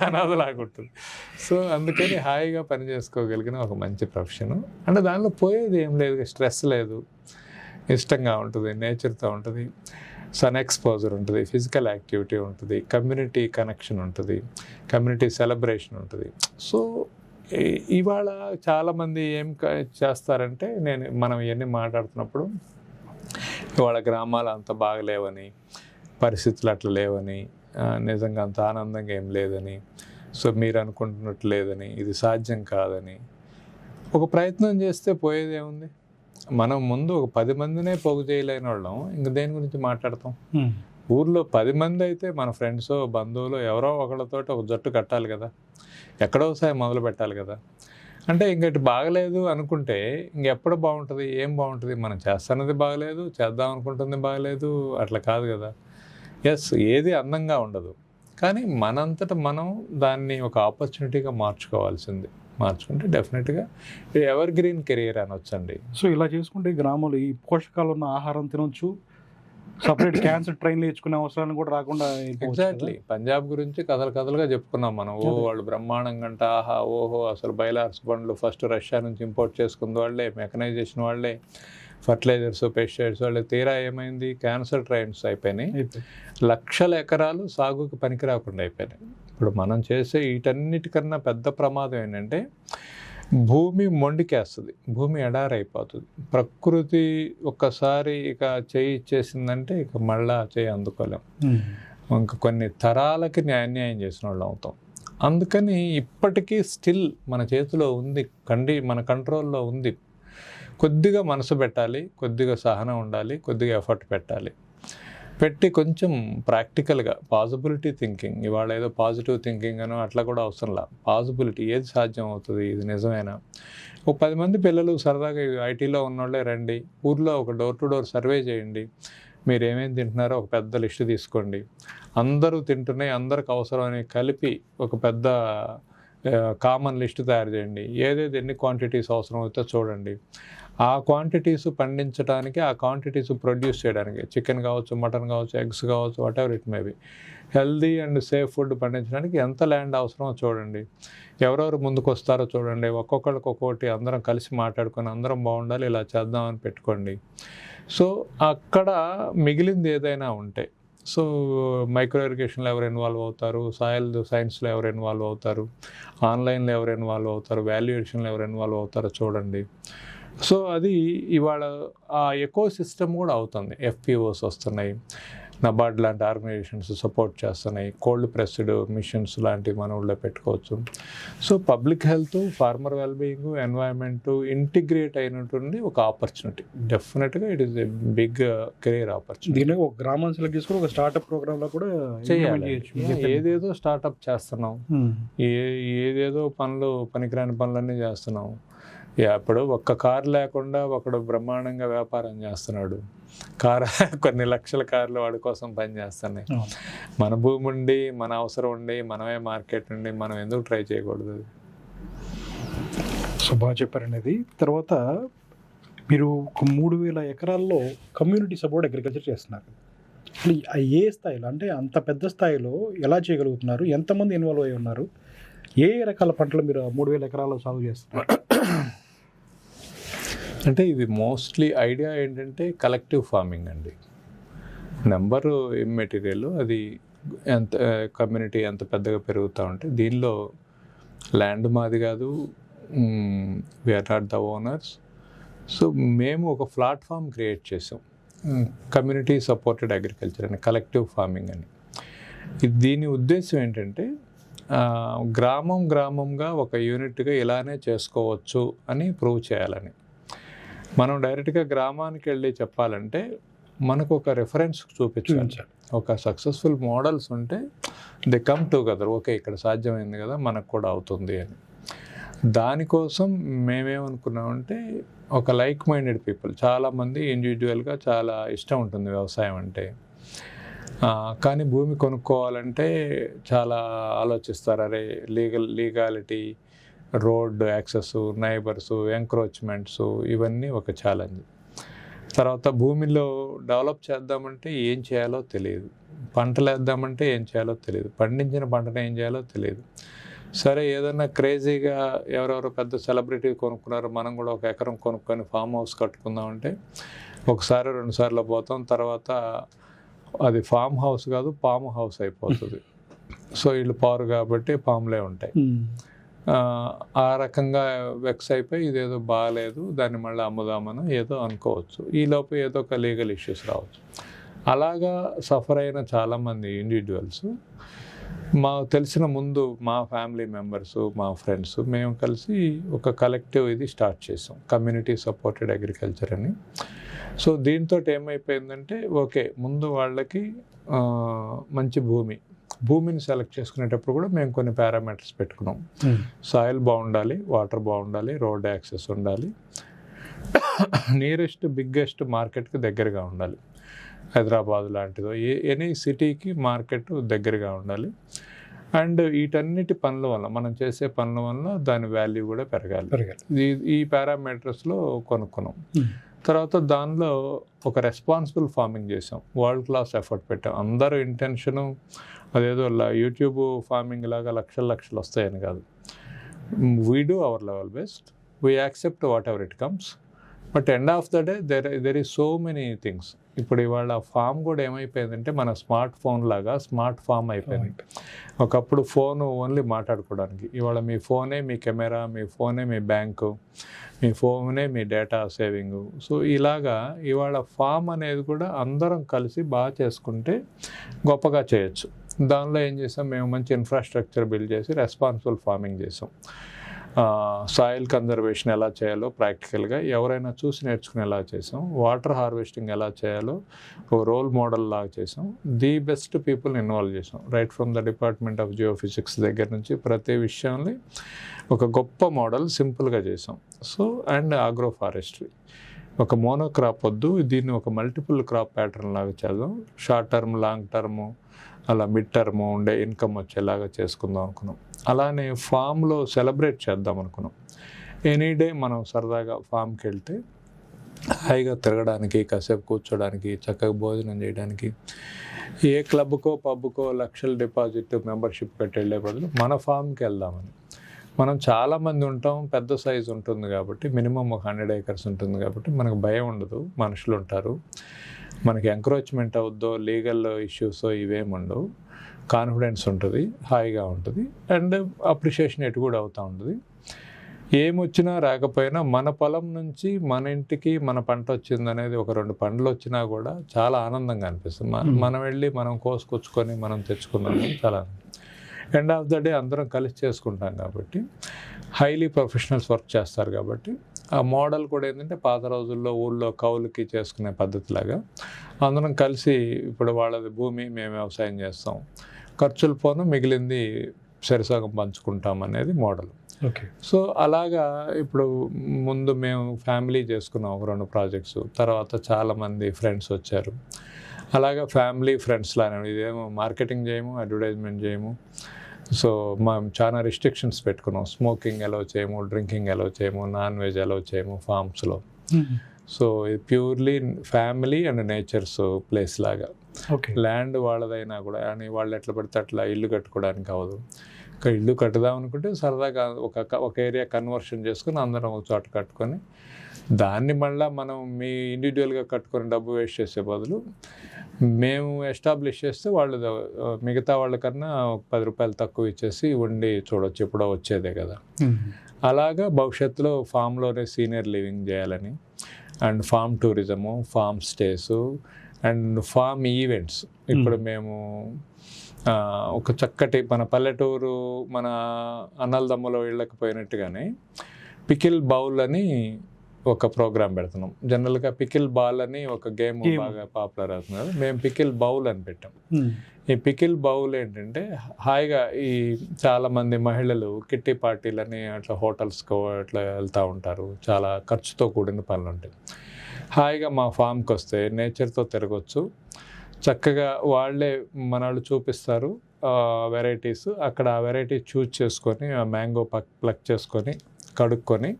అనాథలాగుంటుంది. సో అందుకని హాయిగా పని చేసుకోగలిగిన ఒక మంచి ప్రొఫెషను. అంటే దానిలో పోయేది ఏం లేదు, స్ట్రెస్ లేదు, ఇష్టంగా ఉంటుంది, నేచర్తో ఉంటుంది, సన్ ఎక్స్పోజర్ ఉంటుంది, ఫిజికల్ యాక్టివిటీ ఉంటుంది, కమ్యూనిటీ కనెక్షన్ ఉంటుంది, కమ్యూనిటీ సెలబ్రేషన్ ఉంటుంది. సో ఇవాళ చాలామంది ఏం చేస్తారంటే, మనం ఇవన్నీ మాట్లాడుతున్నప్పుడు ఇవాళ గ్రామాలు అంత బాగలేవని, పరిస్థితులు అట్లా లేవని, నిజంగా అంత ఆనందంగా ఏం లేదని, సో మీరు అనుకుంటున్నట్టు లేదని, ఇది సాధ్యం కాదని ఒక ప్రయత్నం చేస్తే పోయేది ఏముంది. మనం ముందు ఒక 10 మందినే పోగు చేయలేని వాళ్ళం, ఇంక దేని గురించి మాట్లాడతాం. ఊర్లో 10 మంది అయితే మన ఫ్రెండ్స్, బంధువులు ఎవరో ఒకళ్ళతో ఒక జట్టు కట్టాలి కదా, ఎక్కడో సాయం మొదలు పెట్టాలి కదా. అంటే ఇంకటి బాగలేదు అనుకుంటే ఇంకెప్పుడు బాగుంటుంది, ఏం బాగుంటుంది, మనం చేస్తున్నది బాగలేదు, చేద్దాం అనుకుంటుంది బాగలేదు, అట్లా కాదు కదా. ఎస్, ఏది అందంగా ఉండదు, కానీ మనంతట మనం దాన్ని ఒక ఆపర్చునిటీగా మార్చుకుంటే డెఫినెట్గా ఎవర్ గ్రీన్ కెరియర్ అనొచ్చండి. సో ఇలా చేసుకుంటే గ్రామంలో ఈ పోషకాలు ఉన్న ఆహారం తినొచ్చు, సపరేట్ క్యాన్సర్ ట్రైన్లు వేసుకునే అవసరాన్ని కూడా రాకుండా ఎగ్జాక్ట్లీ. పంజాబ్ గురించి కథలుగా చెప్పుకున్నాం మనం. వాళ్ళు బ్రహ్మాండంగా ఆహా ఓహో అసలు బైలార్స్ బండ్లు ఫస్ట్ రష్యా నుంచి ఇంపోర్ట్ చేసుకున్న వాళ్ళే, మెకనైజేషన్ వాళ్ళే, ఫర్టిలైజర్స్, పెస్టిసైడ్స్ వాళ్ళే. తీరా ఏమైంది, క్యాన్సర్ ట్రైన్స్ అయిపోయినాయి, లక్షల ఎకరాలు సాగుకి పనికి రాకుండా అయిపోయినాయి. ఇప్పుడు మనం చేసే వీటన్నిటికన్నా పెద్ద ప్రమాదం ఏంటంటే భూమి మొండికేస్తుంది, భూమి ఎడారైపోతుంది. ప్రకృతి ఒక్కసారి ఇక చేయి ఇచ్చేసిందంటే ఇక మళ్ళా చేయి అందుకోలేం. ఇంకా కొన్ని తరాలకి అన్యాయం చేసిన వాళ్ళు అవుతాం. అందుకని ఇప్పటికీ స్టిల్ మన చేతిలో ఉంది, మన కంట్రోల్లో ఉంది. కొద్దిగా మనసు పెట్టాలి, కొద్దిగా సహనం ఉండాలి, కొద్దిగా ఎఫర్ట్ పెట్టి కొంచెం ప్రాక్టికల్గా పాసిబిలిటీ థింకింగ్. ఇవాళ ఏదో పాజిటివ్ థింకింగ్ అనో అట్లా కూడా అవసరంలా, పాసిబిలిటీ ఏది సాధ్యం అవుతుంది, ఇది నిజమేనా. ఒక 10 మంది పిల్లలు సరదాగా ఐటీలో ఉన్నోళ్ళే రండి, ఊర్లో ఒక డోర్ టు డోర్ సర్వే చేయండి, మీరు ఏమేమి తింటున్నారో ఒక పెద్ద లిస్ట్ తీసుకోండి, అందరూ తింటున్నాయి అందరికి అవసరం అని కలిపి ఒక పెద్ద కామన్ లిస్ట్ తయారు చేయండి, ఏదేది ఎన్ని క్వాంటిటీస్ అవసరం అవుతుందో చూడండి. ఆ క్వాంటిటీస్ పండించడానికి, ఆ క్వాంటిటీస్ ప్రొడ్యూస్ చేయడానికి, చికెన్ కావచ్చు, మటన్ కావచ్చు, ఎగ్స్ కావచ్చు, what ever it may be, healthy and safe food పండించడానికి ఎంత ల్యాండ్ అవసరమో చూడండి, ఎవరెవరు ముందుకు వస్తారో చూడండి, ఒక్కొక్కరికి ఒక్కొక్కటి అందరం కలిసి మాట్లాడుకొని అందరం బాగుండాలి, ఇలా చేద్దామని పెట్టుకోండి. సో అక్కడ మిగిలింది ఏదైనా ఉంటే, సో మైక్రో ఇరిగేషన్లో ఎవరు ఇన్వాల్వ్ అవుతారు, సాయిల్ సైన్స్లో ఎవరు ఇన్వాల్వ్ అవుతారు, ఆన్లైన్లో ఎవరు ఇన్వాల్వ్ అవుతారు, వాల్యుయేషన్లో ఎవరు ఇన్వాల్వ్ అవుతారో చూడండి. సో అది ఇవాళ ఆ ఎకో సిస్టమ్ కూడా అవుతుంది. FPOs వస్తున్నాయి, నబార్డ్ లాంటి ఆర్గనైజేషన్స్ సపోర్ట్ చేస్తున్నాయి, కోల్డ్ ప్రెస్డ్ మిషన్స్ లాంటివి మన ఊళ్ళో పెట్టుకోవచ్చు. So public health, farmer wellbeing, environment integrate అయినటువంటి ఒక ఆపర్చునిటీ. డెఫినెట్గా it is a big career opportunity. దీన్ని ఒక గ్రామాన్ని సెలెక్ట్ చేసుకుని ఒక స్టార్టప్ ప్రోగ్రామ్లో కూడా చేయాలి. ఏదేదో స్టార్టప్ చేస్తున్నాం, ఏదేదో పనికిరాని పనులన్నీ చేస్తున్నాం. ఇప్పుడు ఒక్క కారు లేకుండా ఒకడు బ్రహ్మాండంగా వ్యాపారం చేస్తున్నాడు, కొన్ని లక్షల కార్లు వాడి కోసం పనిచేస్తున్నాయి. మన భూమి ఉండి, మన అవసరం ఉండి, మనమే మార్కెట్ ఉండి మనం ఎందుకు ట్రై చేయకూడదు? సో బాగా చెప్పారనేది. తర్వాత మీరు ఒక 3000 ఎకరాల్లో కమ్యూనిటీ సపోర్ట్ అగ్రికల్చర్ చేస్తున్నారు. అసలు ఏ స్థాయిలో, అంటే అంత పెద్ద స్థాయిలో ఎలా చేయగలుగుతున్నారు, ఎంతమంది ఇన్వాల్వ్ అయి ఉన్నారు, ఏ రకాల పంటలు మీరు 3000 ఎకరాల్లో సాగు చేస్తున్నారు? అంటే ఇది మోస్ట్లీ ఐడియా ఏంటంటే కలెక్టివ్ ఫార్మింగ్ అండి. నెంబరు మెటీరియల్ అది ఎంత కమ్యూనిటీ ఎంత పెద్దగా పెరుగుతూ ఉంటే, దీనిలో ల్యాండ్ మాది కాదు, we are not the owners. So మేము ఒక ప్లాట్ఫామ్ క్రియేట్ చేసాం, కమ్యూనిటీ సపోర్టెడ్ అగ్రికల్చర్ అని, కలెక్టివ్ ఫార్మింగ్ అని. దీని ఉద్దేశం ఏంటంటే గ్రామంగా ఒక యూనిట్గా ఇలానే చేసుకోవచ్చు అని ప్రూవ్ చేయాలని. మనం డైరెక్ట్గా గ్రామానికి వెళ్ళి చెప్పాలంటే మనకు ఒక రెఫరెన్స్ చూపించాలి, ఒక సక్సెస్ఫుల్ మోడల్స్ ఉంటే దే కమ్ టుగెదర్, ఓకే ఇక్కడ సాధ్యమైంది కదా మనకు కూడా అవుతుంది అని. దానికోసం మేమేమనుకున్నామంటే ఒక లైక్ మైండెడ్ పీపుల్, చాలామంది ఇండివిజువల్గా చాలా ఇష్టం ఉంటుంది వ్యవసాయం అంటే, కానీ భూమి కొనుక్కోవాలంటే చాలా ఆలోచిస్తారు. అరే legality, road access, neighbours, encroachments, ఇవన్నీ ఒక ఛాలెంజ్. తర్వాత భూమిలో డెవలప్ చేద్దామంటే ఏం చేయాలో తెలియదు, పంటలు వేద్దామంటే ఏం చేయాలో తెలియదు, పండించిన పంటను ఏం చేయాలో తెలియదు. సరే ఏదన్నా క్రేజీగా ఎవరెవరో పెద్ద సెలబ్రిటీ కొనుక్కున్నారు, మనం కూడా ఒక ఎకరం కొనుక్కొని ఫామ్ హౌస్ కట్టుకుందామంటే ఒకసారి 2 సార్లు పోతాం, తర్వాత అది ఫామ్ హౌస్ కాదు పామ్ హౌస్ అయిపోతుంది. సో వీళ్ళు పారు కాబట్టి పాములే ఉంటాయి. ఆ రకంగా వెక్స్ అయిపోయి ఇదేదో బాగాలేదు, దాన్ని మళ్ళీ అమ్ముదామని ఏదో అనుకోవచ్చు, ఈలోపు ఏదో ఒక లీగల్ ఇష్యూస్ రావచ్చు. అలాగా సఫర్ అయిన చాలామంది ఇండివిజువల్స్ మాకు తెలిసిన ముందు మా ఫ్యామిలీ మెంబర్స్, మా ఫ్రెండ్స్, మేము కలిసి ఒక కలెక్టివ్ ఇది స్టార్ట్ చేసాం, కమ్యూనిటీ సపోర్టెడ్ అగ్రికల్చర్ అని. సో దీంతో ఏమైపోయిందంటే ఓకే, ముందు వాళ్ళకి మంచి భూమిని సెలెక్ట్ చేసుకునేటప్పుడు కూడా మేము కొన్ని పారామీటర్స్ పెట్టుకున్నాం. సాయిల్ బాగుండాలి, వాటర్ బాగుండాలి, రోడ్ యాక్సెస్ ఉండాలి, నియరెస్ట్ బిగ్గెస్ట్ మార్కెట్కి దగ్గరగా ఉండాలి. హైదరాబాద్ లాంటిదో ఎనీ సిటీకి మార్కెట్ దగ్గరగా ఉండాలి. అండ్ వీటన్నిటి పనుల వల్ల, మనం చేసే పనుల వల్ల దాని వాల్యూ కూడా పెరగాలి. ఈ పారామీటర్స్లో కొనుక్కున్నాం. తర్వాత దానిలో ఒక రెస్పాన్సిబుల్ ఫార్మింగ్ చేసాం, వరల్డ్ క్లాస్ ఎఫర్ట్ పెట్టాం. అందరూ ఇంటెన్షను అదేదో యూట్యూబ్ ఫార్మింగ్ లాగా లక్షలు వస్తాయని కాదు. We do our level best, we accept what ever it comes, but end of the day there is so many things. ఇప్పుడు ఇవాళ ఫామ్ కూడా ఏమైపోయిందంటే మన స్మార్ట్ ఫోన్ లాగా స్మార్ట్ ఫామ్ అయిపోయింది. ఒకప్పుడు ఫోను ఓన్లీ మాట్లాడుకోవడానికి, ఇవాళ మీ ఫోనే మీ కెమెరా, మీ ఫోనే మీ బ్యాంకు, మీ ఫోనే మీ డేటా సేవింగు. సో ఇలాగా ఇవాళ ఫామ్ అనేది కూడా అందరం కలిసి బాగా చేసుకుంటే గొప్పగా చేయొచ్చు. దానిలో ఏం చేసాం, మేము మంచి ఇన్ఫ్రాస్ట్రక్చర్ బిల్డ్ చేసి రెస్పాన్సిబుల్ ఫార్మింగ్ చేసాం. సాయిల్ కన్జర్వేషన్ ఎలా చేయాలో ప్రాక్టికల్గా ఎవరైనా చూసి నేర్చుకునేలా చేసాం. వాటర్ హార్వెస్టింగ్ ఎలా చేయాలో ఒక రోల్ మోడల్ లాగా చేసాం. ది బెస్ట్ పీపుల్ ఇన్వాల్వ్ చేసాం, right from the department of geophysics దగ్గర నుంచి ప్రతి విషయాన్ని ఒక గొప్ప మోడల్ సింపుల్గా చేసాం. సో అండ్ ఆగ్రో ఫారెస్ట్రీ, ఒక మోనోక్రాప్ వద్దు, దీన్ని ఒక మల్టిపుల్ క్రాప్ ప్యాటర్న్ లాగా చేద్దాం. షార్ట్ టర్మ్, లాంగ్ టర్ము, అలా మిడ్ టర్మ్ ఉండే ఇన్కమ్ వచ్చేలాగా చేసుకుందాం అనుకున్నాం. అలానే ఫామ్లో సెలబ్రేట్ చేద్దాం అనుకున్నాం. ఎనీ డే మనం సరదాగా ఫామ్కి వెళ్తే హాయిగా తిరగడానికి, కాసేపు కూర్చోడానికి, చక్కగా భోజనం చేయడానికి, ఏ క్లబ్కో పబ్కో లక్షల డిపాజిట్ మెంబర్షిప్ పెట్టి వెళ్ళే బదులు మన ఫామ్కి వెళ్దామని. మనం చాలామంది ఉంటాం, పెద్ద సైజు ఉంటుంది కాబట్టి, మినిమం 100 acres ఉంటుంది కాబట్టి మనకు భయం ఉండదు, మనుషులు ఉంటారు, మనకి ఎంక్రోచ్మెంట్ అవుద్దో లీగల్ ఇష్యూస్ ఇవేమి ఉండవు, కాన్ఫిడెన్స్ ఉంటుంది, హాయిగా ఉంటుంది, అండ్ అప్రిషియేషన్ ఎటు కూడా అవుతూ ఉంటుంది. ఏమొచ్చినా రాకపోయినా మన పొలం నుంచి మన ఇంటికి మన పంట వచ్చిందనేది, ఒక 2 పండ్లు వచ్చినా కూడా చాలా ఆనందంగా అనిపిస్తుంది. మనం వెళ్ళి మనం కోసుకొచ్చుకొని మనం తెచ్చుకున్నాం చాలా. ఎండ్ ఆఫ్ ద డే అందరం కలిసి చేసుకుంటాం కాబట్టి, హైలీ ప్రొఫెషనల్స్ వర్క్ చేస్తారు కాబట్టి, ఆ మోడల్ కూడా ఏంటంటే పాత రోజుల్లో ఊళ్ళో కౌలుకి చేసుకునే పద్ధతిలాగా అందరం కలిసి, ఇప్పుడు వాళ్ళది భూమి, మేము వ్యవసాయం చేస్తాం, ఖర్చులు పోను మిగిలింది సరిసగం పంచుకుంటాం అనేది మోడల్. ఓకే. సో అలాగా ఇప్పుడు ముందు మేము ఫ్యామిలీ చేసుకున్నాం ఒక 2 ప్రాజెక్ట్స్, తర్వాత చాలామంది ఫ్రెండ్స్ వచ్చారు. అలాగా ఫ్యామిలీ ఫ్రెండ్స్ లానే, ఇదేమో మార్కెటింగ్ చేయము, అడ్వర్టైజ్మెంట్ చేయము. సో మనం చాలా రిస్ట్రిక్షన్స్ పెట్టుకున్నాం, స్మోకింగ్ అలౌ చేయము, డ్రింకింగ్ అలౌ చేయము, నాన్ వెజ్ అలౌ చేయము ఫామ్స్లో. సో ఇది purely family and nature's place లాగా. ల్యాండ్ వాళ్ళదైనా కూడా, అని వాళ్ళు ఎట్లా పడితే అట్లా ఇల్లు కట్టుకోవడానికి అవ్వదు. ఇల్లు కట్టుదాం అనుకుంటే సరదాగా ఒక ఏరియా కన్వర్షన్ చేసుకుని అందరం ఒక చోట కట్టుకొని, దాన్ని మళ్ళీ మనం మీ ఇండివిజువల్గా కట్టుకొని డబ్బు వేస్ట్ చేసే బదులు మేము ఎస్టాబ్లిష్ చేస్తే వాళ్ళు మిగతా వాళ్ళకన్నా 10 రూపాయలు తక్కువ ఇచ్చేసి ఉండి చూడవచ్చు, ఎప్పుడో వచ్చేదే కదా. అలాగా భవిష్యత్తులో ఫామ్లోనే సీనియర్ లివింగ్ చేయాలని, and farm tourism, farm stays and farm events. ఇప్పుడు మేము ఒక చక్కటి మన పల్లెటూరు, మన అన్నలదమ్ములో ఇళ్ళకి పోయినట్టుగానే పికిల్ బౌల్ అని ఒక ప్రోగ్రామ్ పెడుతున్నాం. జనరల్గా పికిల్ బాల్ అని ఒక గేమ్ బాగా పాపులర్ అవుతుంది కదా, మేము పికిల్ బౌల్ అని పెట్టాం. ఈ పికిల్ బౌల్ ఏంటంటే, హాయిగా ఈ చాలామంది మహిళలు కిట్టి పార్టీలని అట్లా హోటల్స్కో అట్లా వెళ్తూ ఉంటారు, చాలా ఖర్చుతో కూడిన పనులు ఉంటాయి. హాయిగా మా ఫామ్కి వస్తే నేచర్తో తిరగచ్చు, చక్కగా వాళ్ళే మనవాళ్ళు చూపిస్తారు వెరైటీస్. అక్కడ ఆ వెరైటీ చూజ్ చేసుకొని, ఆ మ్యాంగో ప్లక్ చేసుకొని కడుక్కొని,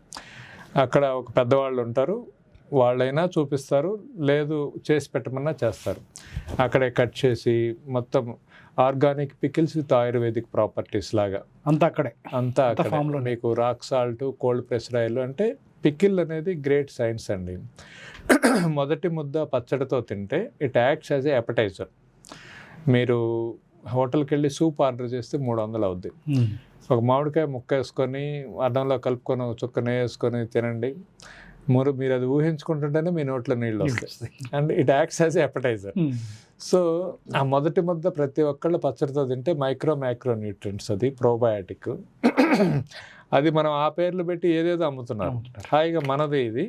అక్కడ ఒక పెద్దవాళ్ళు ఉంటారు, వాళ్ళైనా చూపిస్తారు, లేదు చేసి పెట్టమన్నా చేస్తారు. అక్కడే కట్ చేసి మొత్తం organic pickles with ayurvedic properties లాగా అంతా అక్కడే. మీకు rock salt, cold pressed oil. అంటే పికిల్ అనేది గ్రేట్ సైన్స్ అండి. మొదటి ముద్ద పచ్చడితో తింటే ఇట్ యాక్ట్స్ యాజ్ ఏ అపెటైజర్. మీరు హోటల్కి వెళ్ళి సూప్ ఆర్డర్ చేస్తే 300 అవుద్ది. ఒక మామిడికాయ ముక్క వేసుకొని అన్నంలో కలుపుకొని ఒక చుక్క నెయ్యి వేసుకొని తినండి, మీరు అది ఊహించుకుంటుంటేనే మీ నోట్లో నీళ్ళు వస్తాయి. And it acts as a appetiser. So ఆ మొదటి ముద్ద ప్రతి ఒక్కళ్ళు పచ్చడితో తింటే మైక్రో న్యూట్రియంట్స్, అది ప్రోబయాటిక్. అది మనం ఆ పేర్లు పెట్టి ఏదేదో అమ్ముతున్నాం. హాయిగా మనది ఇది,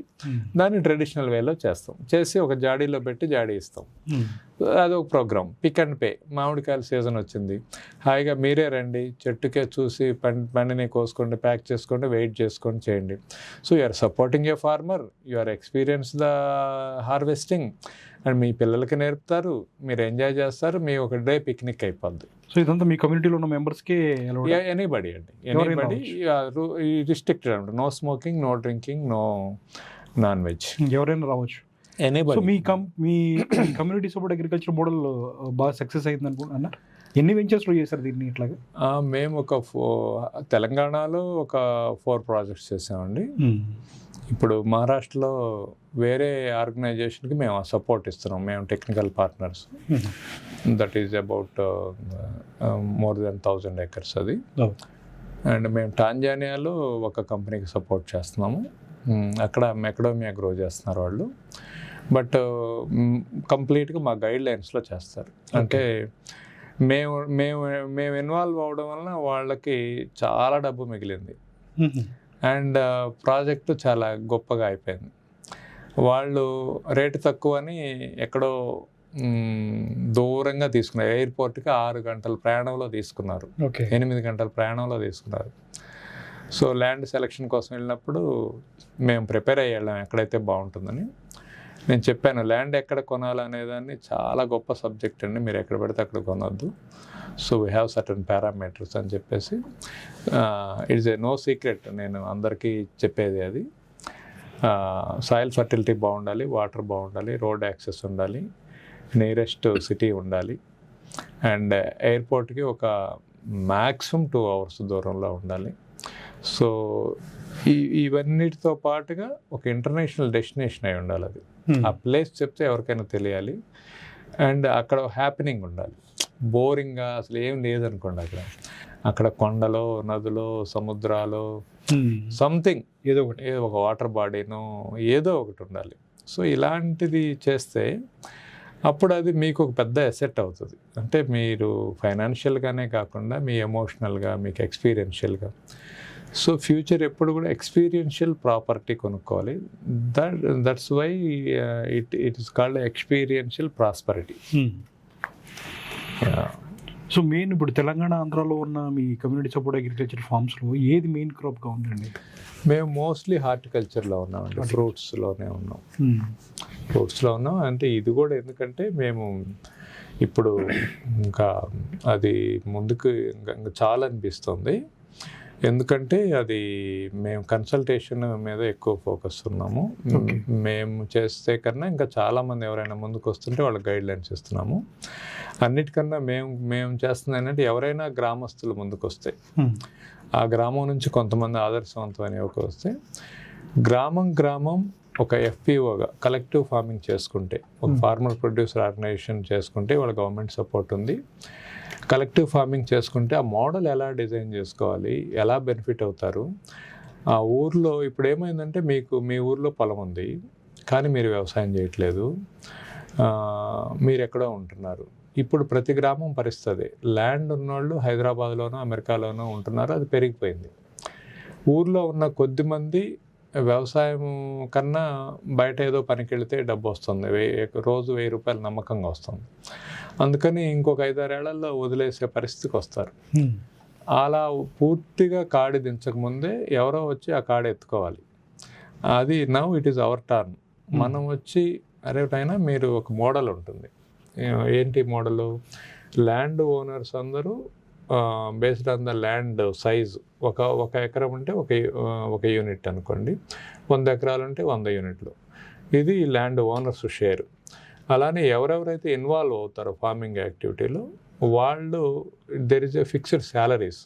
దాన్ని ట్రెడిషనల్ వేలో చేస్తాం, చేసి ఒక జాడీలో పెట్టి జాడీ ఇస్తాం. అదొక ప్రోగ్రామ్. Pick and pay. మామిడికాయల సీజన్ వచ్చింది, హాయిగా మీరే రండి, చెట్టుకే చూసి పండిని కోసుకోండి, ప్యాక్ చేసుకోండి, వెయిట్ చేసుకొని చేయండి. So you are supporting a farmer, you are experience the harvesting, and మీ పిల్లలకి నేర్పుతారు, మీరు ఎంజాయ్ చేస్తారు, మీ ఒక డే పిక్నిక్ అయిపోద్ది. సో ఇదంతా మీ కమ్యూనిటీలో ఉన్న మెంబర్స్కి ఎనీబడి అండి, ఎనీబడి. రిస్ట్రిక్టెడ్ అండి, no smoking, no drinking, no non veg, ఎవరైనా రావచ్చు. ఎనీబడి. సో మీ కమ్యూనిటీ సపోర్ట్ అగ్రికల్చర్ మోడల్ బాగా సక్సెస్ అయింది అనుకుంటున్నారు. ఎన్ని వెంచర్స్లో చేశారు దీన్ని ఇట్లాగా? మేము తెలంగాణలో ఒక 4 ప్రాజెక్ట్స్ చేసామండి. ఇప్పుడు మహారాష్ట్రలో వేరే ఆర్గనైజేషన్కి మేము సపోర్ట్ ఇస్తున్నాం, మేము technical partners. That is about more than 1000 acres అది. అండ్ మేము టాంజానియాలో ఒక కంపెనీకి సపోర్ట్ చేస్తున్నాము. అక్కడ మెకడోమియా గ్రో చేస్తున్నారు వాళ్ళు, బట్ కంప్లీట్గా మా గైడ్ లైన్స్లో చేస్తారు. అంటే మేము మేము మేము ఇన్వాల్వ్ అవ్వడం వలన వాళ్ళకి చాలా డబ్బు మిగిలింది, అండ్ ప్రాజెక్టు చాలా గొప్పగా అయిపోయింది. వాళ్ళు రేటు తక్కువని ఎక్కడో దూరంగా తీసుకున్నారు, ఎయిర్పోర్ట్కి 6 గంటల ప్రయాణంలో తీసుకున్నారు, 8 గంటల ప్రయాణంలో తీసుకున్నారు. సో ల్యాండ్ సెలక్షన్ కోసం వెళ్ళినప్పుడు మేము ప్రిపేర్ అయ్యి వెళ్ళాం ఎక్కడైతే బాగుంటుందని. నేను చెప్పాను, ల్యాండ్ ఎక్కడ కొనాలనేదాన్ని చాలా గొప్ప సబ్జెక్ట్ అండి, మీరు ఎక్కడ పెడితే అక్కడ కొనొద్దు. So we have certain parameters అని చెప్పేసి, ఇట్స్ ఏ నో సీక్రెట్, నేను అందరికీ చెప్పేది అది. సాయిల్ ఫర్టిలిటీ బాగుండాలి, వాటర్ బాగుండాలి, రోడ్ యాక్సెస్ ఉండాలి, నియరెస్ట్ సిటీ ఉండాలి, అండ్ ఎయిర్పోర్ట్కి ఒక మ్యాక్సిమం 2 hours దూరంలో ఉండాలి. సో ఇవన్నిటితో పాటుగా ఒక ఇంటర్నేషనల్ డెస్టినేషన్ అయి ఉండాలి అది. ఆ ప్లేస్ చెప్తే ఎవరికైనా తెలియాలి, అండ్ అక్కడ హ్యాపెనింగ్ ఉండాలి. బోరింగ్గా అసలు ఏం లేదనుకోండి, అక్కడ కొండలో, నదులో, సముద్రాలు, సంథింగ్ ఏదో ఒక వాటర్ బాడీనో ఏదో ఒకటి ఉండాలి. సో ఇలాంటిది చేస్తే అప్పుడు అది మీకు ఒక పెద్ద అసెట్ అవుతుంది. అంటే మీరు ఫైనాన్షియల్గానే కాకుండా మీ ఎమోషనల్గా, మీకు ఎక్స్పీరియన్షియల్గా. సో ఫ్యూచర్ ఎప్పుడు కూడా ఎక్స్పీరియన్షియల్ ప్రాపర్టీ కొనుక్కోవాలి. That's why it is called experiential prosperity. So main ఇప్పుడు తెలంగాణ, ఆంధ్రాలో ఉన్న మీ కమ్యూనిటీ సపోర్ట్ అగ్రికల్చర్ ఫార్మ్స్లో ఏది మెయిన్ క్రాప్గా ఉందండి? మేము మోస్ట్లీ హార్టికల్చర్లో ఉన్నామండి, ఫ్రూట్స్లోనే ఉన్నాం. ఫ్రూట్స్లో ఉన్నాం. అంటే ఇది కూడా ఎందుకంటే మేము ఇప్పుడు ఇంకా అది ముందుకు ఇంకా చాలా అనిపిస్తుంది, ఎందుకంటే అది మేము కన్సల్టేషన్ మీద ఎక్కువ ఫోకస్ ఉన్నాము. మేము చేస్తే కన్నా ఇంకా చాలామంది ఎవరైనా ముందుకు వస్తుంటే వాళ్ళకి గైడ్ లైన్స్ ఇస్తున్నాము. అన్నిటికన్నా మేము చేస్తుంది ఏంటంటే, ఎవరైనా గ్రామస్తులు ముందుకు వస్తే, ఆ గ్రామం నుంచి కొంతమంది ఆదర్శవంతమైన యువకులు వస్తే, గ్రామం ఒక ఎఫ్పిఓగా కలెక్టివ్ ఫార్మింగ్ చేసుకుంటే, ఒక ఫార్మర్ ప్రొడ్యూసర్ ఆర్గనైజేషన్ చేసుకుంటే వాళ్ళ గవర్నమెంట్ సపోర్ట్ ఉంది. కలెక్టివ్ ఫార్మింగ్ చేసుకుంటే ఆ మోడల్ ఎలా డిజైన్ చేసుకోవాలి, ఎలా బెనిఫిట్ అవుతారు. ఆ ఊర్లో ఇప్పుడు ఏమైందంటే, మీ ఊర్లో పొలం ఉంది కానీ మీరు వ్యవసాయం చేయట్లేదు, మీరు ఎక్కడో ఉంటున్నారు. ఇప్పుడు ప్రతి గ్రామం పరిస్థితి, ల్యాండ్ ఉన్నవాళ్ళు హైదరాబాద్లోనో అమెరికాలోనో ఉంటున్నారు, అది పెరిగిపోయింది. ఊర్లో ఉన్న కొద్దిమంది వ్యవసాయం కన్నా బయట ఏదో పనికి వెళితే డబ్బు వస్తుంది, రోజు 1000 రూపాయలు నమ్మకంగా వస్తుంది. అందుకని ఇంకొక 5-6 ఏళ్లలో వదిలేసే పరిస్థితికి వస్తారు. అలా పూర్తిగా కాడి దించకముందే ఎవరో వచ్చి ఆ కాడి ఎత్తుకోవాలి. అది now it is our turn. మనం వచ్చి అరేటైనా మీరు ఒక మోడల్ ఉంటుంది. ఏంటి మోడలు? ల్యాండ్ ఓనర్స్ అందరూ based on the land size, ఒక ఎకరం ఉంటే ఒక యూనిట్ అనుకోండి, 100 ఎకరాలు ఉంటే 100 యూనిట్లు. ఇది ల్యాండ్ ఓనర్స్ షేర్. అలానే ఎవరెవరైతే ఇన్వాల్వ్ అవుతారో ఫార్మింగ్ యాక్టివిటీలో వాళ్ళు, there is a fixed salaries.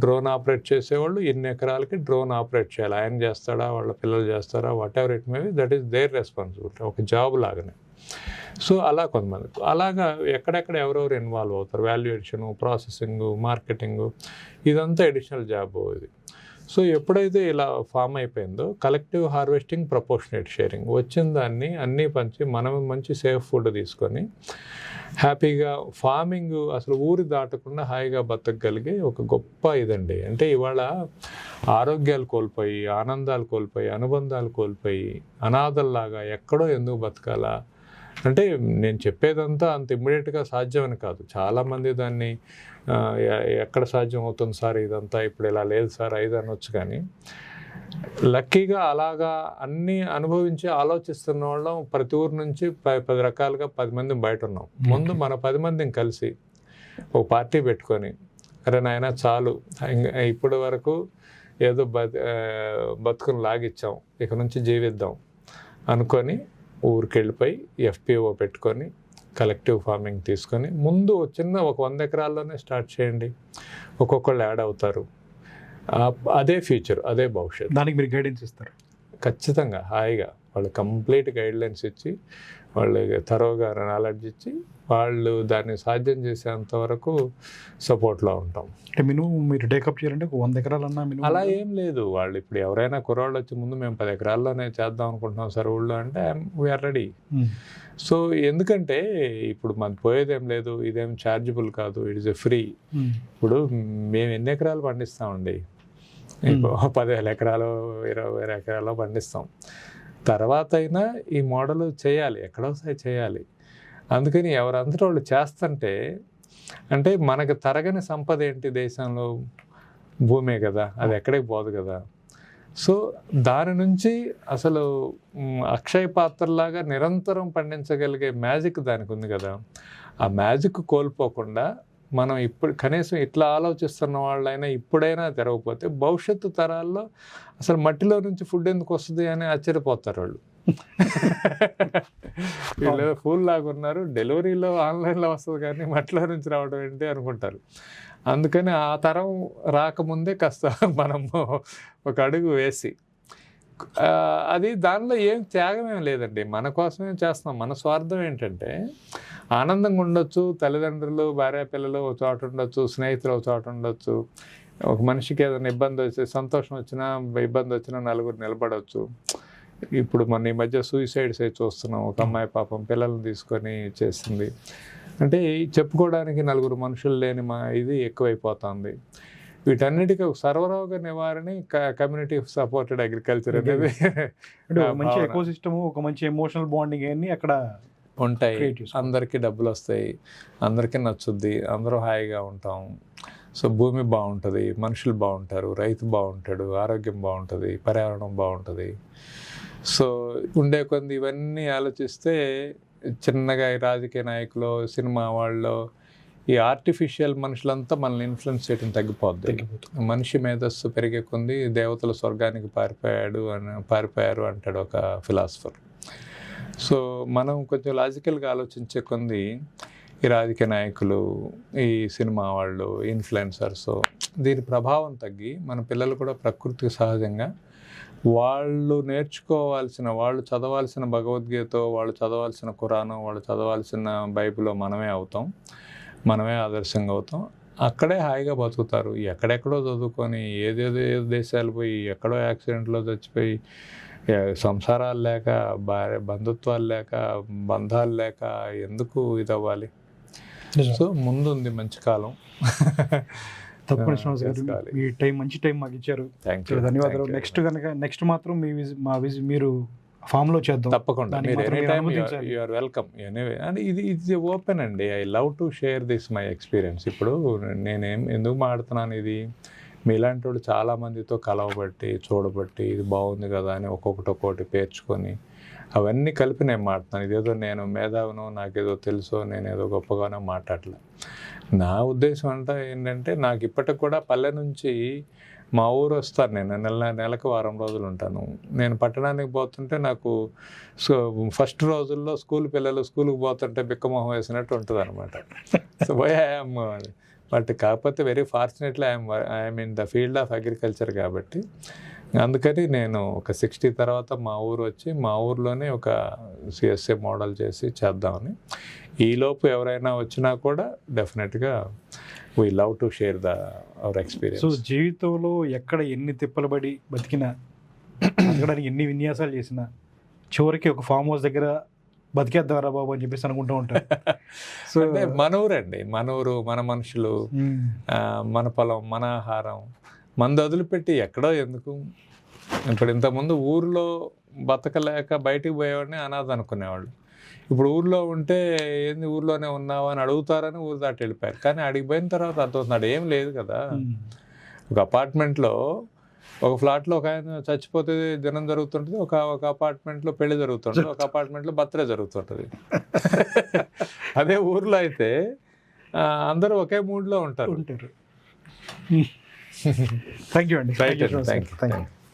Drone operate చేసేవాళ్ళు ఇన్ని ఎకరాలకి డ్రోన్ ఆపరేట్ చేయాలి, ఆయన చేస్తాడా, వాళ్ళ పిల్లలు చేస్తారా, what ever it may be, that is there responsibility, ఒక జాబ్ లాగానే. సో అలా కొంతమంది అలాగా ఎక్కడెక్కడ ఎవరెవరు ఇన్వాల్వ్ అవుతారు, వాల్యుయేషను, ప్రాసెసింగు, మార్కెటింగు, ఇదంతా అడిషనల్ జాబ్ ఇది. సో ఎప్పుడైతే ఇలా ఫామ్ అయిపోయిందో, కలెక్టివ్ హార్వెస్టింగ్, ప్రపోర్షనేట్ షేరింగ్, వచ్చిన దాన్ని అన్నీ పంచి మనం మంచి సేఫ్ ఫుడ్ తీసుకొని హ్యాపీగా ఫార్మింగ్ అసలు ఊరి దాటకుండా హాయిగా బతకగలిగే ఒక గొప్ప ఇదండి. అంటే ఇవాళ ఆరోగ్యాలు కోల్పోయి, ఆనందాలు కోల్పోయి, అనుబంధాలు కోల్పోయి, అనాథల్లాగా ఎక్కడో ఎందుకు బతకాలా అంటే నేను చెప్పేదంతా అంత ఇమ్మీడియట్గా సాధ్యమని కాదు. చాలామంది దాన్ని ఎక్కడ సాధ్యం అవుతుంది సార్ ఇదంతా, ఇప్పుడు ఇలా లేదు సార్ 5 అనొచ్చు. కానీ లక్కీగా అలాగా అన్నీ అనుభవించి ఆలోచిస్తున్న వాళ్ళం ప్రతి ఊరు నుంచి 10 రకాలుగా 10 మంది బయట ఉన్నాం. ముందు మన 10 మందిని కలిసి ఒక పార్టీ పెట్టుకొని, అరే నాయన చాలు, ఇప్పటి వరకు ఏదో బతుకుని లాగిచ్చాం, ఇక నుంచి జీవిద్దాం అనుకొని ఊరికి వెళ్ళిపోయి FPO పెట్టుకొని కలెక్టివ్ ఫార్మింగ్ తీసుకొని ముందు చిన్న ఒక 100 ఎకరాల్లోనే స్టార్ట్ చేయండి. ఒక్కొక్కళ్ళు యాడ్ అవుతారు. అదే ఫ్యూచర్, అదే భవిష్యత్తు. దానికి మీరు గైడెన్స్ ఇస్తారు? ఖచ్చితంగా, హాయిగా వాళ్ళు కంప్లీట్ గైడ్లైన్స్ ఇచ్చి, వాళ్ళు తరోగా నాలెడ్జ్ ఇచ్చి, వాళ్ళు దాన్ని సాధ్యం చేసేంత వరకు సపోర్ట్లో ఉంటాం. అంటే మీరు టేకప్ చేయాలంటే 100 ఎకరాలన్నా అలా ఏం లేదు. వాళ్ళు ఇప్పుడు ఎవరైనా కుర్రాళ్ళు వచ్చి ముందు మేము 10 ఎకరాల్లోనే చేద్దాం అనుకుంటున్నాం సార్ ఊళ్ళో అంటే వీఆర్ రెడీ. సో ఎందుకంటే ఇప్పుడు మనకు పోయేదేం లేదు, ఇదేం ఛార్జబుల్ కాదు, ఇట్ ఈస్ ఎ ఫ్రీ. ఇప్పుడు మేము ఎన్ని ఎకరాలు పండిస్తామండి? ఇప్పుడు 10,000 ఎకరాలు 20,000 ఎకరాలు పండిస్తాం. తర్వాత అయినా ఈ మోడల్ చేయాలి, ఎక్కడోసారి చేయాలి. అందుకని ఎవరంతటా వాళ్ళు చేస్తుంటే, అంటే మనకు తరగని సంపద ఏంటి దేశంలో? భూమే కదా, అది ఎక్కడికి పోదు కదా. సో దాని నుంచి అసలు అక్షయ పాత్రలాగా నిరంతరం పండించగలిగే మ్యాజిక్ దానికి ఉంది కదా. ఆ మ్యాజిక్ కోల్పోకుండా మనం ఇప్పుడు కనీసం ఇట్లా ఆలోచిస్తున్న వాళ్ళైనా ఇప్పుడైనా తిరగకపోతే భవిష్యత్తు తరాల్లో అసలు మట్టిలో నుంచి ఫుడ్ ఎందుకు వస్తుంది అని ఆశ్చర్యపోతారు వాళ్ళు. వీళ్ళు ఫూల్ లాగా ఉన్నారు, డెలివరీలో ఆన్లైన్లో వస్తుంది కానీ మట్టిలో నుంచి రావడం ఏంటి అనుకుంటారు. అందుకని ఆ తరం రాకముందే కాస్త మనము ఒక అడుగు వేసి, అది దానిలో ఏం త్యాగమేం లేదండి, మన కోసమే చేస్తున్నాం. మన స్వార్థం ఏంటంటే ఆనందంగా ఉండొచ్చు, తల్లిదండ్రులు భార్య పిల్లలు ఒక చోట ఉండొచ్చు, స్నేహితులు ఒక చోట ఉండొచ్చు, ఒక మనిషికి ఏదైనా ఇబ్బంది వచ్చి సంతోషం వచ్చినా ఇబ్బంది వచ్చినా నలుగురు నిలబడవచ్చు. ఇప్పుడు మన ఈ మధ్య సూసైడ్స్ అయి చూస్తున్నాం. ఒక అమ్మాయి పాపం పిల్లల్ని తీసుకొని చేసింది. అంటే చెప్పుకోవడానికి నలుగురు మనుషులు లేని ఇది ఎక్కువైపోతుంది. వీటన్నిటికీ ఒక సర్వరోగ నివారణ కమ్యూనిటీ సపోర్టెడ్ అగ్రికల్చర్ అనేది మంచి ఎకోసిస్టమ్, ఒక మంచి ఎమోషనల్ బాండింగ్ అన్ని అక్కడ ఉంటాయి. అందరికీ డబ్బులు వస్తాయి, అందరికీ నచ్చుద్ది, అందరూ హాయిగా ఉంటాం. సో భూమి బాగుంటుంది, మనుషులు బాగుంటారు, రైతు బాగుంటాడు, ఆరోగ్యం బాగుంటుంది, పర్యావరణం బాగుంటుంది. సో ఉండే కొంది ఇవన్నీ ఆలోచిస్తే చిన్నగా ఈ రాజకీయ నాయకులు, సినిమా వాళ్ళు, ఈ ఆర్టిఫిషియల్ మనుషులంతా మనల్ని ఇన్ఫ్లుయెన్స్ చేయడం తగ్గిపోద్ది. మనిషి మేధస్సు పెరిగే కొంది దేవతలు స్వర్గానికి పారిపోయారు అంటాడు ఒక ఫిలాసఫర్. సో మనం కొంచెం లాజికల్గా ఆలోచించే కొంది ఈ రాజకీయ నాయకులు, ఈ సినిమా వాళ్ళు, ఇన్ఫ్లుయెన్సర్స్, దీని ప్రభావం తగ్గి మన పిల్లలు కూడా ప్రకృతికి సహజంగా వాళ్ళు నేర్చుకోవాల్సిన, వాళ్ళు చదవాల్సిన భగవద్గీత, వాళ్ళు చదవాల్సిన ఖురాను, వాళ్ళు చదవాల్సిన బైబిల్ మనమే అవుతాం, మనమే ఆదర్శంగా అవుతాం. అక్కడే హాయిగా బతుకుతారు. ఎక్కడెక్కడో చదువుకొని ఏదేదో దేశాలు పోయి ఎక్కడో యాక్సిడెంట్లో చచ్చిపోయి సంసారాలు లేక, బంధుత్వాలు లేక, బంధాలు లేక ఎందుకు ఇది అవ్వాలి? సో ముందుంది మంచి కాలం. తప్పకుండా శ్రీనివాస్ గారు, మీ టైం, మంచి టైం మాకు ఇచ్చారు, ధన్యవాదాలు. నెక్స్ట్ మాత్రం మీరు ఫామ్లో చేద్దాం తప్పకుండా. You are welcome anyway. అండ్ ఇది ఓపెన్ అండి. I love to share this my experience. ఇప్పుడు ఎందుకు మాట్లాడుతున్నాను, ఇది మీలాంటి వాళ్ళు చాలామందితో కలవబట్టి, చూడబట్టి, ఇది బాగుంది కదా అని ఒక్కొక్కటి పేర్చుకొని అవన్నీ కలిపి నేను మాట్లాడుతున్నాను. ఇదేదో నేను మేధావినో, నాకేదో తెలుసో, నేనేదో గొప్పగానో మాట్లాడలే. నా ఉద్దేశం ఏంటంటే నాకు ఇప్పటికి కూడా పల్లె నుంచి మా ఊరు వస్తాను, నేను నెలకు 1 వారం రోజులు ఉంటాను. నేను పట్టణానికి పోతుంటే నాకు ఫస్ట్ రోజుల్లో పిల్లలు స్కూల్కి పోతుంటే బిక్కమొహం వేసినట్టు ఉంటుంది అనమాట. సో వై ఐఎమ్, బట్ కాకపోతే very fortunately I'm in the field of agriculture కాబట్టి అందుకని నేను ఒక 60 తర్వాత మా ఊరు వచ్చి మా ఊర్లోనే ఒక CSA మోడల్ చేసి చేద్దామని. ఈలోపు ఎవరైనా వచ్చినా కూడా డెఫినెట్గా we love to share our experience. So జీవితంలో ఎక్కడ ఎన్ని తిప్పలు పడి బతికినా, బతకడానికి ఎన్ని విన్యాసాలు చేసినా, చివరికి ఒక ఫామ్ హౌస్ దగ్గర బతికేద్దారా బాబు అని చెప్పేసి అనుకుంటూ ఉంటారు. సో మన ఊరండి, మన ఊరు, మన మనుషులు, మన పొలం, మన ఆహారం, మందు వదిలిపెట్టి ఎక్కడో ఎందుకు. ఇప్పుడు ఇంతకుముందు ఊరిలో బతకలేక బయటికి పోయేవాడిని అనాథ అనుకునేవాళ్ళు. ఇప్పుడు ఊర్లో ఉంటే ఏంది ఊర్లోనే ఉన్నావా అని అడుగుతారని ఊరు దాటి వెళ్ళిపోయారు. కానీ అడిగి పోయిన తర్వాత అర్థమవుతున్నాడు ఏం లేదు కదా. ఒక అపార్ట్మెంట్లో ఒక ఫ్లాట్లో ఒక ఆయన చచ్చిపోతే దినం జరుగుతుంటుంది, ఒక అపార్ట్మెంట్లో పెళ్లి జరుగుతుంటుంది, ఒక అపార్ట్మెంట్లో బర్త్డే జరుగుతుంటుంది. అదే ఊర్లో అయితే అందరూ ఒకే మూడ్లో ఉంటారు. థ్యాంక్ యూ అండి. రైట్ అండి, థ్యాంక్ యూ.